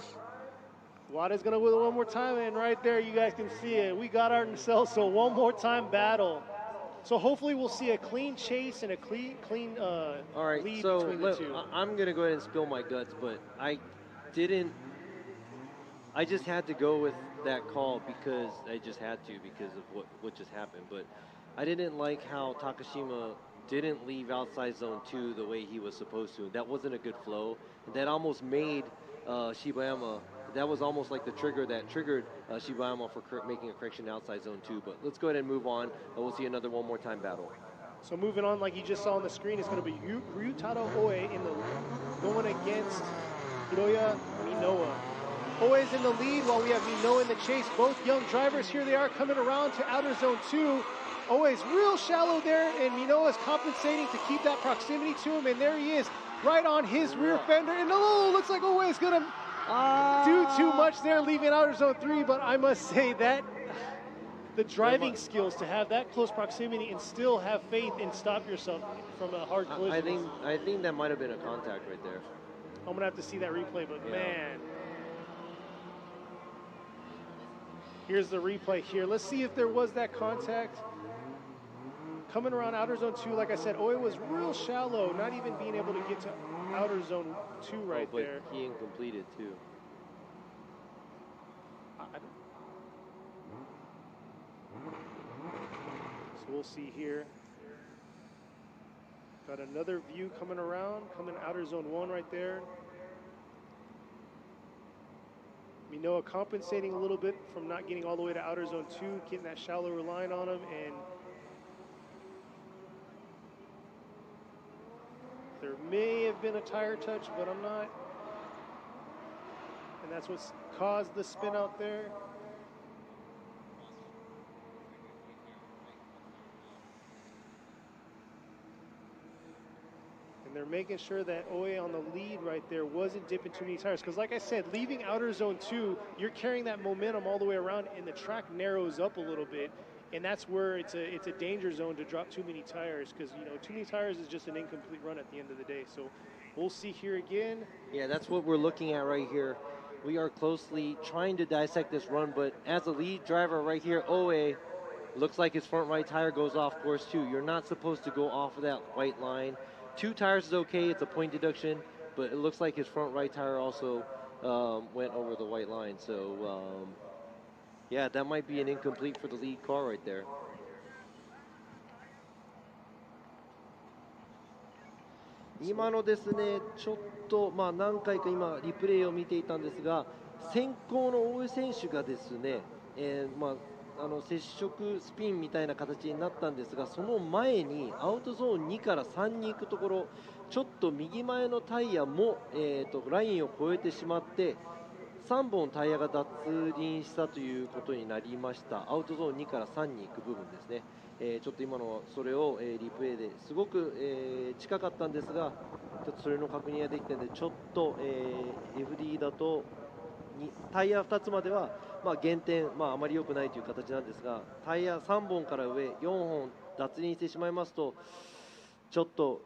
Wada's going to go with it one more time, and right there you guys can see it. We got ourselves a one more time battle. So hopefully we'll see a clean chase and a clean all right, lead so between the two. I'm going to go ahead and spill my guts, but I just had to go with that call because I just had to because of what just happened. But I didn't like how Takashima didn't leave outside zone 2 the way he was supposed to. That wasn't a good flow. That almost made Shibayama, that was almost like the trigger that triggered Shibayama for making a correction outside zone 2. But let's go ahead and move on, and we'll see another one more time battle. So moving on, like you just saw on the screen, it's going to be Ryutaro Oe going against Hiroya Minoa. Oe's in the lead while we have Minoa in the chase. Both young drivers, here they are coming around to outer zone 2. Oe's real shallow there, and Minoa is compensating to keep that proximity to him, and there he is, right on his rear fender. And looks like Oe is going to do too much there, leaving outer zone 3, but I must say that the driving skills to have that close proximity and still have faith and stop yourself from a hard collision. I think that might have been a contact right there. I'm going to have to see that replay, but man. Here's the replay here. Let's see if there was that contact. Coming around outer zone 2, like I said, Oe was real shallow, not even being able to get to outer zone 2 right but there. He incompleted too. So we'll see here. Got another view coming around, coming outer zone 1 right there. Minoa compensating a little bit from not getting all the way to outer zone 2, getting that shallower line on him, and there may have been a tire touch, but I'm not. And that's what's caused the spin out there. And they're making sure that Oe on the lead right there wasn't dipping too many tires. Because like I said, leaving outer zone 2, you're carrying that momentum all the way around, and the track narrows up a little bit. And that's where it's a danger zone to drop too many tires, because too many tires is just an incomplete run at the end of the day. So we'll see here again. Yeah, that's what we're looking at right here. We are closely trying to dissect this run, but as a lead driver right here, Oe looks like his front right tire goes off course too. You're not supposed to go off of that white line. 2 tires is okay, it's a point deduction, but it looks like his front right tire also went over the white line. So yeah, that might be an incomplete for the lead car right there. Nowですね、ちょっと何回か今リプレイを見ていたんですが、先行の大江選手がですね、接触スピンみたいな形になったんですが、その前にアウトゾーン2から3に行くところ、ちょっと右前のタイヤも、ラインを越えてしまって、3本タイヤが脱輪したということになりました。アウトゾーン2から3に行く部分ですね。ちょっと今のそれを、リプレイですごく、近かったんですが、ちょっとそれの確認ができたので、ちょっと、FD だとタイヤ2つまでは、減点、あまり良くないという形なんですが、タイヤ3本から上4本脱輪してしまいますと、ちょっと、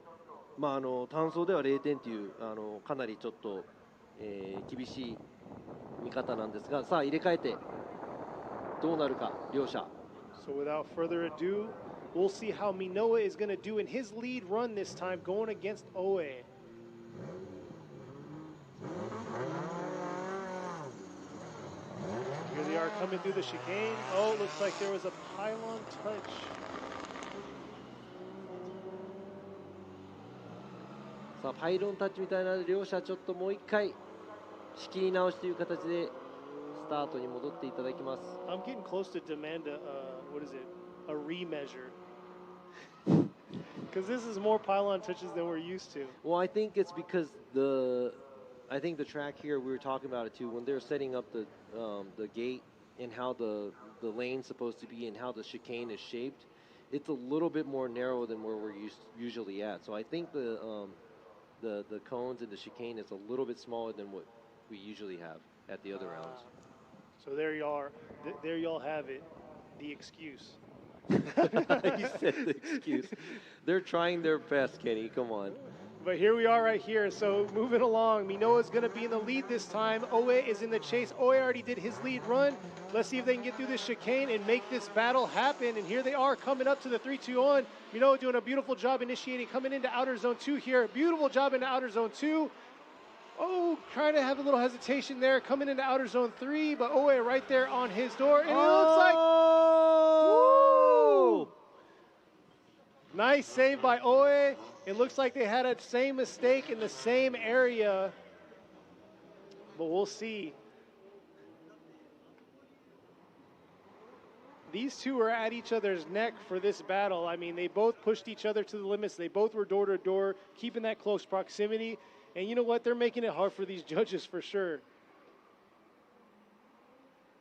単走では0点というかなりちょっと、厳しい見方なんですが、さあ入れ替えてどうなるか両者。So without further ado, we'll see how Minoa is going to do in his lead run this time, going against Oe. are coming through the chicane. Oh, looks like there was a pylon touch. さあパイロンタッチみたいなので両者ちょっともう一回仕切り直しという形でスタートに戻っていただきます。 I'm getting close to demand a, what is it, a remeasure. Because this is more pylon touches than we're used to. Well, I think it's because I think the track here, we were talking about it too, when they're setting up the gate and how the lane's supposed to be and how the chicane is shaped, it's a little bit more narrow than where we're usually at. So I think the cones and the chicane is a little bit smaller than what we usually have at the other rounds. So there you are. There y'all have it. The excuse. You said the excuse. They're trying their best, Kenny. Come on. But here we are right here. So moving along, Minoa's going to be in the lead this time. Oe is in the chase. Oe already did his lead run. Let's see if they can get through this chicane and make this battle happen. And here they are coming up to the 3-2-1. Minoa doing a beautiful job initiating, coming into outer zone 2 here. Beautiful job into outer zone 2. Oh, trying to have a little hesitation there, coming into outer zone 3, but Oe right there on his door. And it looks like... Woo! Nice save by Oe. It looks like they had a same mistake in the same area, but we'll see. These two are at each other's neck for this battle. I mean, they both pushed each other to the limits. They both were door to door, keeping that close proximity. And you know what? They're making it hard for these judges for sure.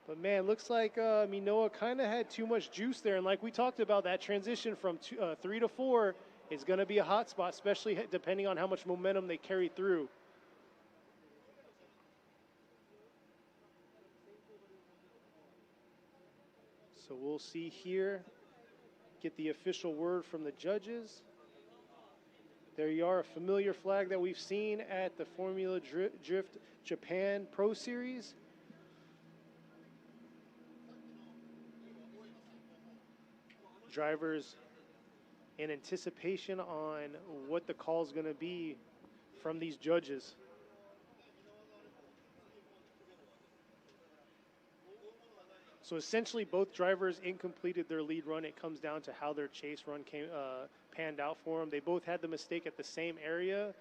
But man, looks like Minoa kind of had too much juice there. And like we talked about, that transition from 3 to 4 is going to be a hot spot, especially depending on how much momentum they carry through. So we'll see here, get the official word from the judges. There you are, a familiar flag that we've seen at the Formula Drift Japan Pro Series. Drivers in anticipation on what the call is going to be from these judges. So essentially, both drivers incompleted their lead run. It comes down to how their chase run panned out for them. They both had the mistake at the same area.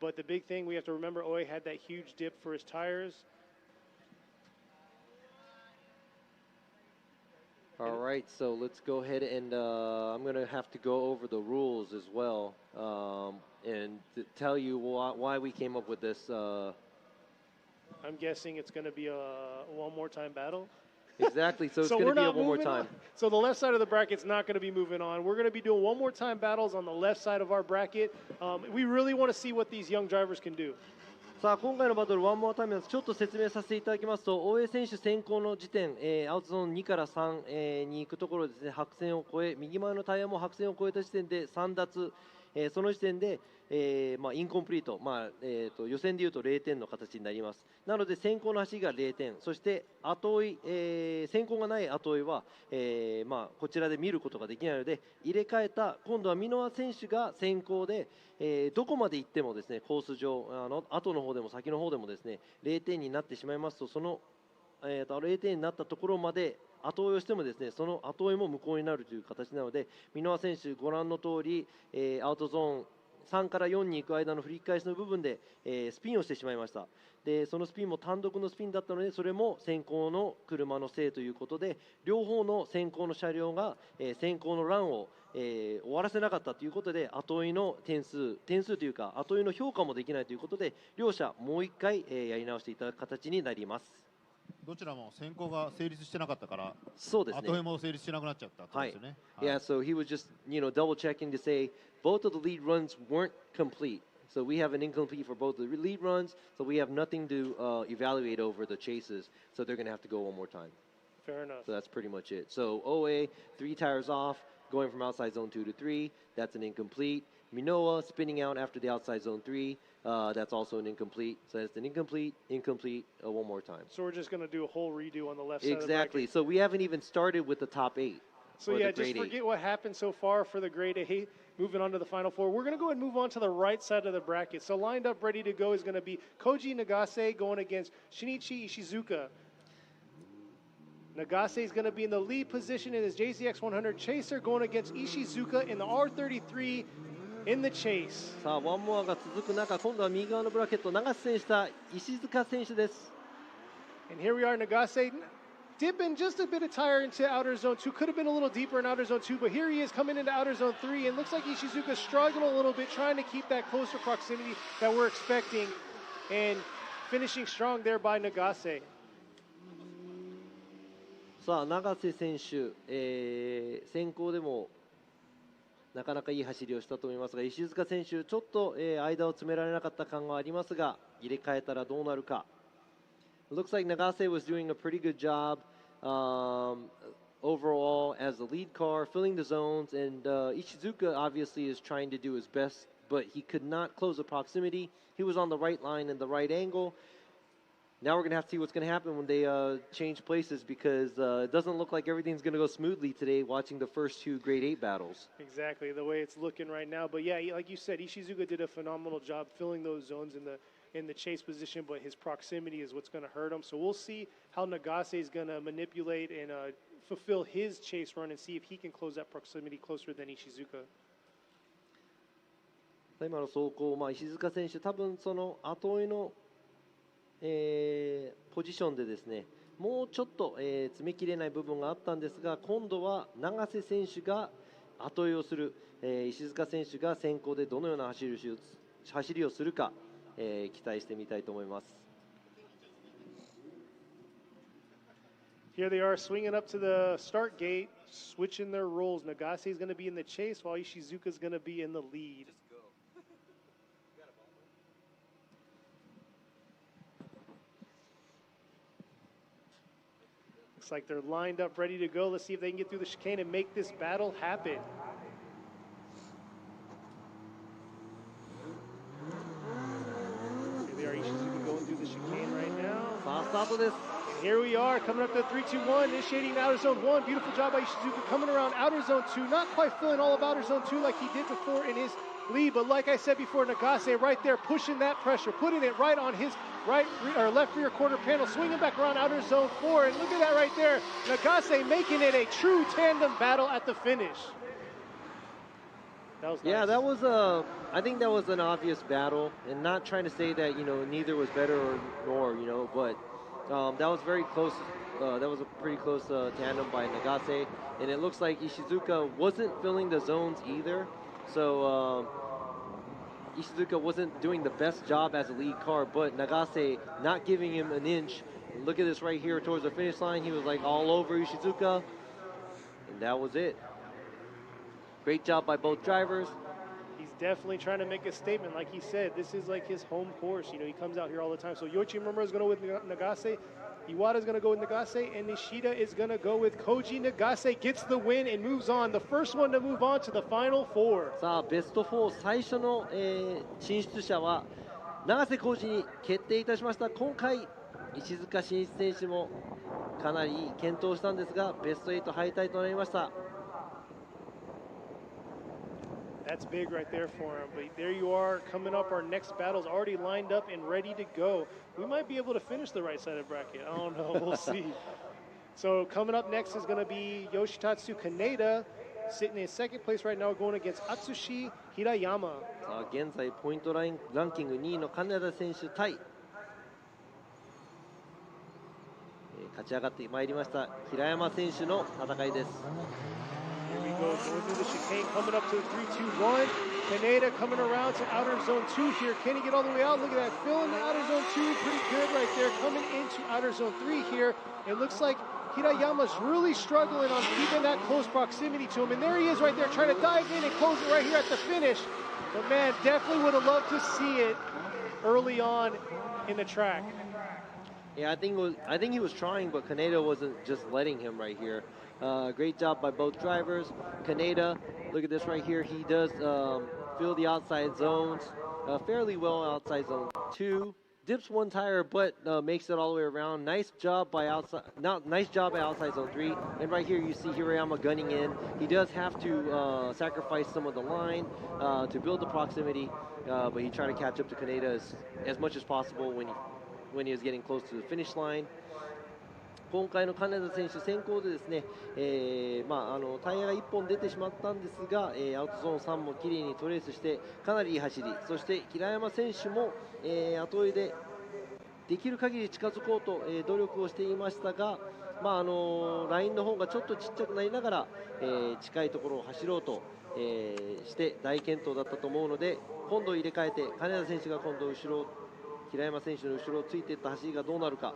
But the big thing we have to remember, Oe had that huge dip for his tires. All right, so let's go ahead and I'm going to have to go over the rules as well and to tell you why we came up with this. I'm guessing it's going to be a one more time battle. Exactly, so it's going to be a one more time. So the left side of the bracket's not going to be moving on. We're going to be doing one more time battles on the left side of our bracket. We really want to see what these young drivers can do. さあ今回のバトルワンモアタイムです。ちょっと説明させていただきますと、大江選手先行の時点、アウトゾーン2から3、に行くところですね、白線を越え、右前のタイヤも白線を越えた時点で3脱、その時点で、インコンプリート、予選でいうと0点の形になります。なので先行の走りが0点、そして後追い、先行がない後追いは、こちらで見ることができないので、入れ替えた今度は箕輪選手が先行で、どこまで行ってもですね、コース上後の方でも先の方でもですね、0点になってしまいますと、その、0点になったところまで後追いをしてもですね、その後追いも無効になるという形なので、箕輪選手ご覧の通り、アウトゾーン3から4に行く間の振り返しの部分で、スピンをしてしまいました。でそのスピンも単独のスピンだったので、それも先行の車のせいということで、両方の先行の車両が、先行のランを、終わらせなかったということで、後追いの点数というか後追いの評価もできないということで、両者もう一回、やり直していただく形になります。どちらも先行が成立してなかったから、そうですね。後追いも成立しなくなっちゃったってことですよね。Yeah, so he was just, double checking to say both of the lead runs weren't complete. So we have an incomplete for both the lead runs, so we have nothing to evaluate over the chases, so they're going to have to go one more time. Fair enough. So that's pretty much it. So OA, 3 tires off, going from outside zone 2 to 3, that's an incomplete. Minoa spinning out after the outside zone 3, that's also an incomplete. So that's an incomplete, one more time. So we're just going to do a whole redo on the left side of the Exactly. So we haven't even started with the top 8. So yeah, just forget what happened so far for the grade 8. Moving on to the final 4. We're going to go ahead and move on to the right side of the bracket. So lined up, ready to go is going to be Koji Nagase going against Shinichi Ishizuka. Nagase is going to be in the lead position in his JZX100 Chaser, going against Ishizuka in the R33 in the chase. さあワンモアが続く中、今度は右側のブラケット長瀬選手対石塚選手です。 And here we are, Nagase dipping just a bit of tire into outer zone 2. Could have been a little deeper in outer zone 2, but here he is coming into outer zone 3, and looks like Ishizuka struggling a little bit, trying to keep that closer proximity that we're expecting, and finishing strong there by Nagase. さあ永瀬選手、先行でもなかなかいい走りをしたと思いますが、石塚選手ちょっと、間を詰められなかった感はありますが、入れ替えたらどうなるか。It looks like Nagase was doing a pretty good job overall as the lead car, filling the zones, and Ishizuka obviously is trying to do his best, but he could not close the proximity. He was on the right line and the right angle. Now we're going to have to see what's going to happen when they change places, because it doesn't look like everything's going to go smoothly today watching the first two Grade 8 battles. Exactly, the way it's looking right now. But yeah, like you said, Ishizuka did a phenomenal job filling those zones in the chase position, but his proximity is what's going to hurt him. So we'll see how Nagase is going to manipulate and fulfill his chase run and see if he can close that proximity closer than Ishizuka. 今の走行、石塚選手多分その後追いのポジションでですね、もうちょっと、詰めきれない部分があったんですが、今度は永瀬選手が後追いをする、石塚選手が先行でどのような走りをするか、期待してみたいと思います。Here they are swinging up to the start gate, switching their roles. Nagase is going to be in the chase while Ishizuka is going to be in the lead. Looks like they're lined up, ready to go. Let's see if they can get through the chicane and make this battle happen. Here they are, Ishizuka going through the chicane right now. And here we are, coming up to 3-2-1, initiating outer zone 1. Beautiful job by Ishizuka coming around outer zone 2. Not quite filling all of outer zone 2 like he did before in his lead, but like I said before, Nagase right there pushing that pressure, putting it right on his left rear quarter panel, swinging back around outer zone 4, and look at that right there, Nagase making it a true tandem battle at the finish. That was nice. Yeah, that was I think that was an obvious battle, and not trying to say that neither was better or nor but that was very close. That was a pretty close tandem by Nagase, and it looks like Ishizuka wasn't filling the zones either. So Ishizuka wasn't doing the best job as a lead car, but Nagase not giving him an inch. Look at this right here towards the finish line. He was like all over Ishizuka, and that was it. Great job by both drivers. He's definitely trying to make a statement. Like he said, this is like his home course. He comes out here all the time. So Yoichi Murmura is going to go with Nagase. Iwata is going to go with Nagase, and Nishida is going to go with Koji. Nagase gets the win and moves on. The first one to move on to the final four. さあベスト4最初の、進出者は永瀬浩二に決定いたしました。今回石塚真一選手もかなりいい健闘したんですが、ベスト8敗退となりました。That's big right there for him. But there you are, coming up. Our next battle's already lined up and ready to go. We might be able to finish the right side of the bracket. I don't know. We'll see. So coming up next is going to be Yoshitatsu Kaneda, sitting in second place right now, going against Atsushi Hirayama. さあ現在ポイントランキング2位の金田選手対、勝ち上がってまいりました平山選手の戦いです。Here we go, going through the chicane, coming up to the 3-2-1. Kaneda coming around to outer zone 2 here. Can he get all the way out? Look at that, filling the outer zone 2 pretty good right there. Coming into outer zone 3 here. It looks like Hirayama's really struggling on keeping that close proximity to him. And there he is right there, trying to dive in and close it right here at the finish. But man, definitely would have loved to see it early on in the track. Yeah, I think he was trying, but Kaneda wasn't just letting him right here. Great job by both drivers. Kaneda, look at this right here. He does fill the outside zones fairly well outside zone 2. Dips one tire, but makes it all the way around. Nice job by outside zone 3. And right here you see Hirayama gunning in. He does have to sacrifice some of the line to build the proximity, but he tried to catch up to Kaneda as much as possible when he was getting close to the finish line. 今回の金田選手、先行でですね、タイヤが1本出てしまったんですが、アウトゾーン3もきれいにトレースしてかなりいい走り、そして平山選手も、後追いでできる限り近づこうと、努力をしていましたが、ラインの方がちょっとちっちゃくなりながら、近いところを走ろうと、して大健闘だったと思うので、今度入れ替えて金田選手が今度後ろ、平山選手の後ろをついていった走りがどうなるか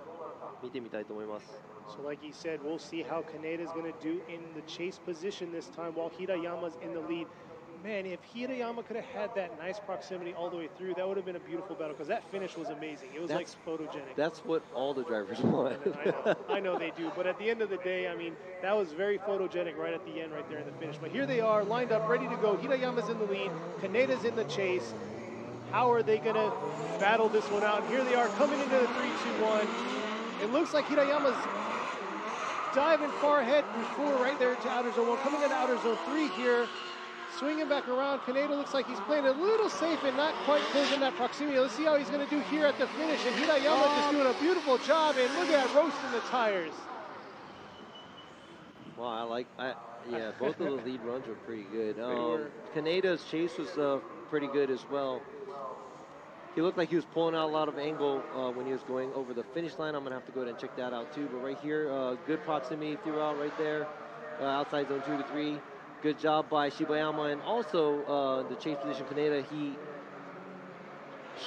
見てみたいと思います。So like he said, we'll see how Kaneda is going to do in the chase position this time while Hirayama's in the lead. Man, if Hirayama could have had that nice proximity all the way through, that would have been a beautiful battle because that finish was amazing. It was like photogenic. That's what all the drivers want. I know they do, but at the end of the day, I mean, that was very photogenic right at the end, right there in the finish. But here they are, lined up, ready to go. Hirayama's in the lead, Kaneda's in the chase. How are they going to battle this one out? And here they are coming into the 3-2-1. It looks like Hirayama's diving far ahead before right there to outer zone 1, coming into outer zone 3 here. Swinging back around, Kaneda looks like he's playing a little safe and not quite closing that proximity. Let's see how he's going to do here at the finish. And Hirayama just doing a beautiful job. And look at that, roasting the tires. Wow, yeah, both of the lead runs were pretty good. Kaneda's chase was pretty good as well. He looked like he was pulling out a lot of angle when he was going over the finish line. I'm going to have to go ahead and check that out too. But right here, good proximity throughout right there. Outside zone 2 to 3. Good job by Shibayama, and also the chase position Kaneda, he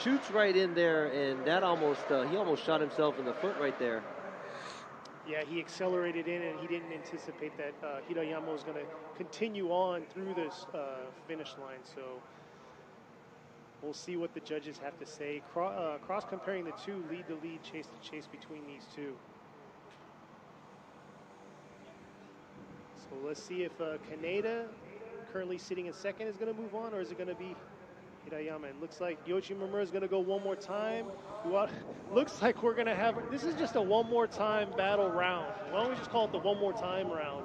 shoots right in there, and that he almost shot himself in the foot right there. Yeah, he accelerated in, and he didn't anticipate that Hirayama was going to continue on through this finish line. So we'll see what the judges have to say. Cross comparing the two, lead to lead, chase to chase between these two. So let's see if Kaneda, currently sitting in second, is going to move on, or is it going to be Hirayama? It looks like Yoshi Mimura is going to go one more time. Looks like we're going to have, this is just a one more time battle round. Why don't we just call it the one more time round?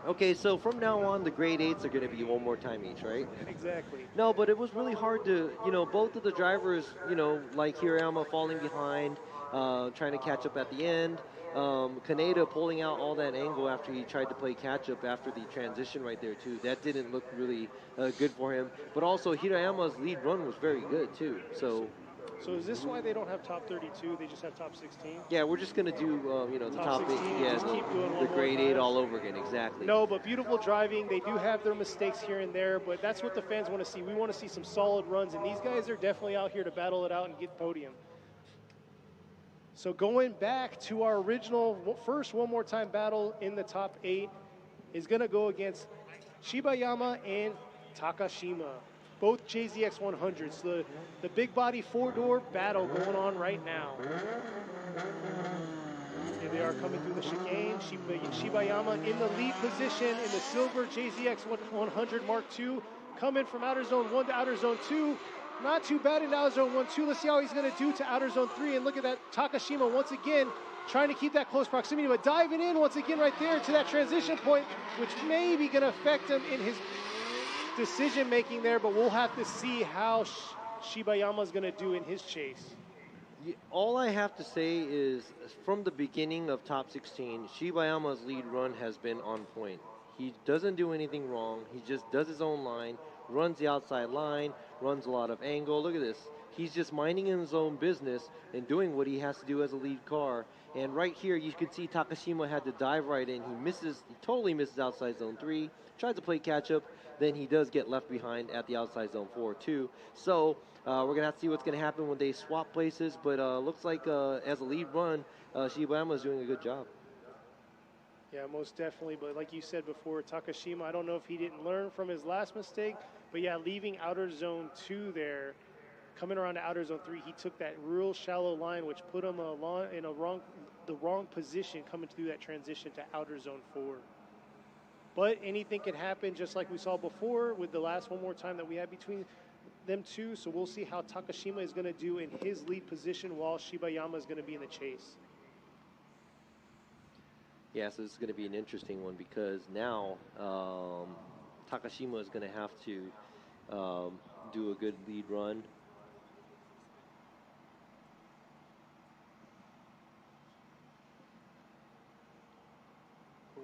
Okay, so from now on, the grade 8s are going to be one more time each, right? Exactly. No, but it was really hard to, both of the drivers, like Hirayama falling behind, trying to catch up at the end. Kaneda pulling out all that angle after he tried to play catch-up after the transition right there, too. That didn't look really good for him. But also, Hirayama's lead run was very good, too. So is this why they don't have top 32? They just have top 16? Yeah, we're just going to do, the top 8. Yeah, the grade 8 all over again, exactly. No, but beautiful driving. They do have their mistakes here and there, but that's what the fans want to see. We want to see some solid runs, and these guys are definitely out here to battle it out and get podium. So going back to our original first one more time battle in the top 8 is going to go against Shibayama and Takashima, both JZX 100s. The big body 4-door battle going on right now. Here they are coming through the chicane. Shibayama in the lead position in the silver JZX 100 Mark II, coming from outer zone 1 to outer zone 2. Not too bad in outer zone 1-2. Let's see how he's going to do to outer zone 3. And look at that, Takashima once again trying to keep that close proximity, but diving in once again right there to that transition point, which may be going to affect him in his decision making there. But we'll have to see how Shibayama's going to do in his chase. All I have to say is, from the beginning of top 16, Shibayama's lead run has been on point. He doesn't do anything wrong. He just does his own line, runs the outside line, runs a lot of angle. Look at this. He's just minding his own business and doing what he has to do as a lead car. And right here, you can see Takashima had to dive right in. He totally misses outside zone 3, tries to play catch up, then he does get left behind at the outside zone 4 too. So we're going to have to see what's going to happen when they swap places, but looks like as a lead run, Shibayama is doing a good job. Yeah, most definitely. But like you said before, Takashima, I don't know if he didn't learn from his last mistake, but yeah, leaving outer zone 2 there, coming around to outer zone 3, he took that real shallow line, which put him in the wrong position coming through that transition to outer zone 4. But anything can happen, just like we saw before with the last one more time that we had between them two. So we'll see how Takashima is going to do in his lead position while Shibayama is going to be in the chase. Yeah, so this is going to be an interesting one because now Takashima is going to have to do a good lead run.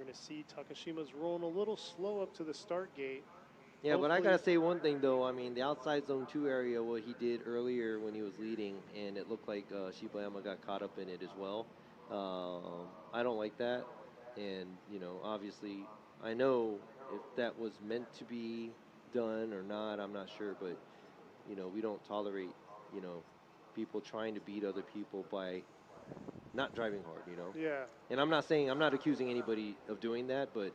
going to see Takashima's rolling a little slow up to the start gate. Yeah, but I gotta say one thing though. I mean, the outside zone 2 area, what he did earlier when he was leading, and it looked like Shibayama got caught up in it as well. I don't like that, and you know, obviously, I know if that was meant to be done or not, I'm not sure, but you know, we don't tolerate, you know, people trying to beat other people by not driving hard, you know. Yeah. And I'm not accusing anybody of doing that, but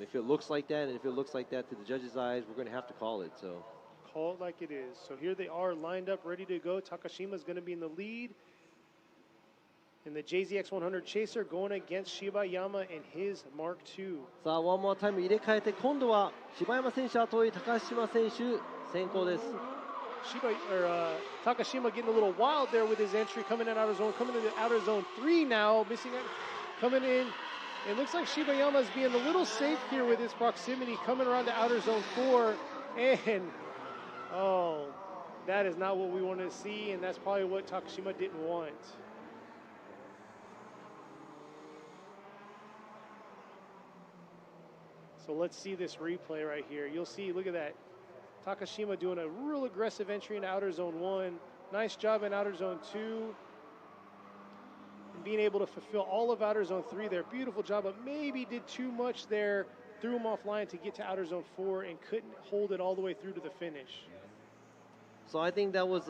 if it looks like that, and if it looks like that to the judges' eyes, we're going to have to call it. So call it like it is. So here they are lined up, ready to go. Takashima's going to be in the lead. And the JZX100 Chaser going against Shibayama and his Mark II. さあ、ワンモアタイム入れ替えて、今度は柴山選手後追い、高島選手先行です。Takashima getting a little wild there with his entry, coming in outer zone, coming into outer zone 3 now, missing it, coming in. It looks like Shibayama is being a little safe here with his proximity, coming around to outer zone 4, and oh, that is not what we wanted to see, and that's probably what Takashima didn't want. So let's see this replay right here. You'll see, look at that. Takashima doing a real aggressive entry into outer zone 1. Nice job in outer zone 2. And being able to fulfill all of outer zone 3 there. Beautiful job, but maybe did too much there. Threw him offline to get to outer zone 4 and couldn't hold it all the way through to the finish. So I think that was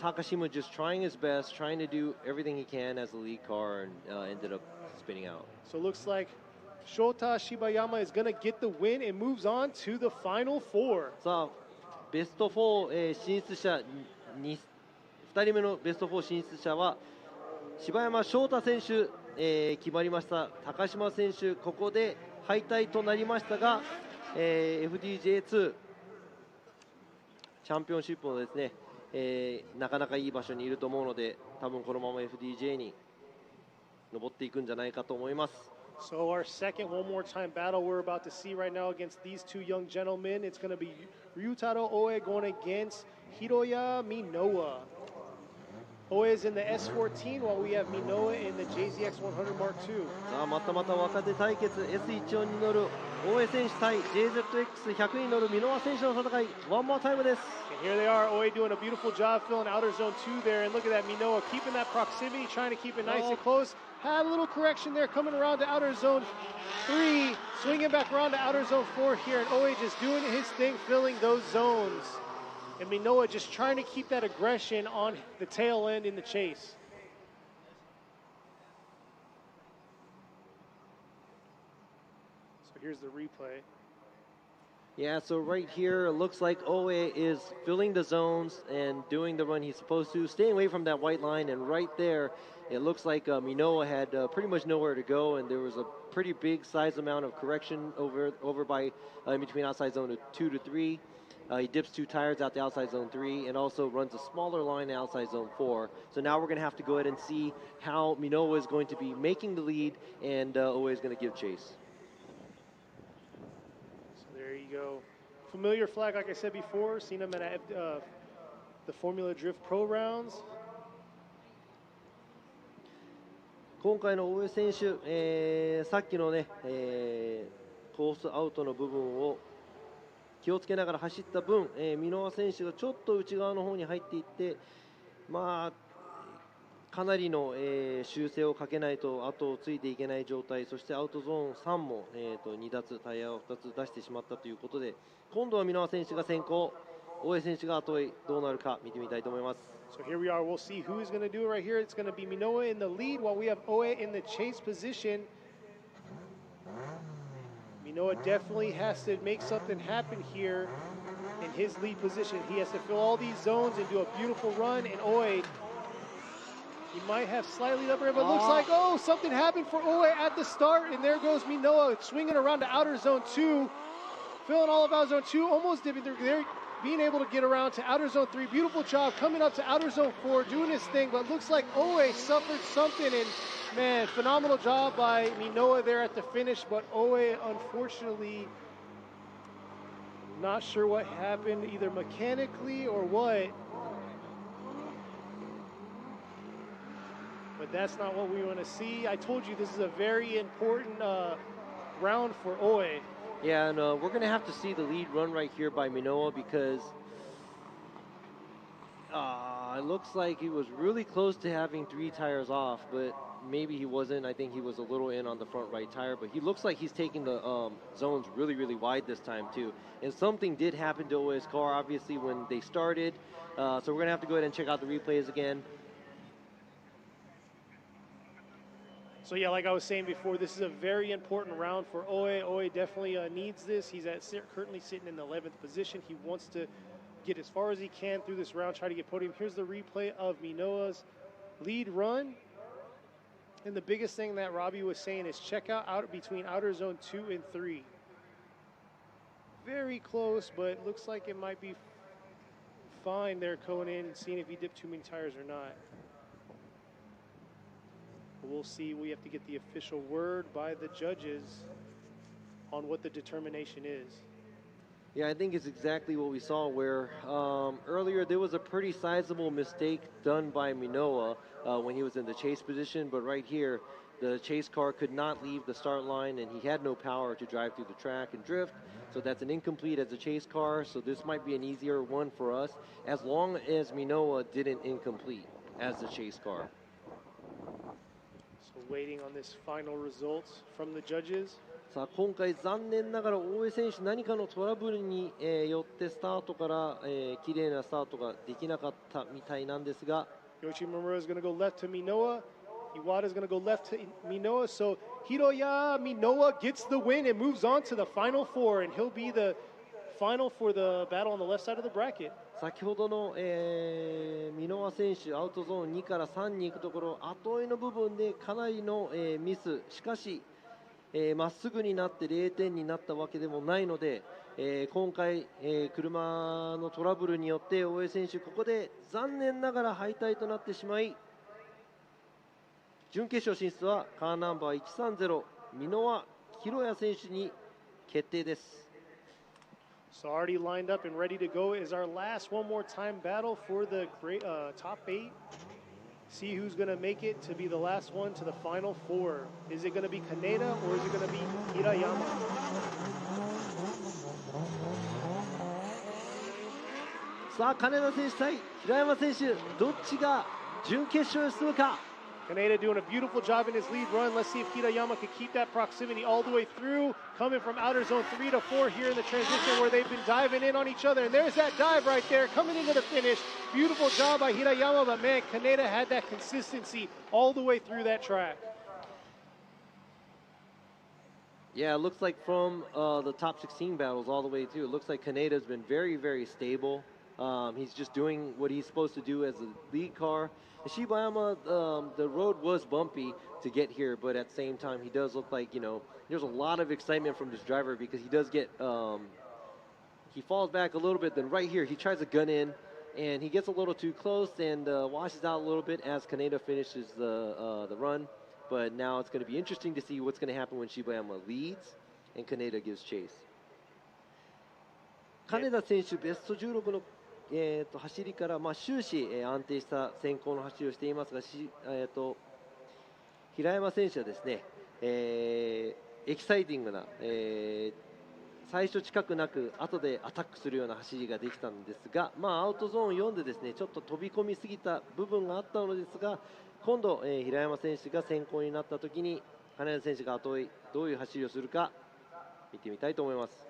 Takashima just trying his best, trying to do everything he can as a lead car, and ended up spinning out. So it looks like Shota Shibayama is going to get the win and moves on to the final 4. さあ、ベスト4、進出者2人目のベスト4進出者は柴山翔太選手、決まりました。高島選手ここで敗退となりましたが、FDJ2 チャンピオンシップのですね、なかなかいい場所にいると思うので、多分このまま FDJ に上っていくんじゃないかと思います。So our second one more time battle we're about to see right now against these two young gentlemen. It's going to be Ryutaro Oe going against Hiroya Minoa. Oe is in the S14 while we have Minoa in the JZX100 Mark II. さあ、またまた若手対決 S14 に乗る大江選手対 JZX100 に乗る箕輪選手の戦い、ワンモアタイムです。 And here they are, Oe doing a beautiful job filling outer zone 2 there, and look at that, Minoa keeping that proximity, trying to keep it nice and close. Had a little correction there, coming around to outer zone 3, swinging back around to outer zone 4 here, and Oe just doing his thing, filling those zones. And Minoa just trying to keep that aggression on the tail end in the chase. So here's the replay. Yeah, so right here, it looks like Oe is filling the zones and doing the run he's supposed to, staying away from that white line, and right there, it looks like Minoa had pretty much nowhere to go, and there was a pretty big size amount of correction over by in between outside zone 2 to 3. He dips 2 tires out the outside zone 3 and also runs a smaller line outside zone 4. So now we're going to have to go ahead and see how Minoa is going to be making the lead, and Oe is going to give chase. So there you go. Familiar flag, like I said before. Seen him at the Formula Drift Pro rounds. 今回の大江選手、さっきのね、コースアウトの部分を気をつけながら走った分、箕輪選手がちょっと内側の方に入っていって、まあ、かなりの、修正をかけないと後をついていけない状態、そしてアウトゾーン3も、2脱、タイヤを2つ出してしまったということで、今度は箕輪選手が先行、大江選手が後追い、どうなるか見てみたいと思います。So here we are. We'll see who's going to do it right here. It's going to be Minoa in the lead while we have Oe in the chase position. Minoa definitely has to make something happen here in his lead position. He has to fill all these zones and do a beautiful run. And Oe, he might have slightly upper, but it looks like, oh, something happened for Oe at the start. And there goes Minoa swinging around to outer zone 2, filling all of outer zone 2, almost dipping through there. Being able to get around to outer zone 3, beautiful job coming up to outer zone 4, doing his thing, but looks like Oe suffered something, and man, phenomenal job by Minoa there at the finish, but Oe unfortunately not sure what happened, either mechanically or what, but but that's not what we want to see. I told you this is a very important round for Oe. Yeah, and we're going to have to see the lead run right here by Minoa because it looks like he was really close to having 3 tires off, but maybe he wasn't. I think he was a little in on the front right tire, but he looks like he's taking the zones really, really wide this time too. And something did happen to Oe's car, obviously, when they started. So we're going to have to go ahead and check out the replays again. So yeah, like I was saying before, this is a very important round for Oe. Oe definitely needs this. He's currently sitting in the 11th position. He wants to get as far as he can through this round, try to get podium. Here's the replay of Minoa's lead run. And the biggest thing that Robbie was saying is check out between outer zone 2 and 3. Very close, but looks like it might be fine there going in and seeing if he dipped too many tires or not. We'll see. We have to get the official word by the judges on what the determination is. Yeah, I think it's exactly what we saw where earlier there was a pretty sizable mistake done by Minoa when he was in the chase position, but right here the chase car could not leave the start line and he had no power to drive through the track and drift, so that's an incomplete as a chase car, so this might be an easier one for us as long as Minoa didn't incomplete as the chase car. So waiting on this final results from the judges. さあ今回残念ながら大江選手何かのトラブルに、よってスタートから、綺麗なスタートができなかったみたいなんですが Yoshimura is going to go left to Minoa. Iwata is going to go left to Minoa. So Hiroya Minoa gets the win and moves on to the final 4, and he'll be the final for the battle on the left side of the bracket. 先ほどの、ミノワ選手アウトゾーン2から3に行くところ後追いの部分でかなりの、ミスしかしまっすぐになって0点になったわけでもないので、今回、車のトラブルによって大江選手ここで残念ながら敗退となってしまい準決勝進出はカーナンバー130箕輪弘也選手に決定です。 So already lined up and ready to go is our last one more time battle for the great top 8. See who's going to make it to be the last one to the final 4. Is it going to be Kaneda or is it going to be Hirayama? さあ金田選手対平山選手どっちが準決勝へ進むか。 Kaneda doing a beautiful job in his lead run. Let's see if Hirayama can keep that proximity all the way through. Coming from outer zone 3 to 4 here in the transition where they've been diving in on each other. And there's that dive right there coming into the finish. Beautiful job by Hirayama, but man, Kaneda had that consistency all the way through that track. Yeah, it looks like from the top 16 battles all the way through, it looks like Kaneda's been very, very stable. He's just doing what he's supposed to do as a lead car. Shibayama, the road was bumpy to get here, but at the same time, he does look like, you know, there's a lot of excitement from this driver because he does get, he falls back a little bit, then right here, he tries to gun in, and he gets a little too close and washes out a little bit as Kaneda finishes the run. But now it's going to be interesting to see what's going to happen when Shibayama leads and Kaneda gives chase. Kaneda 選手、ベスト16の走りから、終始、安定した先行の走りをしていますが、平山選手はですね、エキサイティングな、最初近くなく後でアタックするような走りができたんですが、アウトゾーン4でですねちょっと飛び込みすぎた部分があったのですが、今度、平山選手が先行になった時に金田選手が後追いどういう走りをするか見てみたいと思います。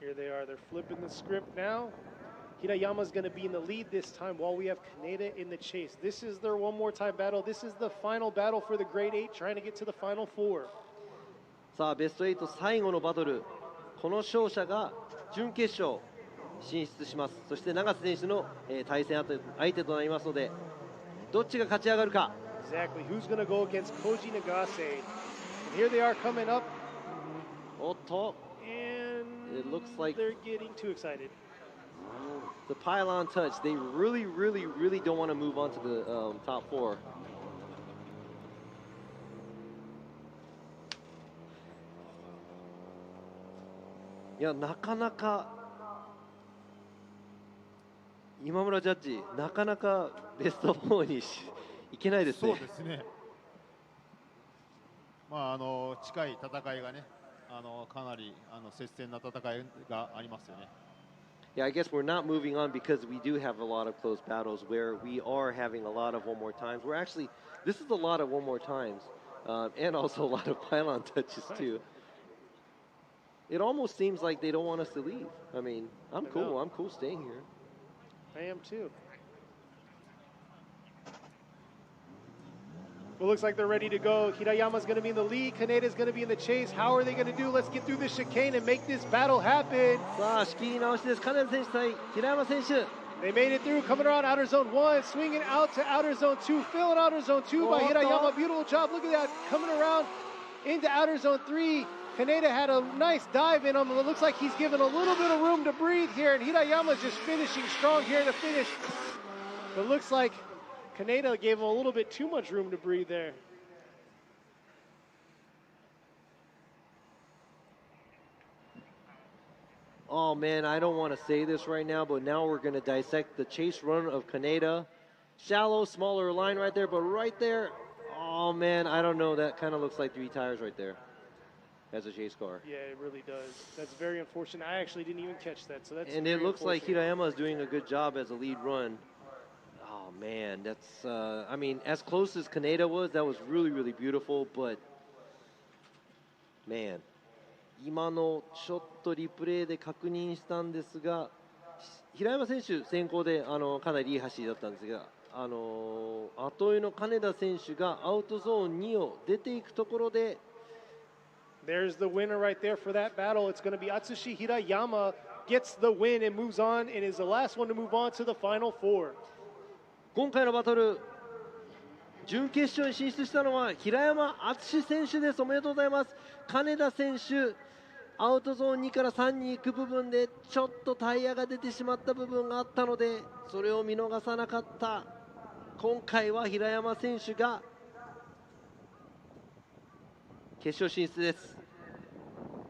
Here they are, they're flipping the script now. Hirayama's going to be in the lead this time while we have Kaneda in the chase. This is their one more time battle. This is the final battle for the grade 8, trying to get to the final 4. さあベスト8最後のバトル、この勝者が準決勝進出します。そして永瀬選手の、対戦相手となりますので、どっちが勝ち上がるか。 Exactly. Who's going to go against Koji Nagase? And here they are coming up. おっと。 And it looks like they're getting too excited. The pylon touch. They really, really, really don't want to move on to the top 4. Yeah, なかなか今村ジャッジ、なかなかベスト4にいけないですね。そうですね。まあ近い戦いがね、かなり接戦な戦いがありますよね。Yeah, I guess we're not moving on because we do have a lot of close battles where we are having a lot of one more times. We're actually, this is a lot of one more times, and also a lot of pylon touches too. It almost seems like they don't want us to leave. I mean, I'm cool. I'm cool staying here. I am too. It looks like they're ready to go. Hirayama's going to be in the lead. Kaneda's going to be in the chase. How are they going to do? Let's get through this chicane and make this battle happen. さあ仕切り直しです。金田選手対平山選手。 They made it through, coming around outer zone 1, swinging out to outer zone 2, filling outer zone 2 by Hirayama. Beautiful job. Look at that, coming around into outer zone 3. Kaneda had a nice dive in him. It looks like he's given a little bit of room to breathe here, and Hirayama's just finishing strong here to finish. It looks like Kaneda gave him a little bit too much room to breathe there. Oh man, I don't want to say this right now, but now we're going to dissect the chase run of Kaneda. Shallow, smaller line right there, but right there, oh man, I don't know. That kind of looks like 3 tires right there as a chase car. Yeah, it really does. That's very unfortunate. I actually didn't even catch that, so that's. And it looks like Hirayama is doing a good job as a lead run. Oh man, that's, I mean, as close as Kaneda was, that was really, really beautiful, but man. 今のショットリプレイで確認したんですが、平山選手先行でかなりいい走りだったんですが、後追いの金田選手がアウトゾーン2を出ていくところで、There's the winner right there for that battle. It's going to be Atsushi Hirayama gets the win and moves on and is the last one to move on to the final 4. 今回のバトル準決勝に進出したのは平山敦選手です。おめでとうございます。金田選手、アウトゾーン2から3に行く部分でちょっとタイヤが出てしまった部分があったので、それを見逃さなかった。今回は平山選手が決勝進出です。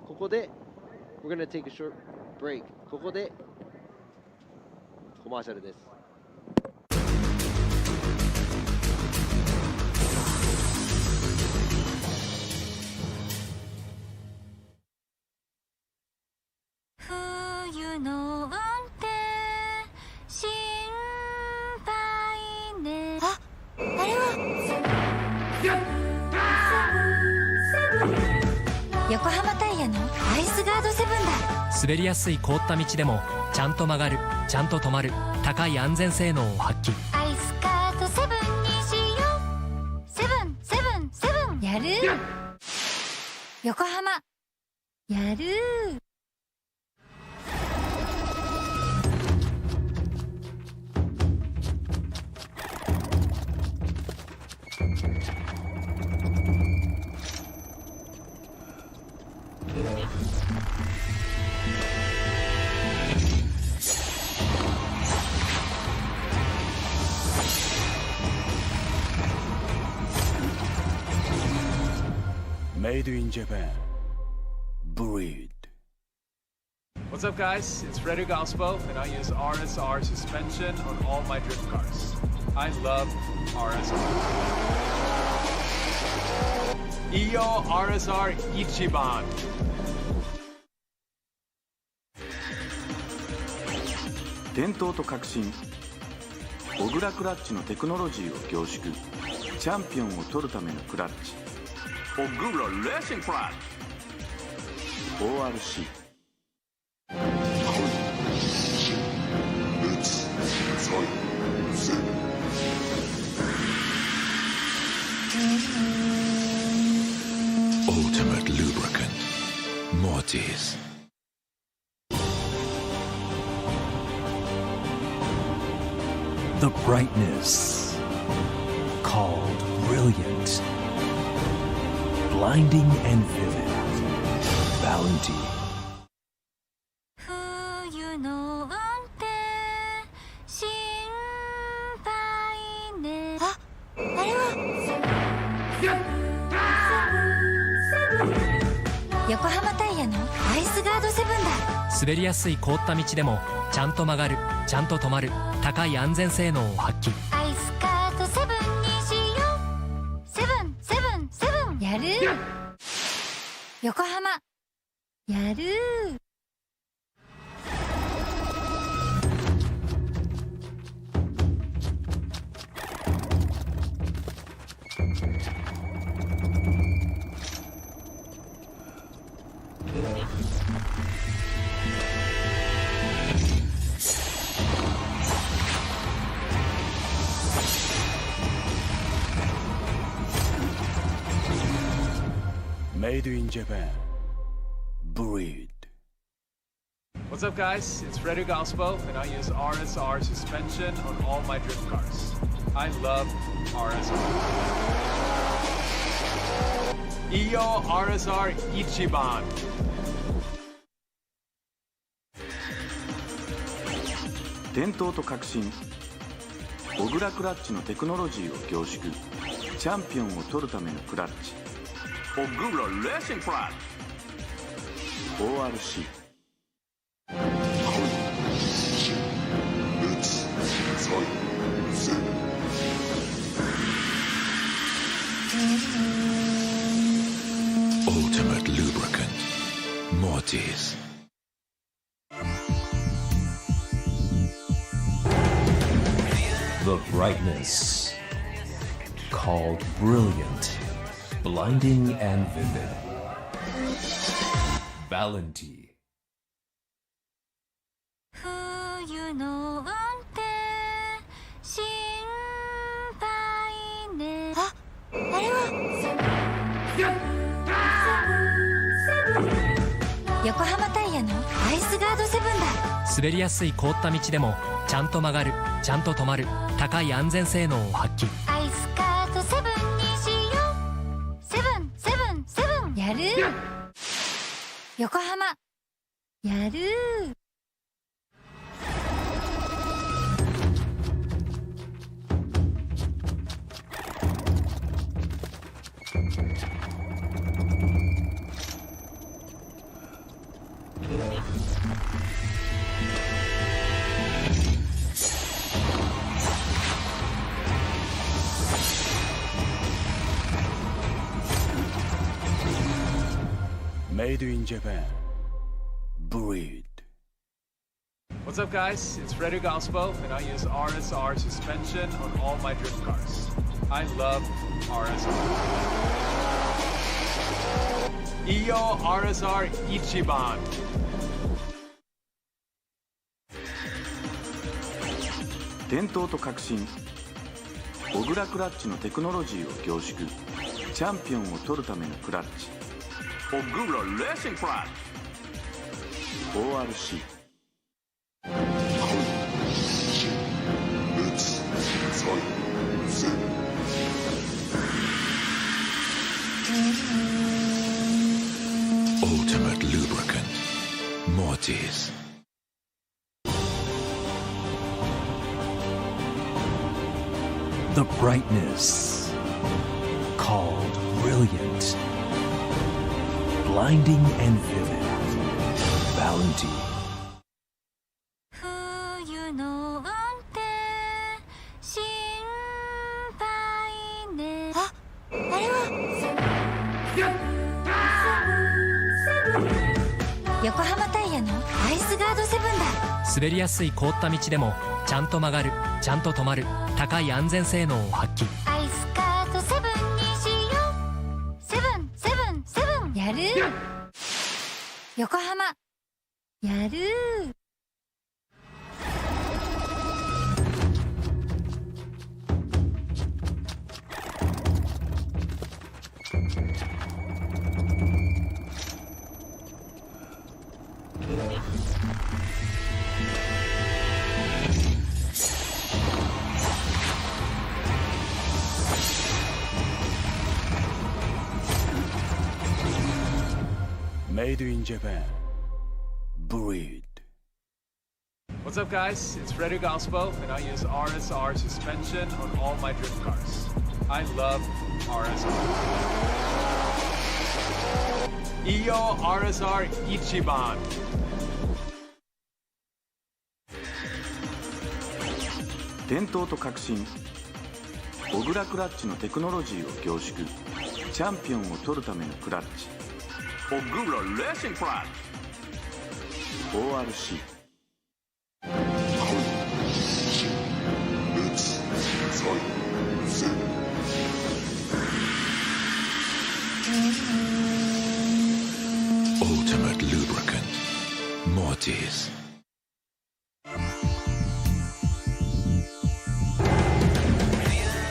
ここで We're gonna take a short break。ここでコマーシャルです。冬の運転心配ね。あ、あれは横浜タイヤのアイスガード7だ。滑りやすい凍った道でもちゃんと曲がる、ちゃんと止まる、高い安全性能を発揮。アイスガード7にしよう。777やる。横浜やる。Made in Japan. Breed. What's up, guys? It's Frederick Ospo, and I use RSR suspension on all my drift cars. I love RSR. Iyo RSR Ichiban. 伝統と革新、小倉クラッチのテクノロジーを凝縮、チャンピオンを取るためのクラッチ、小倉レーシングクラッチ ORC。 Ultimate lubricant. Mortis. The brightness called brilliant, blinding and vivid. Bounty. 冬の運転心配ね。あ、あれは横浜タイヤのアイスガード7だ。滑りやすい凍った道でもちゃんと曲がる、ちゃんと止まる、高い安全性能を発揮。アイスガード7にしよ横浜やるMade in Japan. Breed. What's up, guys? It's Frederick Ospo, and I use RSR suspension on all my drift cars. I love RSR. Iyo RSR Ichiban. 伝統と革新小倉クラッチのテクノロジーを凝縮チャンピオンを取るためのクラッチ小倉レーシングクラッチ ORC Ultimate lubricant. Mortis. The brightness, called brilliant, blinding and vivid. Valenti. 冬の運転心配ねあ、あれは横浜タイヤのアイスガードセブンだ滑りやすい凍った道でもちゃんと曲がる、ちゃんと止まる、高い安全性能を発揮。アイスカートセブンにしようセブンセブンセブンやる横浜やるMade in Japan. Breed. What's up, guys? It's Frederick Ospo, and I use RSR suspension on all my drift cars. I love RSR. Iyo RSR Ichiban. 伝統と革新小倉クラッチのテクノロジーを凝縮チャンピオンを取るためのクラッチ小倉レーシングクラッチ ORC Ultimate lubricant. Mortis. The brightness, called brilliant, blinding and vivid. Valenti. 冬の運転心配ねあ、あれは横浜タイヤのアイスガードセブンだ滑りやすい凍った道でもちゃんと曲がる、ちゃんと止まる、高い安全性能を発揮。アイスカートセブンにしようセブンセブンセブンやる横浜やるMade in Japan. Breed. What's up, guys? It's Frederick Ospo, and I use RSR suspension on all my drift cars. I love RSR. Iyo RSR Ichiban. 伝統と革新小倉クラッチのテクノロジーを凝縮チャンピオンを取るためのクラッチオグロレーシングプラッチ ORC Ultimate lubricant. Mortis.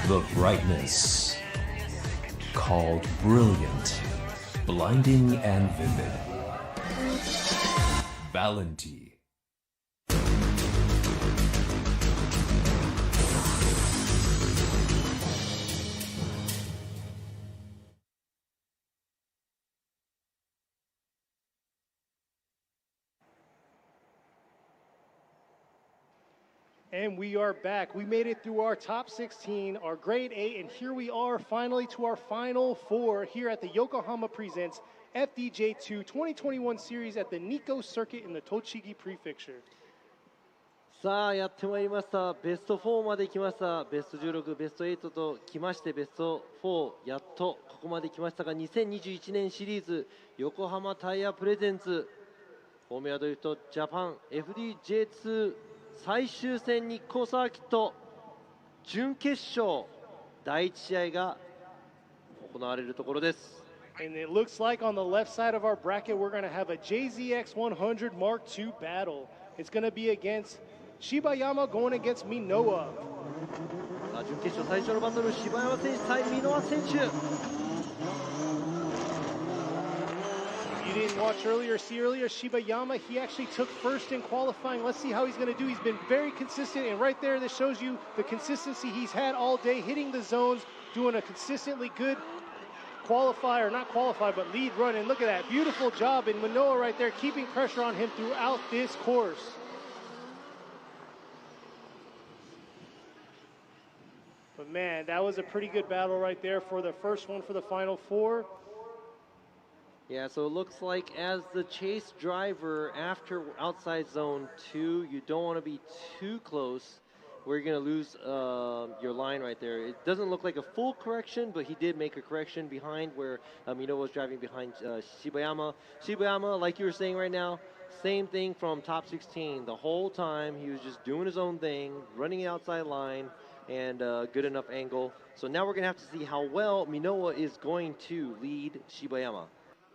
The brightness. Called brilliant, blinding and vivid. Valenti. And we are back. We made it through our top 16, our grade 8, and here we are finally to our final 4 here at the Yokohama Presents FDJ2 2021 series at the Nikko circuit in the Tochigi Prefecture. さあやってまいりました。ベスト4まで来ました。ベスト16、ベスト8と来ましてベスト4やっとここまで来ましたが、2021年シリーズ横浜タイヤプレゼンツフォーミュラドリフトジャパン FDJ2 最終戦日光サーキット準決勝第1試合が行われるところです。And it looks like on the left side of our bracket we're going to have a JZX100 Mark II battle. It's going to be against Shibayama going against Minoa. さあ準決勝最初のバトル、柴山選手対箕輪選手。You didn't watch earlier, see earlier, Shibayama, he actually took first in qualifying. Let's see how he's going to do. He's been very consistent, and right there, this shows you the consistency he's had all day, hitting the zones, doing a consistently good qualify, or not qualify, but lead run. And look at that, beautiful job in Manoa right there, keeping pressure on him throughout this course. But man, that was a pretty good battle right there for the first one for the Final Four. Yeah, so it looks like as the chase driver after outside zone 2, you don't want to be too close where you're going to lose your line right there. It doesn't look like a full correction, but he did make a correction behind where Minoa was driving behind Shibayama. Shibayama, like you were saying right now, same thing from top 16. The whole time he was just doing his own thing, running the outside line, and good enough angle. So now we're going to have to see how well Minoa is going to lead Shibayama.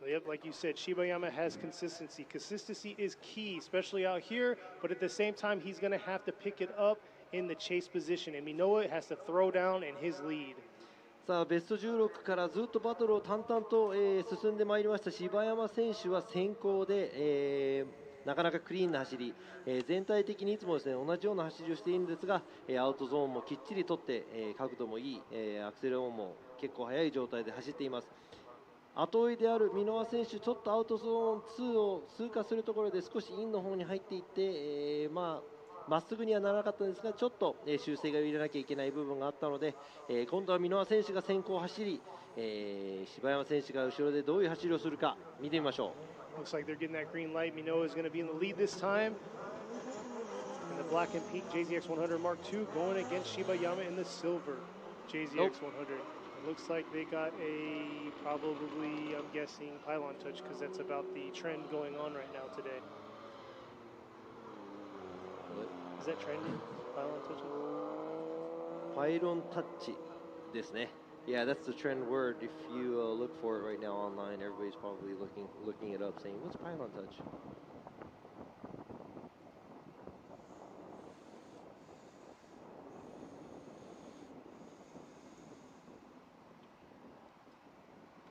Yep, like you said, Shibayama has consistency. Consistency is key, especially out here, but at the same time, he's going to have to pick it up in the chase position, and Minoa has to throw down in his lead. さあベスト16からずっとバトルを淡々と、進んでまいりました柴山選手は先行で、なかなかクリーンな走り、全体的にいつもですね同じような走りをしているんですが、アウトゾーンもきっちり取って、角度もいい、アクセル音も結構速い状態で走っています。後追いである箕輪選手、ちょっとアウトゾーン2を通過するところで少しインの方に入っていって、まっすぐにはならなかったんですが、ちょっと、修正が入れなきゃいけない部分があったので、今度は箕輪選手が先行走り、柴山選手が後ろでどういう走りをするか見てみましょう。Looks like they're getting that green light. Minoa is going to be in the lead this time. And the black and pink JZX100 Mark II going against Shibayama in the silver JZX100. It looks like they got a probably, I'm guessing, pylon touch because that's about the trend going on right now today. Is that trendy? Pylon touch? Pylon touch ですね。Yeah, that's the trend word. If you look for it right now online, everybody's probably looking it up, saying, "What's pylon touch?"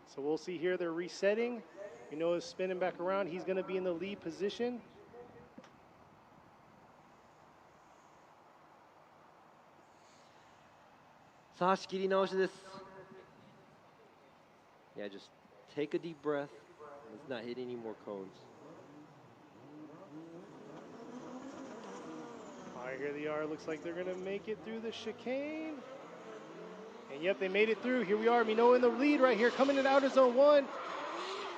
So we'll see here. They're resetting. Minoa's spinning back around. He's going to be in the lead position. さあ仕切り直しです。Yeah, just take a deep breath. Let's not hit any more cones. All right, here they are. Looks like they're going to make it through the chicane. And yep, they made it through. Here we are. Minoa in the lead right here, coming in outer zone 1.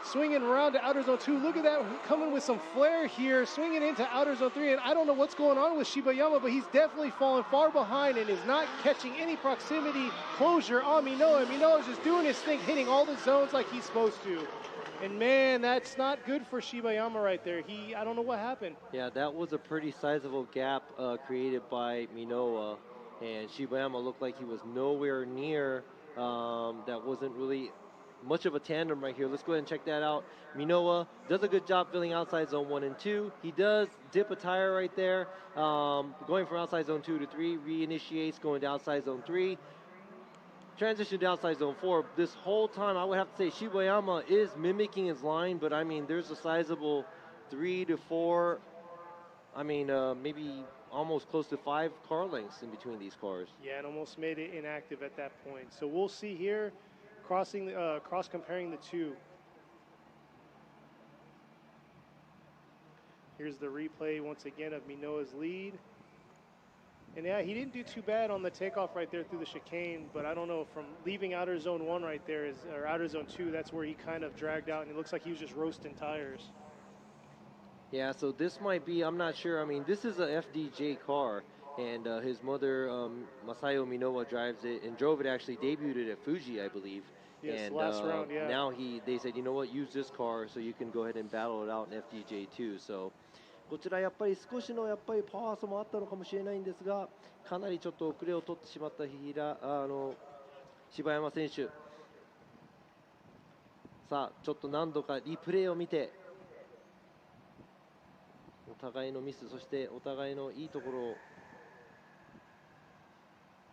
Swinging around to outer zone 2. Look at that, coming with some flair here, swinging into outer zone 3. And I don't know what's going on with Shibayama, but he's definitely fallen far behind and is not catching any proximity closure on Minoa. Minoa's just doing his thing, hitting all the zones like he's supposed to. And man, that's not good for Shibayama right there. I don't know what happened. Yeah, that was a pretty sizable gap created by Minowa, and Shibayama looked like he was nowhere near. That wasn't really much of a tandem right here. Let's go ahead and check that out. Minowa does a good job filling outside zone 1 and 2. He does dip a tire right there, going from outside zone 2 to 3, reinitiates, going to outside zone 3. Transition to outside zone 4. This whole time, I would have to say Shibayama is mimicking his line, but I mean, there's a sizable 3 to 4, I mean, maybe almost close to 5 car lengths in between these cars. Yeah, and almost made it inactive at that point. So we'll see here, cross comparing the two. Here's the replay once again of Minowa's lead. And yeah, he didn't do too bad on the takeoff right there through the chicane, but I don't know, from leaving outer zone 1 right there, or outer zone 2, that's where he kind of dragged out, and it looks like he was just roasting tires. Yeah, so this might be, I'm not sure. I mean, this is a FDJ car, and his mother, Masayo Minowa, drives it and drove it, actually debuted it at Fuji, I believe. Yes, and last round, yeah. Now they said, you know what, use this car so you can go ahead and battle it out in FDJ2. Soこちらやっぱり少しのやっぱりパワー差もあったのかもしれないんですが、かなりちょっと遅れを取ってしまった柴山選手。さあちょっと何度かリプレイを見て、お互いのミス、そしてお互いのいいところを。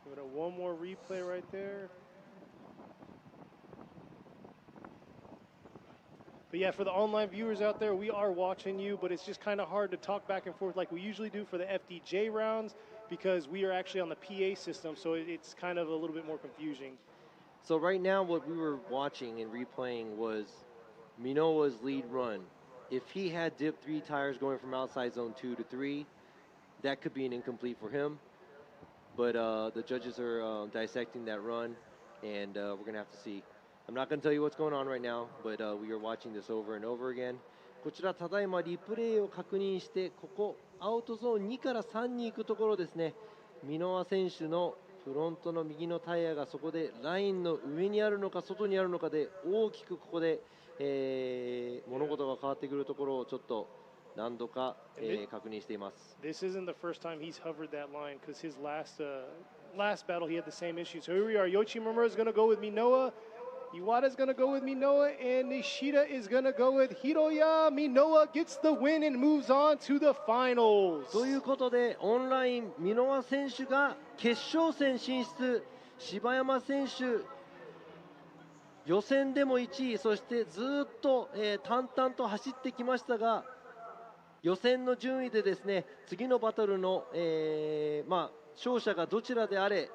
Give it a one more replay right there. But yeah, for the online viewers out there, we are watching you, but it's just kind of hard to talk back and forth like we usually do for the FDJ rounds because we are actually on the PA system, so it's kind of a little bit more confusing. So right now what we were watching and replaying was Minowa's lead run. If he had dipped 3 tires going from outside zone 2 to 3, that could be an incomplete for him. But the judges are dissecting that run, and we're going to have to see. I'm not going to tell you what's going on right now, but we are watching this over and over again. こちらただいまリプレイを確認して、ここアウトゾーン2から3に行くところですね。箕輪選手のフロントの右のタイヤがそこでラインの上にあるのか外にあるのかで大きくここで、物事が変わってくるところをちょっと何度か、確認しています。This isn't the first time he's hovered that line because his last battle he had the same issue. So here we are. Yoshimura is going to go with Minowa. Iwata's going to go with Minowa, and Nishida is going to go with Hiroya. Minowa gets the win and moves on to the finals. ということで、オンライン、箕輪選手が決勝戦進出、柴山選手、予選でも1位、そしてずっと、淡々と走ってきましたが、予選の順位でですね、次のバトルの、勝者がどちらであれ、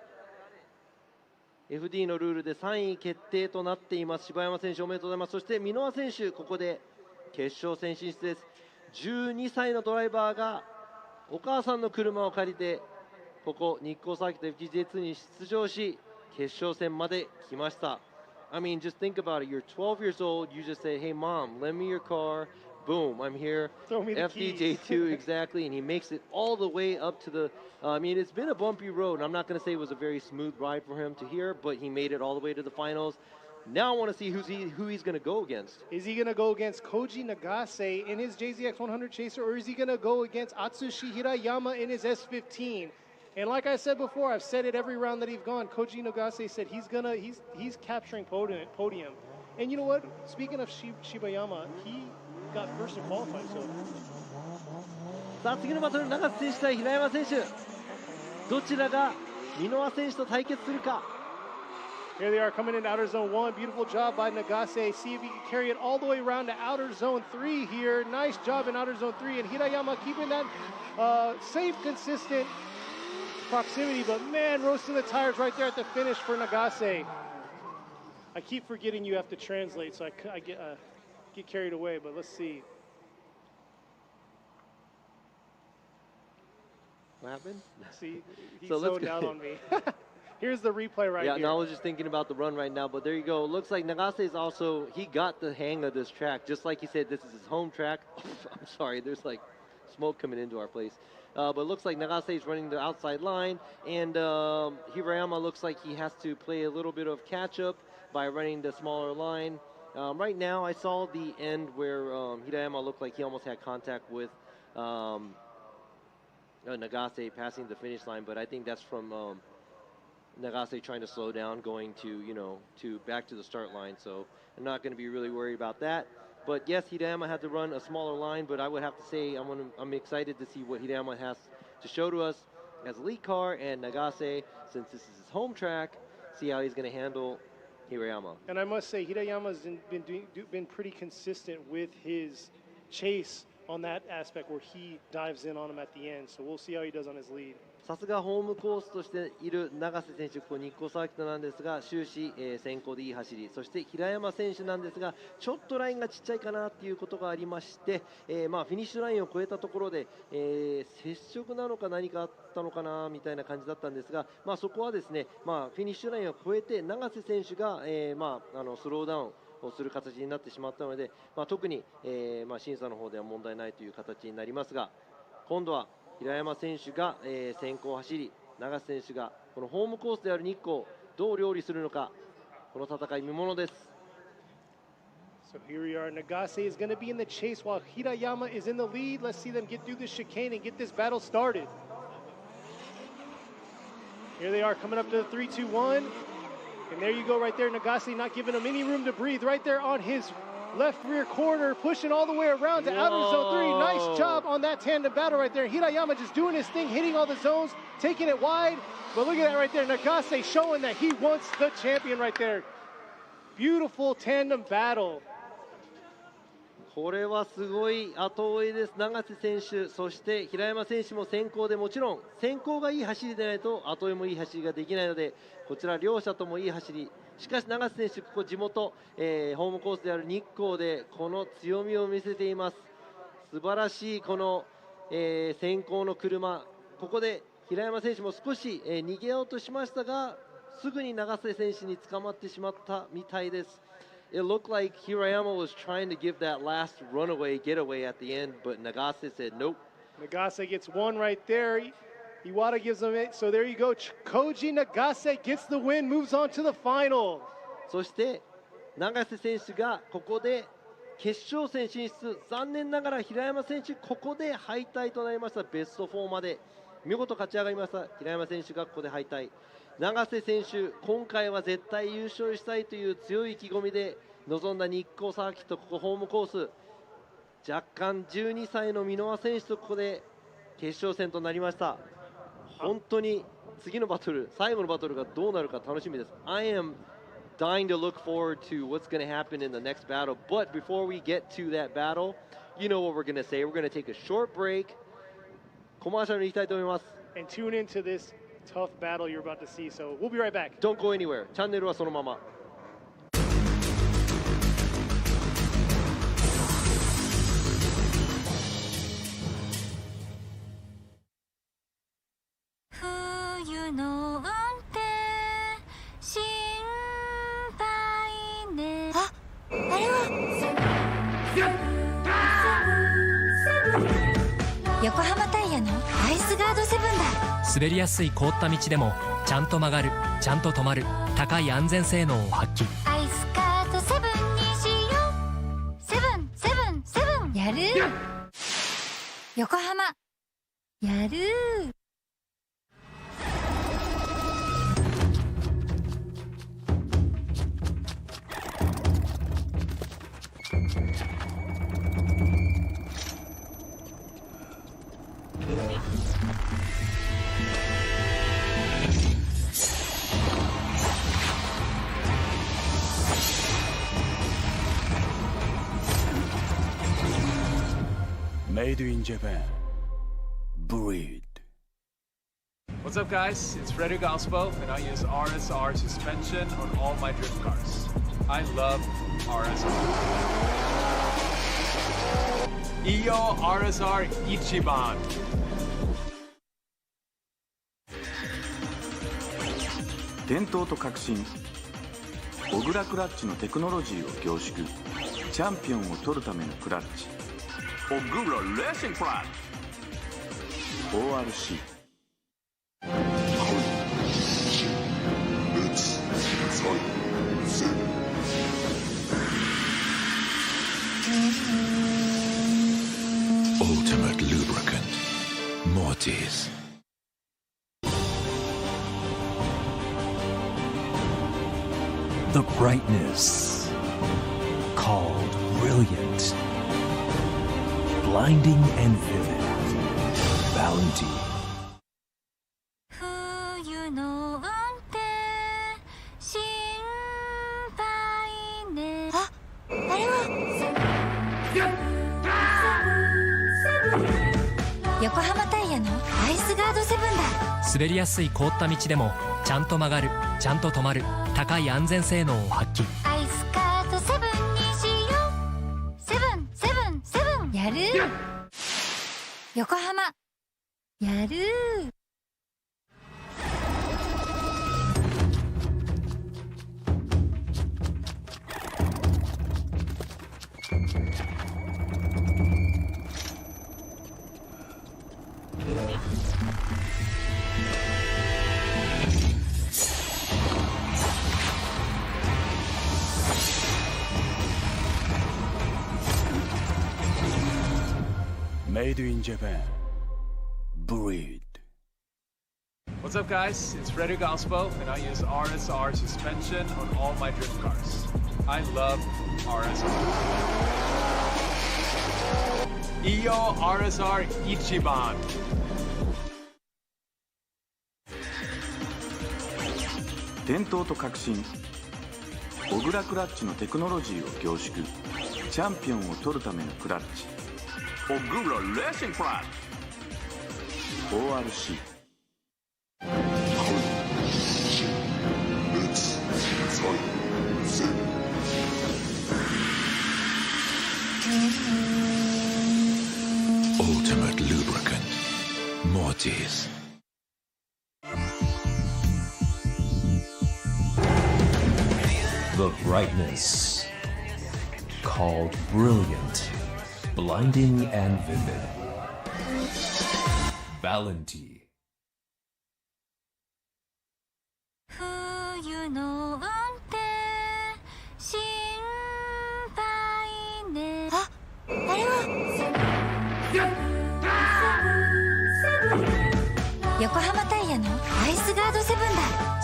FD のルールで3位決定となっています。柴山選手おめでとうございます。そして箕輪選手、ここで決勝戦進出です。12歳のドライバーがお母さんの車を借りてここ日光サーキット FDJ2 に出場し決勝戦まで来ました。I mean, just think about it. You're 12 years old. You just say, hey, mom, lend me your car. Boom, I'm here. Throw me the FDJ2, exactly. And he makes it all the way up to the, I mean, it's been a bumpy road. And I'm not going to say it was a very smooth ride for him to here, but he made it all the way to the finals. Now I want to see who he's going to go against. Is he going to go against Koji Nagase in his JZX 100 Chaser, or is he going to go against Atsushi Hirayama in his S15? And like I said before, I've said it every round that he's gone. Koji Nagase said he's capturing podium. And you know what? Speaking of Shibayama, he got first in qualifying. So. さあ次のバトル、長瀬選手対平山選手、どちらが箕輪選手と対決するか。Here they are coming into outer zone 1. Beautiful job by Nagase. See if he can carry it all the way around to outer zone 3 here. Nice job in outer zone 3. And Hirayama keeping that safe, consistent proximity. But man, roasting the tires right there at the finish for Nagase. I keep forgetting you have to translate, so I get carried away. But let's see. What happened? See, he so zoned out on me. Here's the replay right here. Yeah, no, I was just thinking about the run right now, but there you go. Looks like Nagase is also, he got the hang of this track. Just like he said, this is his home track. I'm sorry, there's like smoke coming into our place. But it looks like Nagase is running the outside line, and Hirayama looks like he has to play a little bit of catch-up by running the smaller line. Right now, I saw the end where Hirayama looked like he almost had contact with Nagase passing the finish line, but I think that's from Nagase trying to slow down, going to back to the start line. So I'm not going to be really worried about that. But yes, Hirayama had to run a smaller line, but I would have to say I'm excited to see what Hirayama has to show to us as a lead car, and Nagase, since this is his home track, see how he's going to handle Hirayama. And I must say, Hirayama's been pretty consistent with his chase on that aspect where he dives in on him at the end. So we'll see how he does on his lead. さすがホームコースとしている永瀬選手、日光サーキットなんですが、終始、先行でいい走り、そして平山選手なんですが、ちょっとラインがちっちゃいかなということがありまして、フィニッシュラインを越えたところで、接触なのか何かあったのかなみたいな感じだったんですが、そこはですね、フィニッシュラインを越えて永瀬選手が、スローダウンをする形になってしまったので、特に、審査の方では問題ないという形になりますが、今度は平山選手が、先行走り、永瀬選手がこのホームコースである日光をどう料理するのか、この戦い見ものです。So here we are. Nagase is going to be in the chase while Hirayama is in the lead. Let's see them get through this chicane and get this battle started. Here they are coming up to the 3-2-1. And there you go right there. Nagase not giving him any room to breathe right there on his left rear corner, pushing all the way around to outer zone 3. Nice job on that tandem battle right there. Hirayama just doing his thing, hitting all the zones, taking it wide. But look at that right there. Nagase showing that he wants the champion right there. Beautiful tandem battle. これはすごい後追いです。永瀬選手、そして平山選手も先行で、もちろん先行がいい走りでないと後追いもいい走りができないので、こちら両者ともいい走り。しかし永瀬選手、ここ地元、ホームコースである日光でこの強みを見せています。素晴らしいこの、先行の車、ここで平山選手も少し、逃げようとしましたが、すぐに永瀬選手に捕まってしまったみたいです。It looked like Hirayama was trying to give that last runaway getaway at the end, but Nagase said nope. Nagase gets one right there. Iwata gives him it. So there you go. Koji Nagase gets the win, moves on to the final. そして永瀬選手がここで決勝戦進出。残念ながら平山選手ここで敗退となりました。ベスト4まで見事勝ち上がりました。平山選手がここで敗退。永瀬選手、今回は絶対優勝したいという強い意気込みで臨んだ日光サーキット、ここホームコース、若干12歳の箕輪選手とここで決勝戦となりました。本当に次のバトル、最後のバトルがどうなるか楽しみです。I am dying to look forward to what's going to happen in the next battle. But before we get to that battle, you know what we're going to say. We're going to take a short break. コマーシャルに行きたいと思います。And tune into this tough battle you're about to see. So we'll be right back. Don't go anywhere. チャンネルはそのまま。冬の運転心配ね。あれは横浜タイヤのアイスガード7だ。滑りやすい凍った道でもちゃんと曲がる、ちゃんと止まる、高い安全性能を発揮。アイスガード7にしよう。7やる横浜やる。Made in Japan. Breed. What's up, guys? It's Frederick Ospo, and I use RSR suspension on all my drift cars. I love RSR. Iyo RSR Ichiban. 伝統と革新、小倉クラッチのテクノロジーを凝縮、チャンピオンを取るためのクラッチ、小倉レーシングクラッチ ORC。 Let's ultimate lubricant. Mortis. The brightness called brilliant, blinding and vivid. Bounty. 冬の運転心配ね。あれは横浜タイヤのアイスガードセブンだ。滑りやすい凍った道でもちゃんと曲がる、ちゃんと止まる、高い安全性能を発揮。アイスカートセブンにしよう。セブンセブンセブン。やる横浜やる。Made in Japan. Breed. What's up, guys? It's Frederick Ospo, and I use RSR suspension on all my drift cars. I love RSR. Iyo RSR Ichiban. 伝統と革新、小倉クラッチのテクノロジーを凝縮、チャンピオンを取るためのクラッチ、小倉レーシングクラッチ ORC。 Ultimate lubricant. Mortis. The brightness called brilliant, blinding and vivid. Valenty. 冬の運転心配ね。あれは横浜タイヤのアイスガードセブンだ。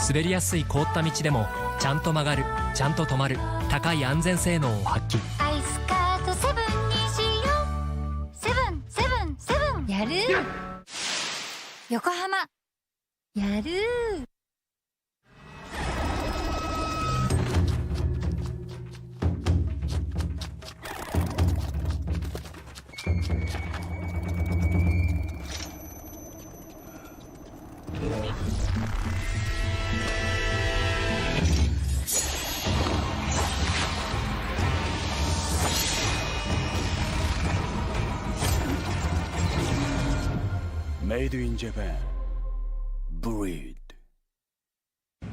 滑りやすい凍った道でもちゃんと曲がる、ちゃんと止まる、高い安全性能を発揮。アイスカートセブンにしよう。セブンセブンセブン。やる横浜やる。Made in Japan. Breed.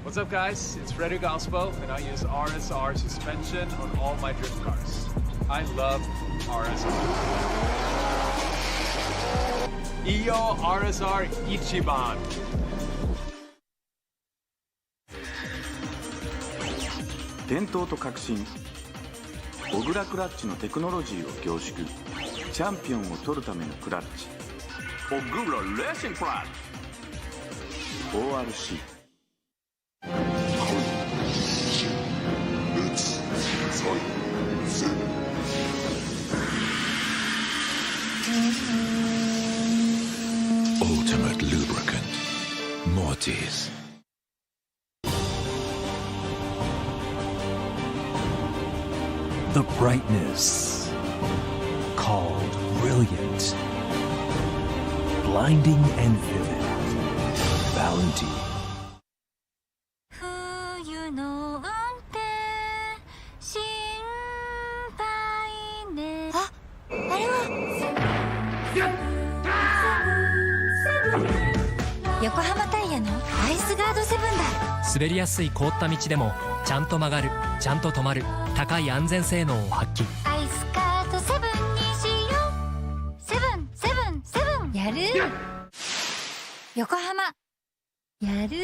What's up, guys? It's Frederick Ospo, and I use RSR suspension on all my drift cars. I love RSR. Iyo RSR Ichiban. 伝統と革新、小倉クラッチのテクノロジーを凝縮、チャンピオンを取るためのクラッチ、小倉レーシングクラッチ ORC。 Ultimate lubricant. Mortis. The brightness called brilliant, blinding and vivid. Bounty. 冬の運転心配ね。あれは横浜タイヤのアイスガードセブンだ。滑りやすい凍った道でもちゃんと曲がる、ちゃんと止まる、高い安全性能を発揮。アイスカートセブンにしよう。セブンセブンセブン。やる横浜やる。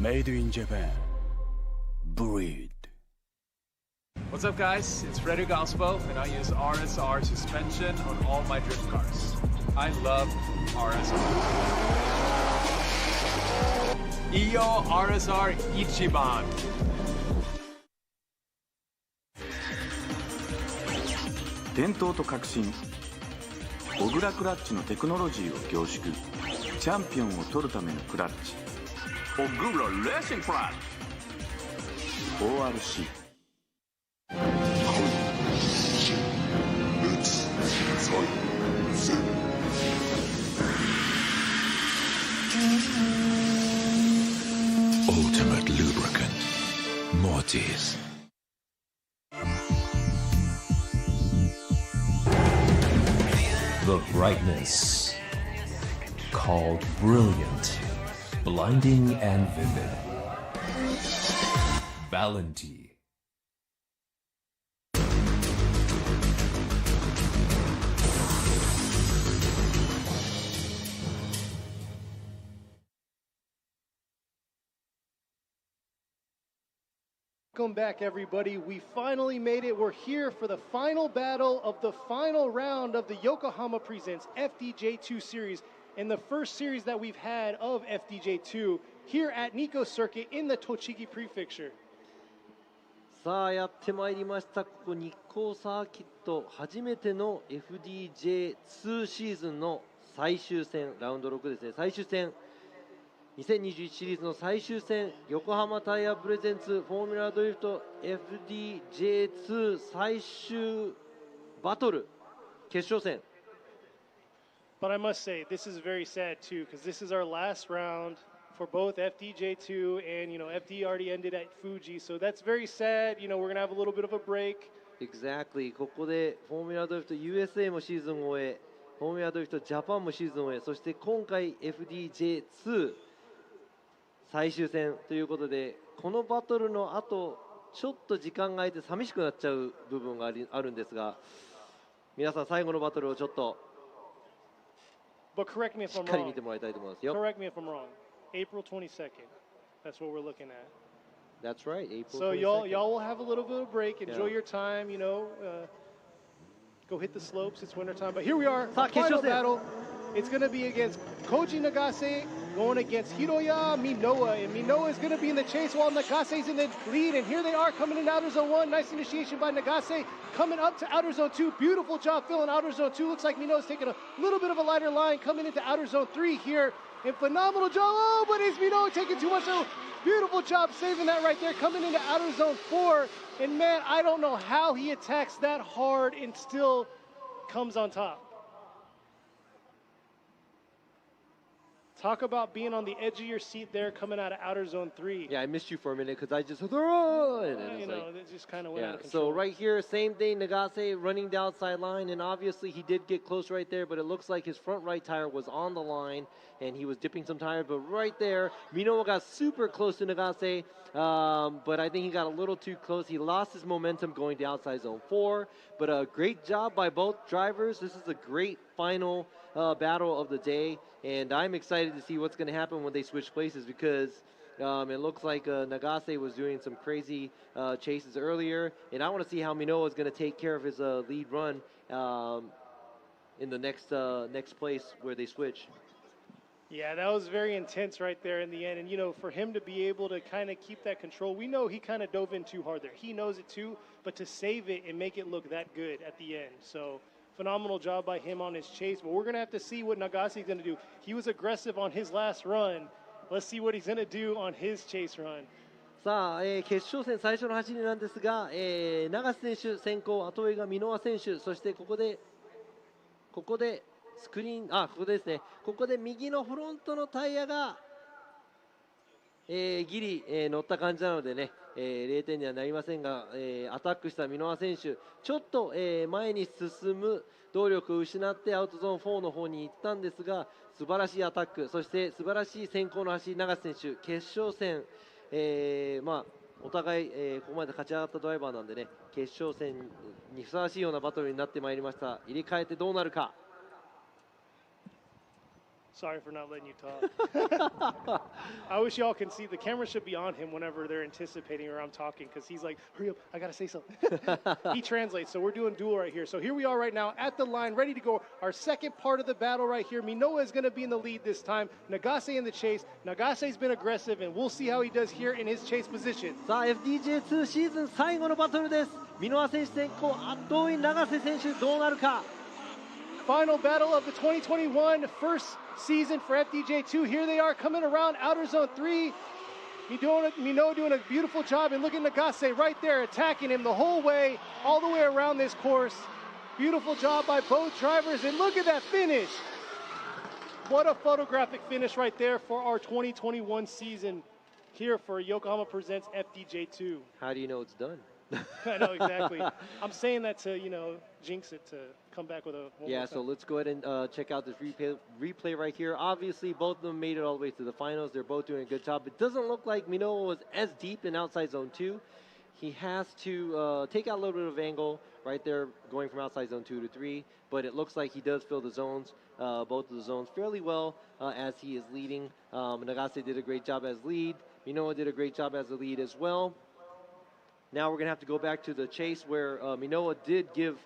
Made in Japan. Breed. What's up, guys? It's Frederick Ospo, and I use RSR suspension on all my drift cars. I love RSR. Iyo RSR Ichiban. 伝統と革新小倉クラッチのテクノロジーを凝縮チャンピオンを取るためのクラッチ小倉レーシングクラッチ ORC Ultimate lubricant. Mortis. The brightness. Called brilliant. Blinding and vivid. Valenti. Welcome back, everybody. We finally made it. We're here for the final battle of the final round of the Yokohama Presents FDJ2 series, and the first series that we've had of FDJ2 here at Nikko Circuit in the Tochigi Prefecture. さあやってまいりました。ここ日光サーキット初めての FDJ2 シーズンの最終戦ラウンド6ですね。最終戦2021シリーズの最終戦横浜タイヤプレゼンツフォーミュラドリフト FDJ2 最終バトル決勝戦。 But I must say, this is very sad too, because this is our last round for both FDJ2 and, FD already ended at Fuji, so that's very sad. We're going to have a little bit of a break. Exactly. ここでフォーミュラドリフト USA もシーズンを終え、フォーミュラドリフトジャパンもシーズンを終え、そして今回 FDJ2 最終戦ということで、このバトルの後ちょっと時間が空いて寂しくなっちゃう部分があるんですが、皆さん最後のバトルをちょっと But correct me if しっ I'm かり見 wrong. てもらいたいと思いますよ。 Correct me if I'm wrong. April 22nd. That's what we're looking at. That's right. April So 22nd. y'all will have a little bit of break. Enjoy Yeah. your time. Go hit the slopes. It's winter time. But here we are. Sa a, Final keshou sen. battle. It's going to be against Koji Nagase going against Hiroya Minoa. And Minoa is going to be in the chase while Nagase's in the lead. And here they are coming into Outer Zone 1. Nice initiation by Nagase. Coming up to Outer Zone 2. Beautiful job filling Outer Zone 2. Looks like Minoa's taking a little bit of a lighter line coming into Outer Zone 3 here. And phenomenal job. Oh, but is Minoa taking too much? So beautiful job saving that right there. Coming into Outer Zone 4. And man, I don't know how he attacks that hard and still comes on top. Talk about being on the edge of your seat there coming out of Outer Zone 3. Yeah, I missed you for a minute because I just and it just kind of went out of control. So right here, same thing, Nagase running the outside line, and obviously he did get close right there, but it looks like his front right tire was on the line, and he was dipping some tire, but right there, Minoa got super close to Nagase, but I think he got a little too close. He lost his momentum going to outside zone 4, but a great job by both drivers. This is a great final battle of the day, and I'm excited to see what's going to happen when they switch places because it looks like Nagase was doing some crazy chases earlier, and I want to see how Minoa is going to take care of his lead run in the next place where they switch. Yeah, that was very intense right there in the end. And, for him to be able to kind of keep that control, we know he kind of dove in too hard there. He knows it too, but to save it and make it look that good at the end. So phenomenal job by him on his chase. But we're going to have to see what Nagase is going to do. He was aggressive on his last run. Let's see what he's going to do on his chase run. さあ、決勝戦最初の走りなんですが、永瀬選手先行、後追いが箕輪選手、そしてここでスクリーン、ここですね、ここで右のフロントのタイヤが、ギリ、乗った感じなのでね、0点にはなりませんが、アタックした箕輪選手、ちょっと、前に進む動力を失ってアウトゾーン4の方に行ったんですが、素晴らしいアタック、そして素晴らしい先行の走り、永瀬選手、決勝戦、お互い、ここまで勝ち上がったドライバーなんでね、決勝戦にふさわしいようなバトルになってまいりました。入れ替えてどうなるか。Sorry for not letting you talk. I wish y'all can see the camera should be on him whenever they're anticipating or I'm talking, because he's like, hurry up, I gotta say something. He translates, so we're doing duel right here. So here we are right now at the line, ready to go. Our second part of the battle right here. Minoa is gonna be in the lead this time. Nagase in the chase. Nagase's been aggressive, and we'll see how he does here in his chase position. さあ FDJ2 シーズン最後のバトルです。箕輪選手先行、圧倒に永瀬選手どうなるか。 Final battle of the 2021 first season for FDJ2. Here they are coming around outer zone 3. Minoa doing a beautiful job, and look at Nagase right there attacking him the whole way, all the way around this course. Beautiful job by both drivers, and look at that finish. What a photographic finish right there for our 2021 season here for Yokohama Presents FDJ2. How do you know it's done? I know, exactly. I'm saying that to, jinx it, to come back with a one Yeah, more so time. let's go ahead and check out this replay right here. Obviously, both of them made it all the way to the finals. They're both doing a good job. It doesn't look like Minoa was as deep in outside zone 2. He has to take out a little bit of angle right there, going from outside zone 2 to 3. But it looks like he does fill the zones, both of the zones, fairly well as he is leading. Nagase did a great job as lead. Minoa did a great job as the lead as well. Now we're going to have to go back to the chase where Minoa did give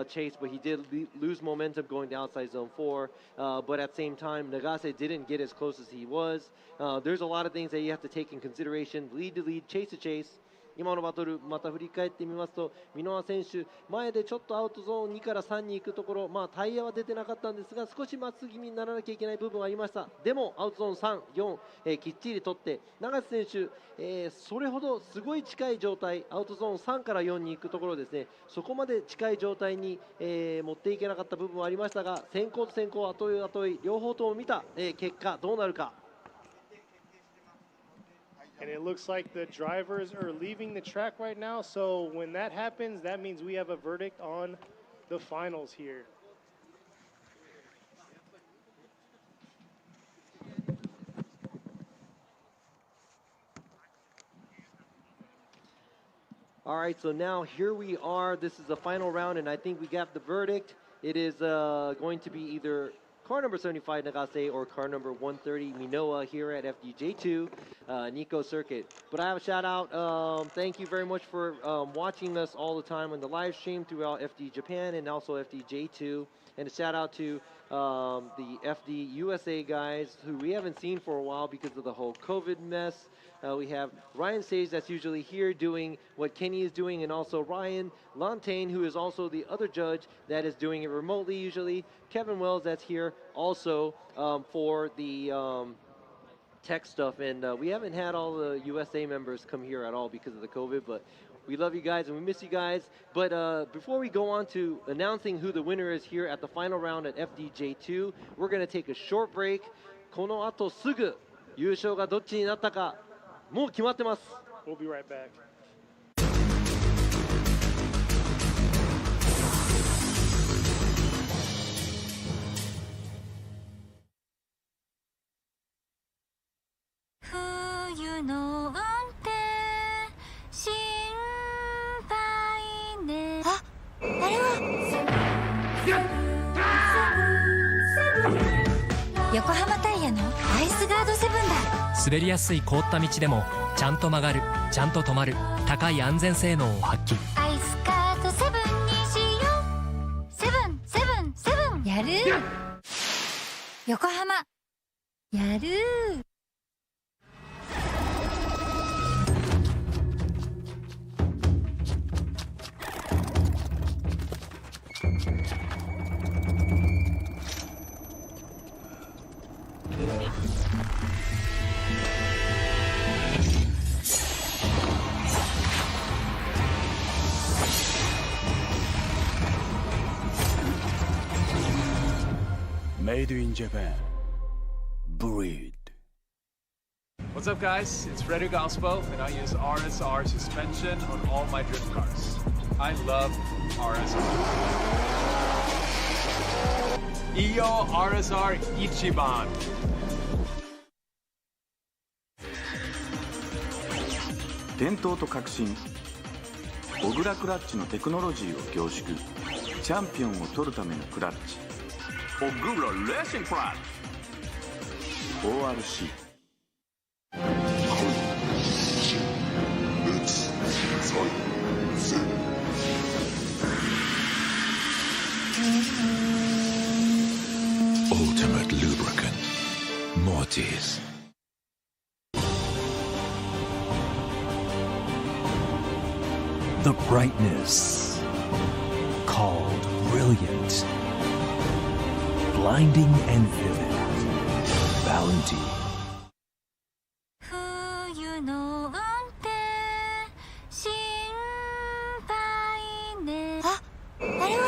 chase, but he did lose momentum going to outside zone 4. But at the same time, Nagase didn't get as close as he was. There's a lot of things that you have to take in consideration. Lead to lead, chase to chase. 今のバトルまた振り返ってみますと、箕輪選手前でちょっとアウトゾーン2から3に行くところ、タイヤは出てなかったんですが、少しまっすぐ気味にならなきゃいけない部分はありました。でもアウトゾーン3、4、きっちり取って、永瀬選手、それほどすごい近い状態、アウトゾーン3から4に行くところですね、そこまで近い状態に、持っていけなかった部分はありましたが、先行と先行、後追い後追い両方とも見た、結果どうなるか。And it looks like the drivers are leaving the track right now. So when that happens, that means we have a verdict on the finals here. All right, so now here we are. This is the final round, and I think we got the verdict. It is going to be either car number 75 Nagase or car number 130 Minoa here at FDJ2 Nikko circuit. But I have a shout out. Thank you very much for watching us all the time on the live stream throughout FD Japan and also FDJ2. And a shout out to the FD USA guys who we haven't seen for a while because of the whole COVID mess. We have Ryan Sage that's usually here doing what Kenny is doing, and also Ryan Lantain, who is also the other judge that is doing it remotely usually. Kevin Wells that's here also for the tech stuff. And we haven't had all the USA members come here at all because of the COVID, but we love you guys and we miss you guys. But before we go on to announcing who the winner is here at the final round at FDJ2, we're going to take a short break. この後すぐ優勝がどっちになったかもう決まってます。 We'll be right back. Yokohama タイヤのアイスガード7だ。滑りやすい凍った道でもちゃんと曲がる、ちゃんと止まる、高い安全性能を発揮。アイスガード7にしよう。777やる横浜やるMade in Japan. Breed. What's up, guys? It's Frederick Ospo, and I use RSR suspension on all my drift cars. I love RSR. Iyo RSR Ichiban. 伝統と革新小倉クラッチのテクノロジーを凝縮チャンピオンを取るためのクラッチ小倉レーシングクラッチ ORC Ultimate lubricant. Mortis. The brightness called brilliant. Blinding and vivid. Bounty. 冬の運転心配ね。あ、あれは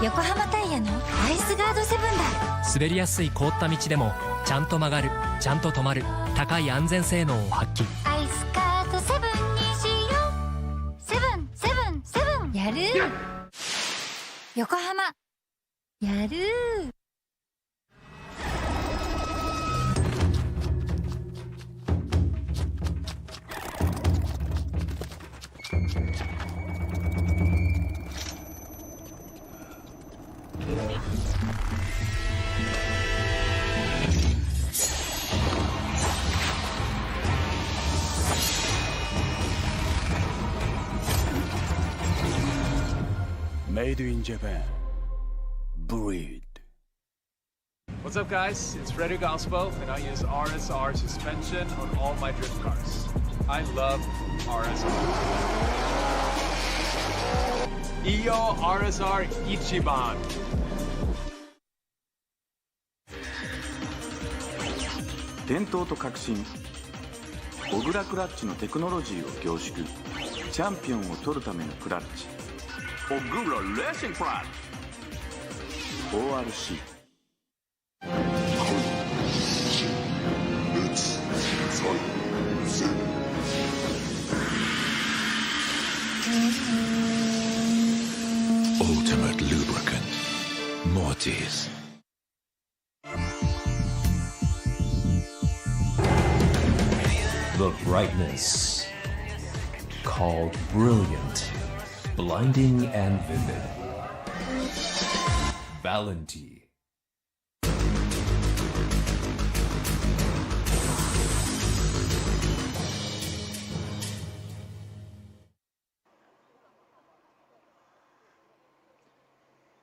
横浜タイヤのアイスガードセブンだ。滑りやすい凍った道でもちゃんと曲がる、ちゃんと止まる、高い安全性能を発揮。アイスガードセブンにしよう。セブンセブンセブンやる。横浜やる。Made in Japan. Breed. What's up, guys? It's Frederick Ospo, and I use RSR suspension on all my drift cars. I love RSR. Iyo RSR Ichiban. 伝統と革新小倉クラッチのテクノロジーを凝縮チャンピオンを取るためのクラッチオグラレーシングクラッチ ORC Ultimate lubricant. Mortis. The brightness called brilliant. Blinding and vivid. Valenti.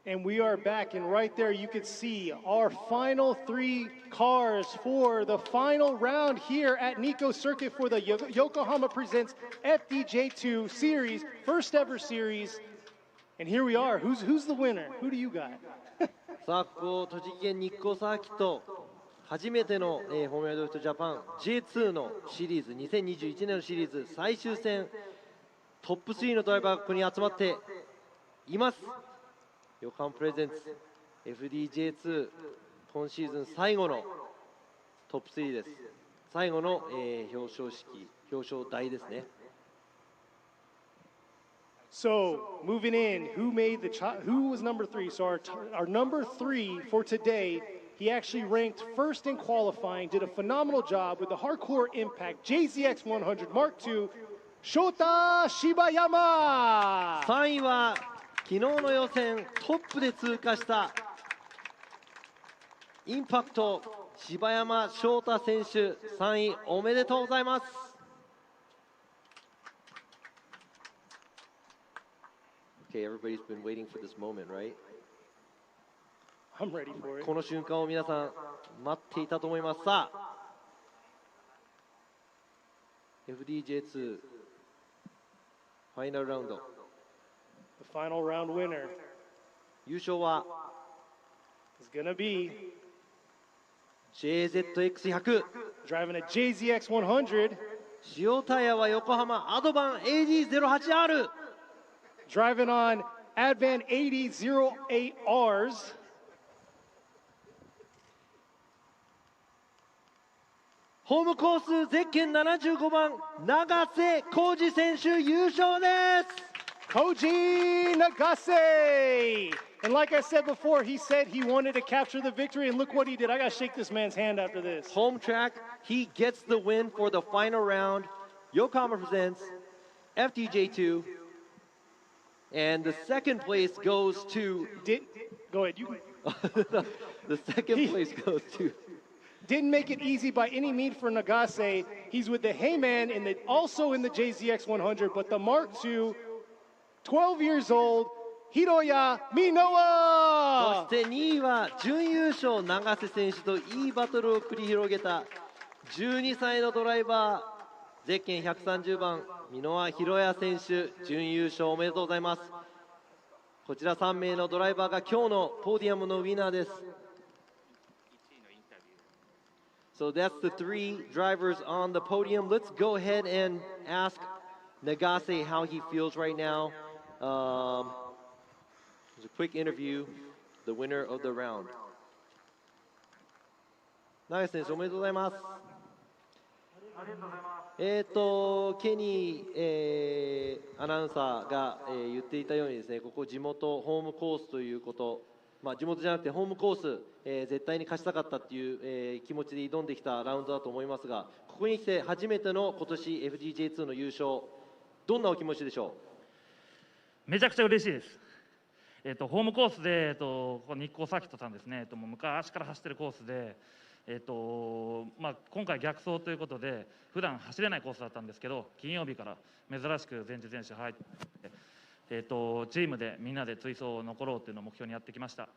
And we are back, and right there you can see our final three cars for the final round here at Nikko Circuit for the Yokohama Presents FDJ2 series, first ever series. And here we are. Who's the winner? Who do you got? さあ、ここ栃木県日光サーキット初めての、フォーミュラドリフトジャパン J2 のシリーズ2021年のシリーズ最終戦トップ3のドライバーがここに集まっています。横浜プレゼンツ FDJ2 今シーズン最後のトップ3です。最後の、表彰式表彰台ですね。So moving in, who was number 3? So our number 3 for today, he actually ranked first in qualifying, did a phenomenal job with the hardcore impact JZX 100 Mark II, Shota Shibayama. 3位は昨日の予選トップで通過したインパクト柴山翔太選手3位おめでとうございます。Okay, everybody's been waiting for this moment, right? I'm ready for it. この瞬間を皆さん待っていたと思います。さあ FDJ2 ファイナルラウンド The final round winner 優勝は is gonna be JZX100 driving a JZX 100. 使用タイヤは横浜アドバン AD08R Driving on Advan 8008Rs. ホームコースゼッケン75番永瀬浩二選手優勝です。 Koji Nagase! And like I said before, he said he wanted to capture the victory, and look what he did. I gotta shake this man's hand after this. Home track, he gets the win for the final round. Yokohama presents FDJ2. And the second place goes to... Go ahead, you... The second place goes to Didn't make it easy by any means for Nagase. He's with the Heyman and also in the JZX 100, but the Mark II, 12 years old, Hiroya そ Minowa! して2位は準優勝永瀬選手といいバトルを繰り広げた12歳のドライバーゼッケン130番箕輪博也選手準優勝おめでとうございます。こちら3名のドライバーが今日のポーディアムのウィナーです。So that's the 3 drivers on the podium. Let's go ahead and ask Nagase how he feels right now. There's a quick interview, the winner of the round. 永瀬選手おめでとうございます。ケニー、アナウンサーが、言っていたようにですね、ここ地元ホームコースということ、地元じゃなくてホームコース、絶対に勝ちたかったっていう、気持ちで挑んできたラウンドだと思いますが、ここに来て初めての今年 FDJ2 の優勝、どんなお気持ちでしょう？めちゃくちゃ嬉しいです。ホームコースで、ここ日光サーキットさんですね、もう昔から走ってるコースで、今回逆走ということで普段走れないコースだったんですけど、金曜日から珍しく前日練習入って、チームでみんなで追走残ろうというのを目標にやってきました。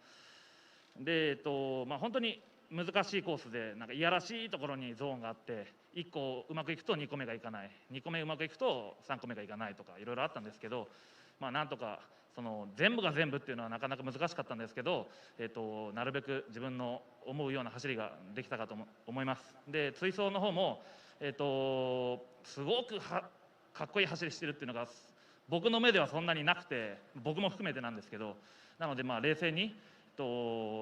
で、本当に難しいコースでなんかいやらしいところにゾーンがあって、1個うまくいくと2個目がいかない、2個目うまくいくと3個目がいかないとかいろいろあったんですけど、なんとかその全部が全部っていうのはなかなか難しかったんですけど、なるべく自分の思うような走りができたかと思います。で、追走の方も、すごくかっこいい走りしてるっていうのが僕の目ではそんなになくて、僕も含めてなんですけど、なので冷静に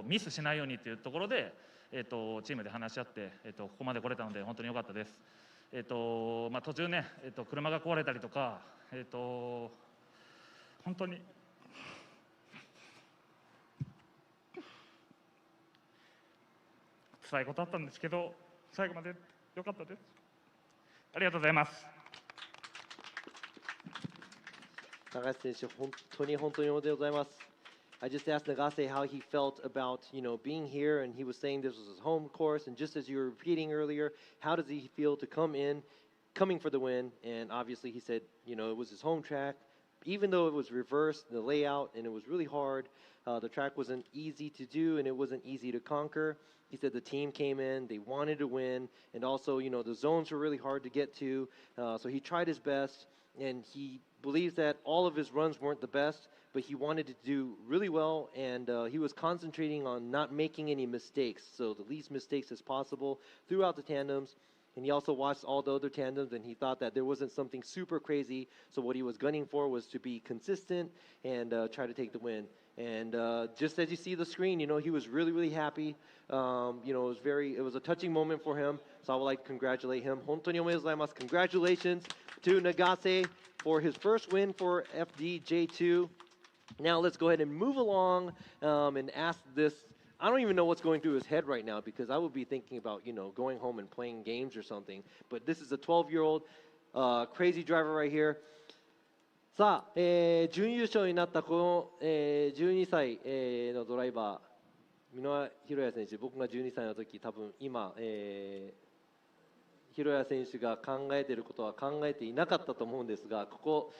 ミスしないようにというところで、チームで話し合って、ここまで来れたので本当に良かったです。途中ね、車が壊れたりとか、本当に辛いことあったんですけど、最後まで良かったです。ありがとうございます。永瀬選手、本当におめでとうございます。I just asked Nagase how he felt about, being here, and he was saying this was his home course, and just as you were repeating earlier, how does he feel to coming for the win? And obviously he said, it was his home track. Even though it was reversed, the layout, and it was really hard, the track wasn't easy to do, and it wasn't easy to conquer. He said the team came in, they wanted to win, and also, the zones were really hard to get to, so he tried his best, and he believes that all of his runs weren't the best, but he wanted to do really well, and he was concentrating on not making any mistakes, so the least mistakes as possible throughout the tandems. And he also watched all the other tandems, and he thought that there wasn't something super crazy, so what he was gunning for was to be consistent and try to take the win. And just as you see the screen, he was really, really happy. It was a touching moment for him, so I would like to congratulate him. 本当におめでとうございます。Congratulations to Nagase for his first win for FDJ2. Now let's go ahead and move along and ask this. I don't even know what's going through his head right now because I would be thinking about, going home and playing games or something. But this is a 12-year-old crazy driver right here. さあ、準優勝になったこの、12歳、のドライバー、箕輪博也選手、僕が12歳の時、多分今、博也選手が考えていることは考えていなかったと思うんですが、こ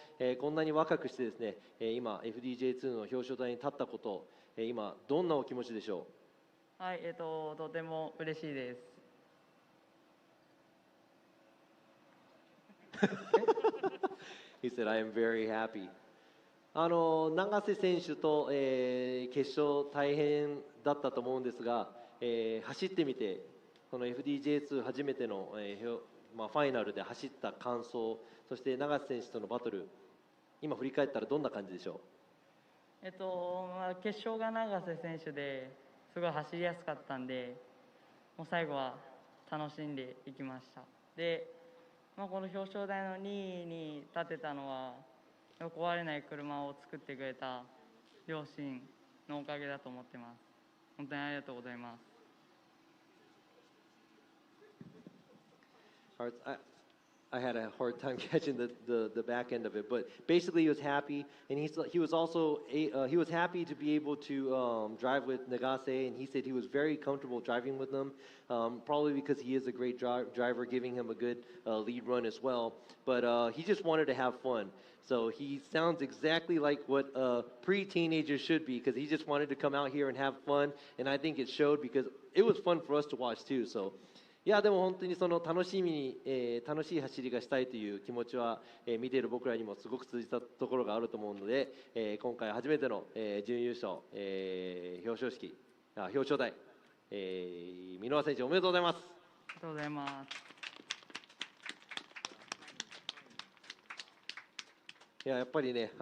んなに若くしてですね、今 FDJ2 の表彰台に立ったこと、今どんなお気持ちでしょう？はい、とても嬉しいです。He said, I am very happy. 永瀬選手と、決勝大変だったと思うんですが、走ってみてこの FDJ2 初めての、ファイナルで走った感想、そして永瀬選手とのバトル、今振り返ったらどんな感じでしょう？決勝が永瀬選手ですごい走りやすかったんで、もう最後は楽しんでいきました。で、この表彰台の2位に立てたのは壊れない車を作ってくれた両親のおかげだと思ってます。本当にありがとうございます。I had a hard time catching the back end of it, but basically he was happy, and he was also he was happy to be able to drive with Nagase, and he said he was very comfortable driving with them, probably because he is a great driver, giving him a good lead run as well. But he just wanted to have fun. So he sounds exactly like what a pre-teenager should be, because he just wanted to come out here and have fun, and I think it showed because it was fun for us to watch too. So. いやでも本当にその楽しい走りがしたいという気持ちは、見ている僕らにもすごく通じたところがあると思うので、今回初めての、準優勝、表彰台、箕輪選手おめでとうございます。ありがとうございます。いややっぱりね、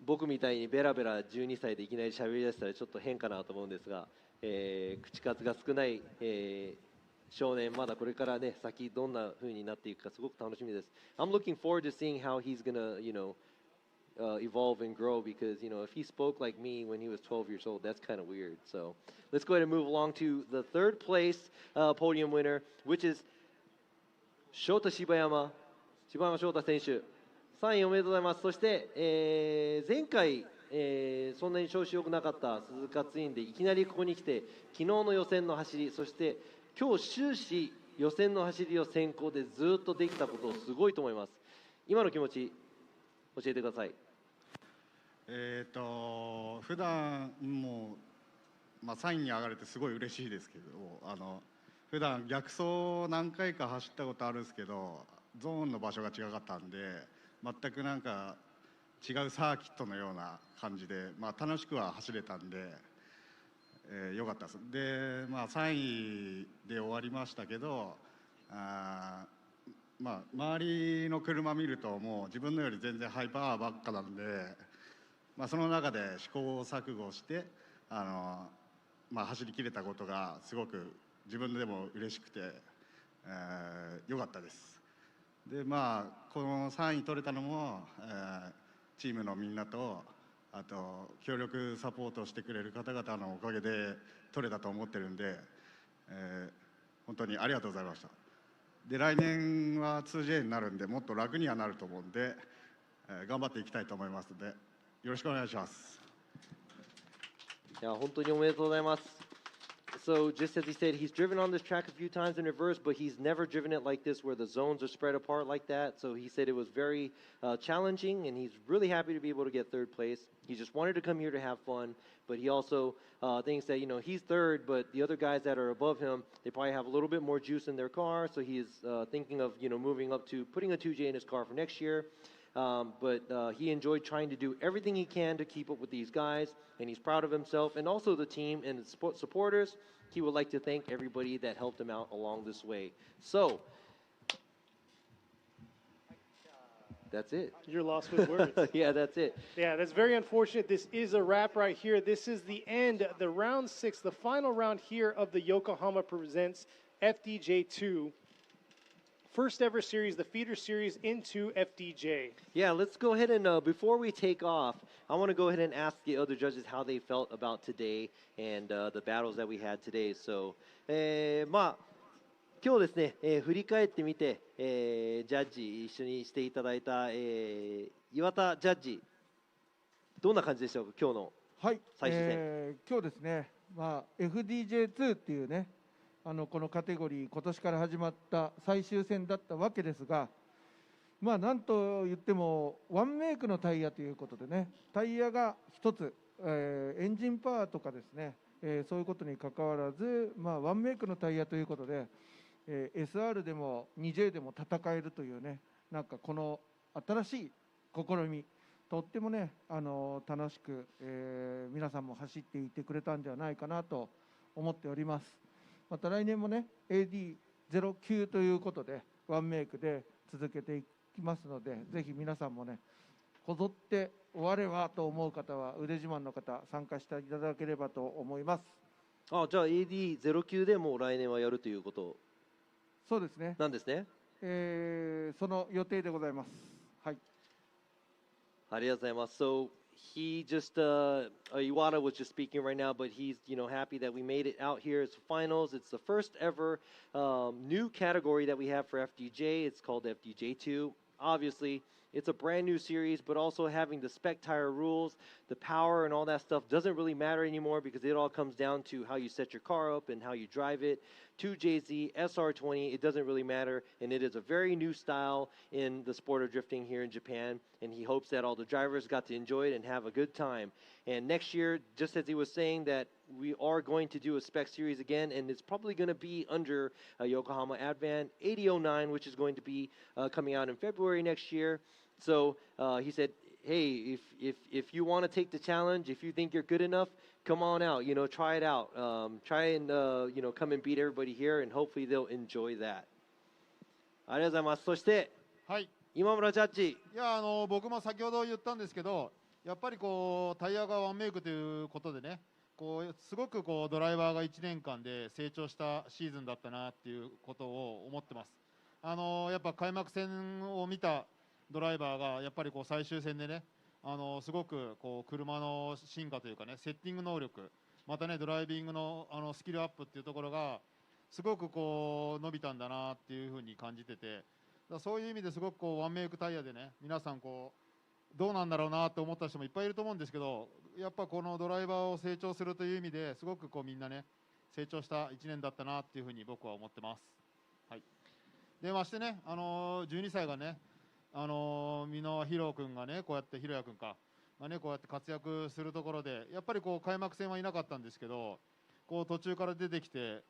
僕みたいにベラベラ12歳でいきなり喋り出したらちょっと変かなと思うんですが、口数が少ない、少年、まだこれからね、先どんな風になっていくかすごく楽しみです。I'm looking forward to seeing how he's gonna, evolve and grow, because, if he spoke like me when he was 12 years old, that's kind of weird. So let's go ahead and move along to the third place podium winner, which is 翔太柴山翔太選手。3位おめでとうございます。そして、前回、そんなに調子良くなかった鈴鹿ツインでいきなりここに来て昨日の予選の走り、そして今日終始予選の走りを先行でずっとできたことをすごいと思います。今の気持ち教えてください。普段もう、3位に上がれてすごい嬉しいですけど、普段逆走何回か走ったことあるんですけど、ゾーンの場所が違かったんで、全くなんか違うサーキットのような感じで、楽しくは走れたんで、良かったです。で、3位で終わりましたけど、周りの車見るともう自分のより全然ハイパワーばっかなんで、その中で試行錯誤して走りきれたことがすごく自分でも嬉しくて、良かったです。でこの3位取れたのも、チームのみんなと、あと協力サポートしてくれる方々のおかげで取れたと思ってるんで、本当にありがとうございました。で来年は 2J になるんでもっと楽にはなると思うんで、頑張っていきたいと思いますのでよろしくお願いします。いや本当におめでとうございます。So just as he said, he's driven on this track a few times in reverse, but he's never driven it like this where the zones are spread apart like that. So he said it was very challenging, and he's really happy to be able to get third place. He just wanted to come here to have fun, but he also thinks that, he's third, but the other guys that are above him, they probably have a little bit more juice in their car. So he's thinking of, moving up to putting a 2J in his car for next year. But he enjoyed trying to do everything he can to keep up with these guys, and he's proud of himself and also the team and the supporters. He would like to thank everybody that helped him out along this way. So that's it. You're lost with words. Yeah, that's it. Yeah, that's very unfortunate. This is a wrap right here. This is the end, the round 6, the final round here of the Yokohama Presents FDJ2. First ever series, the feeder series into FDJ. Yeah, let's go ahead and before we take off, I want to go ahead and ask the other judges how they felt about today and the battles that we had today. So, 今日ですね、振り返ってみて、ジャッジ一緒にしていただいた、岩田ジャッジ、どんな感じでしょうか、今日の最終戦。今日ですね、FDJ2 っていうね、このカテゴリー、今年から始まった最終戦だったわけですが、なんと言ってもワンメイクのタイヤということでね、タイヤが1つ、エンジンパワーとかですね、そういうことにかかわらず、ワンメイクのタイヤということで、SR でも 2J でも戦えるというね、なんかこの新しい試み、とってもね、楽しく、皆さんも走っていてくれたんではないかなと思っております。また来年もね AD09 ということでワンメイクで続けていきますので、ぜひ皆さんもねこぞって終わればと思う方は腕自慢の方参加していただければと思います。じゃあ AD09 でもう来年はやるということそうですね。なんですね。その予定でございます。はい。ありがとうございます。So he just Iwata was just speaking right now, but he's happy that we made it out here. It's finals. It's the first ever new category that we have for FDJ. It's called FDJ2. Obviously, it's a brand new series, but also having the spec tire rules, the power and all that stuff doesn't really matter anymore because it all comes down to how you set your car up and how you drive it. 2JZ, SR20, it doesn't really matter, and it is a very new style in the sport of drifting here in Japan, and he hopes that all the drivers got to enjoy it and have a good time. And next year, just as he was saying, that we are going to do a spec series again, and it's probably going to be under Yokohama Advan 8009, which is going to be coming out in February next year. So he said, hey, if you want to take the challenge, if you think you're good enough, come on out, try it out. Try and, come and beat everybody here, and hopefully they'll enjoy that. ありがとうございます。そして、はい、今村ジャッジ。いや僕も先ほど言ったんですけど、やっぱりタイヤがワンメイクということでね、すごくドライバーが1年間で成長したシーズンだったなっていうことを思ってます。やっぱ開幕戦を見たドライバーがやっぱり最終戦でね、すごく車の進化というかね、セッティング能力、またねドライビングのスキルアップっていうところがすごく伸びたんだなっていうふうに感じてて、そういう意味ですごくワンメイクタイヤでね、皆さんどうなんだろうなと思った人もいっぱいいると思うんですけど、やっぱこのドライバーを成長するという意味ですごくみんなね成長した1年だったなっていうふうに僕は思ってます。はい。でましてね、12歳がね、箕輪宏君がね、こうやって宏也君かがね、こうやって活躍するところで、やっぱり開幕戦はいなかったんですけど、途中から出てきて、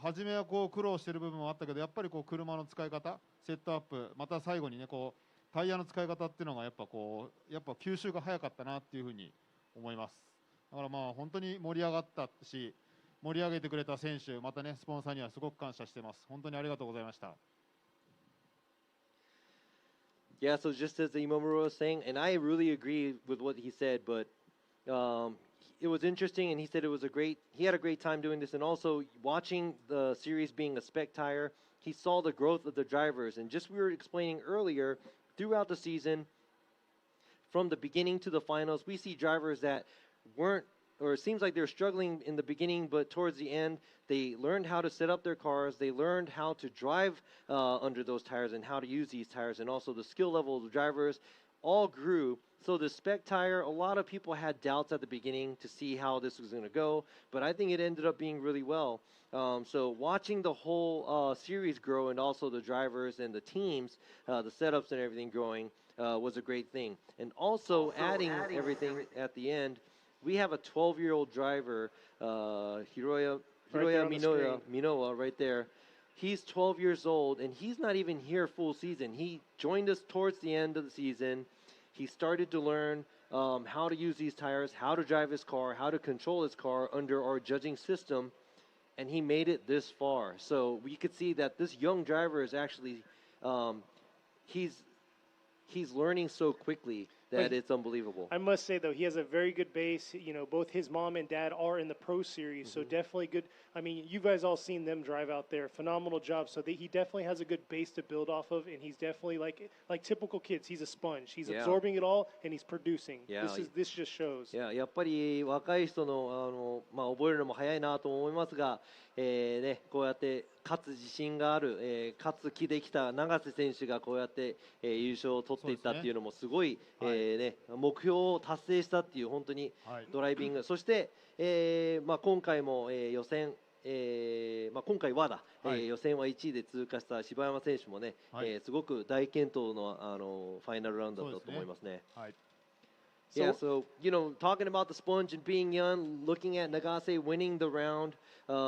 初めは苦労してる部分もあったけど、やっぱり車の使い方、セットアップ、また最後にねタイヤの使い方っていうのがやっぱ吸収が早かったなっていうふうに思います。だから本当に盛り上がったし、盛り上げてくれた選手、またねスポンサーにはすごく感謝してます。本当にありがとうございました。Yeah, so just as Imamura was saying, and I really agree with what he said, but it was interesting, and he said he had a great time doing this, and also watching the series being a spec tire, he saw the growth of the drivers, and just we were explaining earlier, throughout the season, from the beginning to the finals, we see drivers that weren't, or it seems like they're struggling in the beginning, but towards the end, they learned how to set up their cars, they learned how to drive under those tires and how to use these tires, and also the skill level of the drivers all grew. So the spec tire, a lot of people had doubts at the beginning to see how this was going to go, but I think it ended up being really well. So watching the whole series grow, and also the drivers and the teams, the setups and everything growing was a great thing. And also adding everything at the end, we have a 12-year-old driver, Hiroya Minowa right there. He's 12 years old, and he's not even here full season. He joined us towards the end of the season. He started to learn how to use these tires, how to drive his car, how to control his car under our judging system, and he made it this far. So we could see that this young driver is actually, he's learning so quickly that it's unbelievable. I must say, though, he has a very good base. Both his mom and dad are in the pro series, so definitely good. I mean, you guys all seen them drive out there. Phenomenal job. So he definitely has a good base to build off of, and he's definitely like typical kids. He's a sponge. He's absorbing it all, and he's producing. This just shows. やっぱり若い人の覚えるのも早いなと思いますが、こうやって勝つ自信がある、勝つ気できた永瀬選手がこうやって、優勝を取っていったっていうのもすごい、目標を達成したっていう本当にドライビング、そして、今回も、予選、今回は予選は1位で通過した柴山選手もね、すごく大健闘の、ファイナルラウンドだったと思いますね。Yeah, so, talking about the sponge and being young, looking at Nagase winning the round,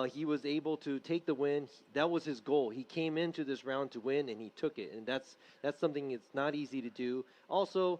he was able to take the win. That was his goal. He came into this round to win, and he took it. And that's something it's not easy to do. Also,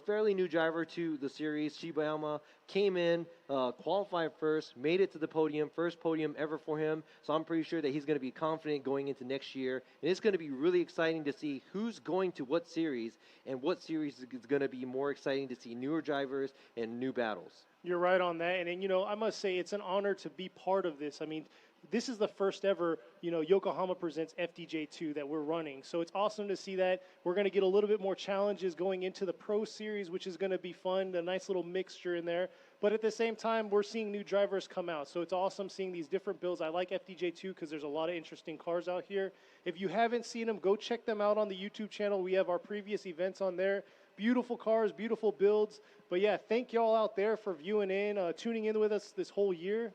fairly new driver to the series, Shibayama came in, qualified first, made it to the podium, first podium ever for him. So I'm pretty sure that he's going to be confident going into next year. And it's going to be really exciting to see who's going to what series, and what series is going to be more exciting to see newer drivers and new battles. You're right on that. And you know, I must say it's an honor to be part of this. I mean, this is the first ever, you know, Yokohama Presents FDJ2 that we're running. So it's awesome to see that. We're going to get a little bit more challenges going into the Pro Series, which is going to be fun, a nice little mixture in there. But at the same time, we're seeing new drivers come out. So it's awesome seeing these different builds. I like FDJ2 because there's a lot of interesting cars out here. If you haven't seen them, go check them out on the YouTube channel. We have our previous events on there. Beautiful cars, beautiful builds. But yeah, thank y'all out there for viewing in, tuning in with us this whole year.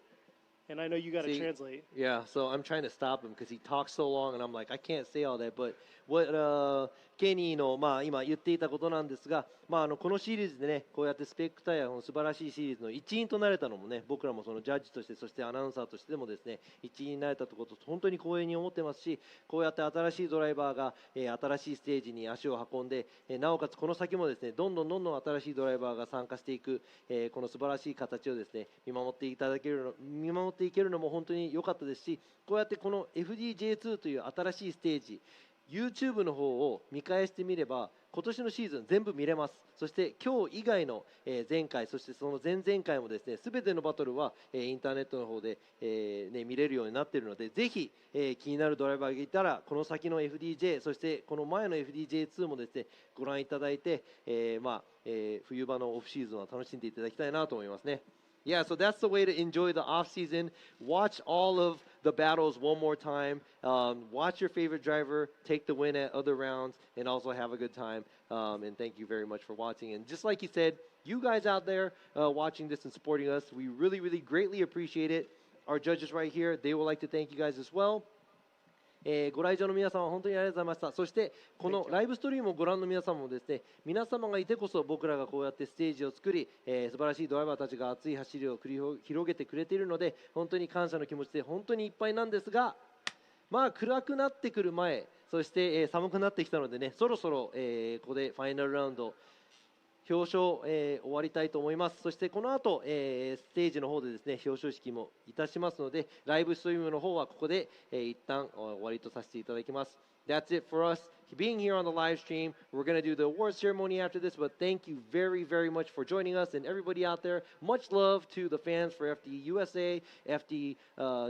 And I know you got to translate. Yeah, so I'm trying to stop him because he talks so long, and I'm like, I can't say all that. But whatケニーの今言っていたことなんですが、このシリーズでね、こうやってスペクターや素晴らしいシリーズの一員となれたのもね、僕らもそのジャッジとして、そしてアナウンサーとしてでもですね、一員になれたということを本当に光栄に思ってますし、こうやって新しいドライバーが新しいステージに足を運んで、なおかつこの先もですね、どんどん新しいドライバーが参加していく、この素晴らしい形をですね、見守っていけるのも本当に良かったですし、こうやってこの FDJ2 という新しいステージ、YouTube の方を見返してみれば今年のシーズン全部見れます。そして今日以外の前回、そしてその前々回もですね、全てのバトルはインターネットの方で見れるようになっているので、ぜひ気になるドライバーがいたらこの先の FDJ、 そしてこの前の FDJ2 もですねご覧いただいて、冬場のオフシーズンは楽しんでいただきたいなと思いますね。Yeah, so that's the way to enjoy the off season. Watch all of the battles one more time. Watch your favorite driver take the win at other rounds, and also have a good time. And thank you very much for watching. And just like you said, you guys out there watching this and supporting us, we really, really greatly appreciate it. Our judges right here, they would like to thank you guys as well. ご来場の皆様本当にありがとうございました。そしてこのライブストリームをご覧の皆様もですね、皆様がいてこそ僕らがこうやってステージを作り、素晴らしいドライバーたちが熱い走りを繰り広げてくれているので、本当に感謝の気持ちで本当にいっぱいなんですが、暗くなってくる前、そして、寒くなってきたのでね、そろそろ、ここでファイナルラウンド表彰、終わりたいと思います。そしてこの後、ステージの方でですね表彰式もいたしますので、ライブストリームの方はここで、一旦終わりとさせていただきます。That's it for us being here on the live stream. We're going to do the award ceremony after this, but thank you very, very much for joining us, and everybody out there, much love to the fans for FD USA, FD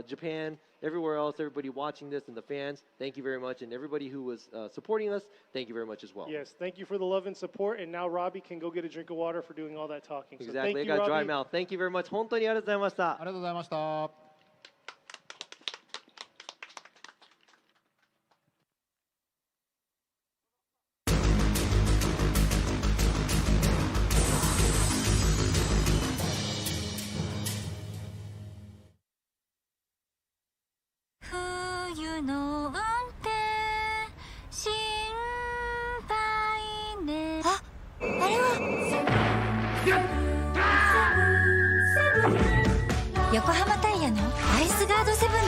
Japan, everywhere else, everybody watching this and the fans, thank you very much, and everybody who was supporting us, thank you very much as well. Yes, thank you for the love and support, and now Robbie can go get a drink of water for doing all that talking. Exactly, so thank I you, got Robbie. dry mouth. Thank you very much. 本当にありがとうございました。ありがとうございました。冬の運転心配ね。あれは横浜タイヤのアイスガードセブンだ。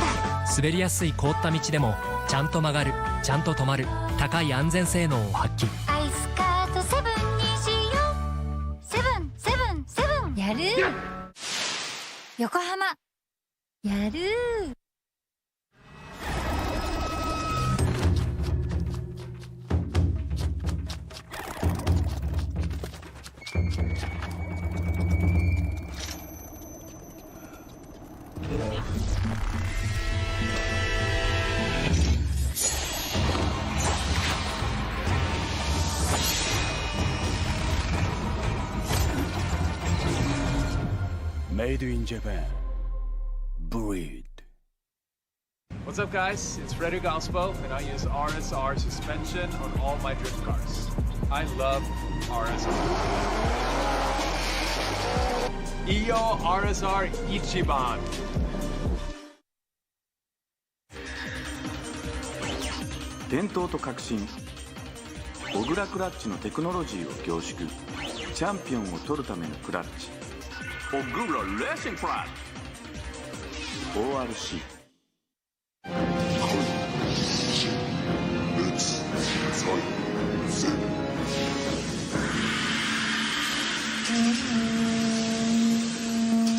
滑りやすい凍った道でもちゃんと曲がる、ちゃんと止まる、高い安全性能を発揮。アイスガードセブンにしよう。セブンセブンセブンやる。横浜やる。Made in Japan. Breed. What's up, guys? it's Frederick Ospo, and I use RSR suspension on all my drift cars. I love RSR. Iyo RSR Ichiban. 伝統と革新、小倉クラッチのテクノロジーを凝縮、チャンピオンを取るためのクラッチ、小倉レーシングクラッチ ORC。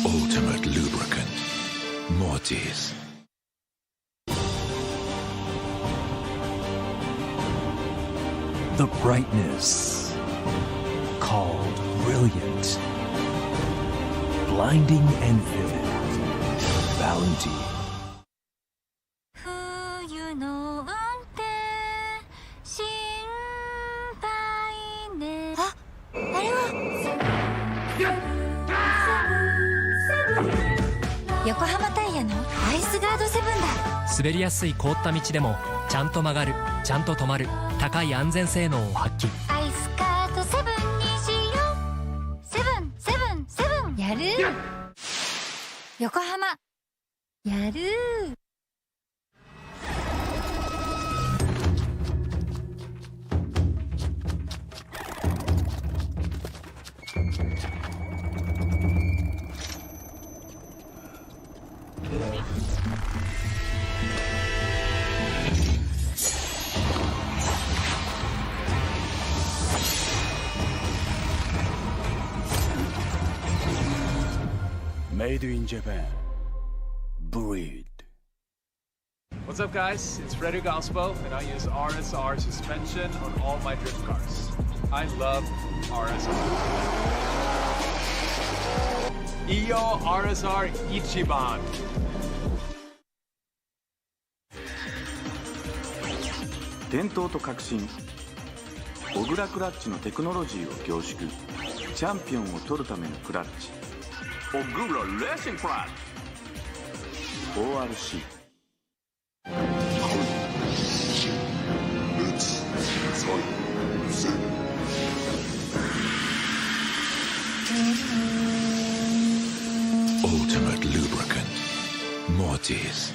Ultimate lubricant. Mortis. The brightness called brilliant. blinding and vivid. Valenti. 冬の運転心配ね。あれは横浜タイヤのアイスガードセブンだ。滑りやすい凍った道でもちゃんと曲がる、ちゃんと止まる、高い安全性能を発揮。アイスガードセブンにしよう。セブンセブンセブンやる。横浜やる。Made in Japan. Breed. What's up, guys? it's Frederick Ospo, and I use RSR suspension on all my drift cars. I love RSR. Iyo RSR Ichiban. 伝統と革新、小倉クラッチのテクノロジーを凝縮、チャンピオンを取るためのクラッチ、小倉レーシングクラッチ ORC。 Ultimate lubricant. Mortis.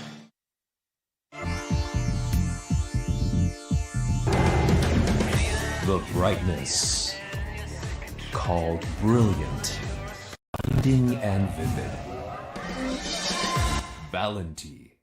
The brightness. Called brilliant. Blinding and vivid. Valenti.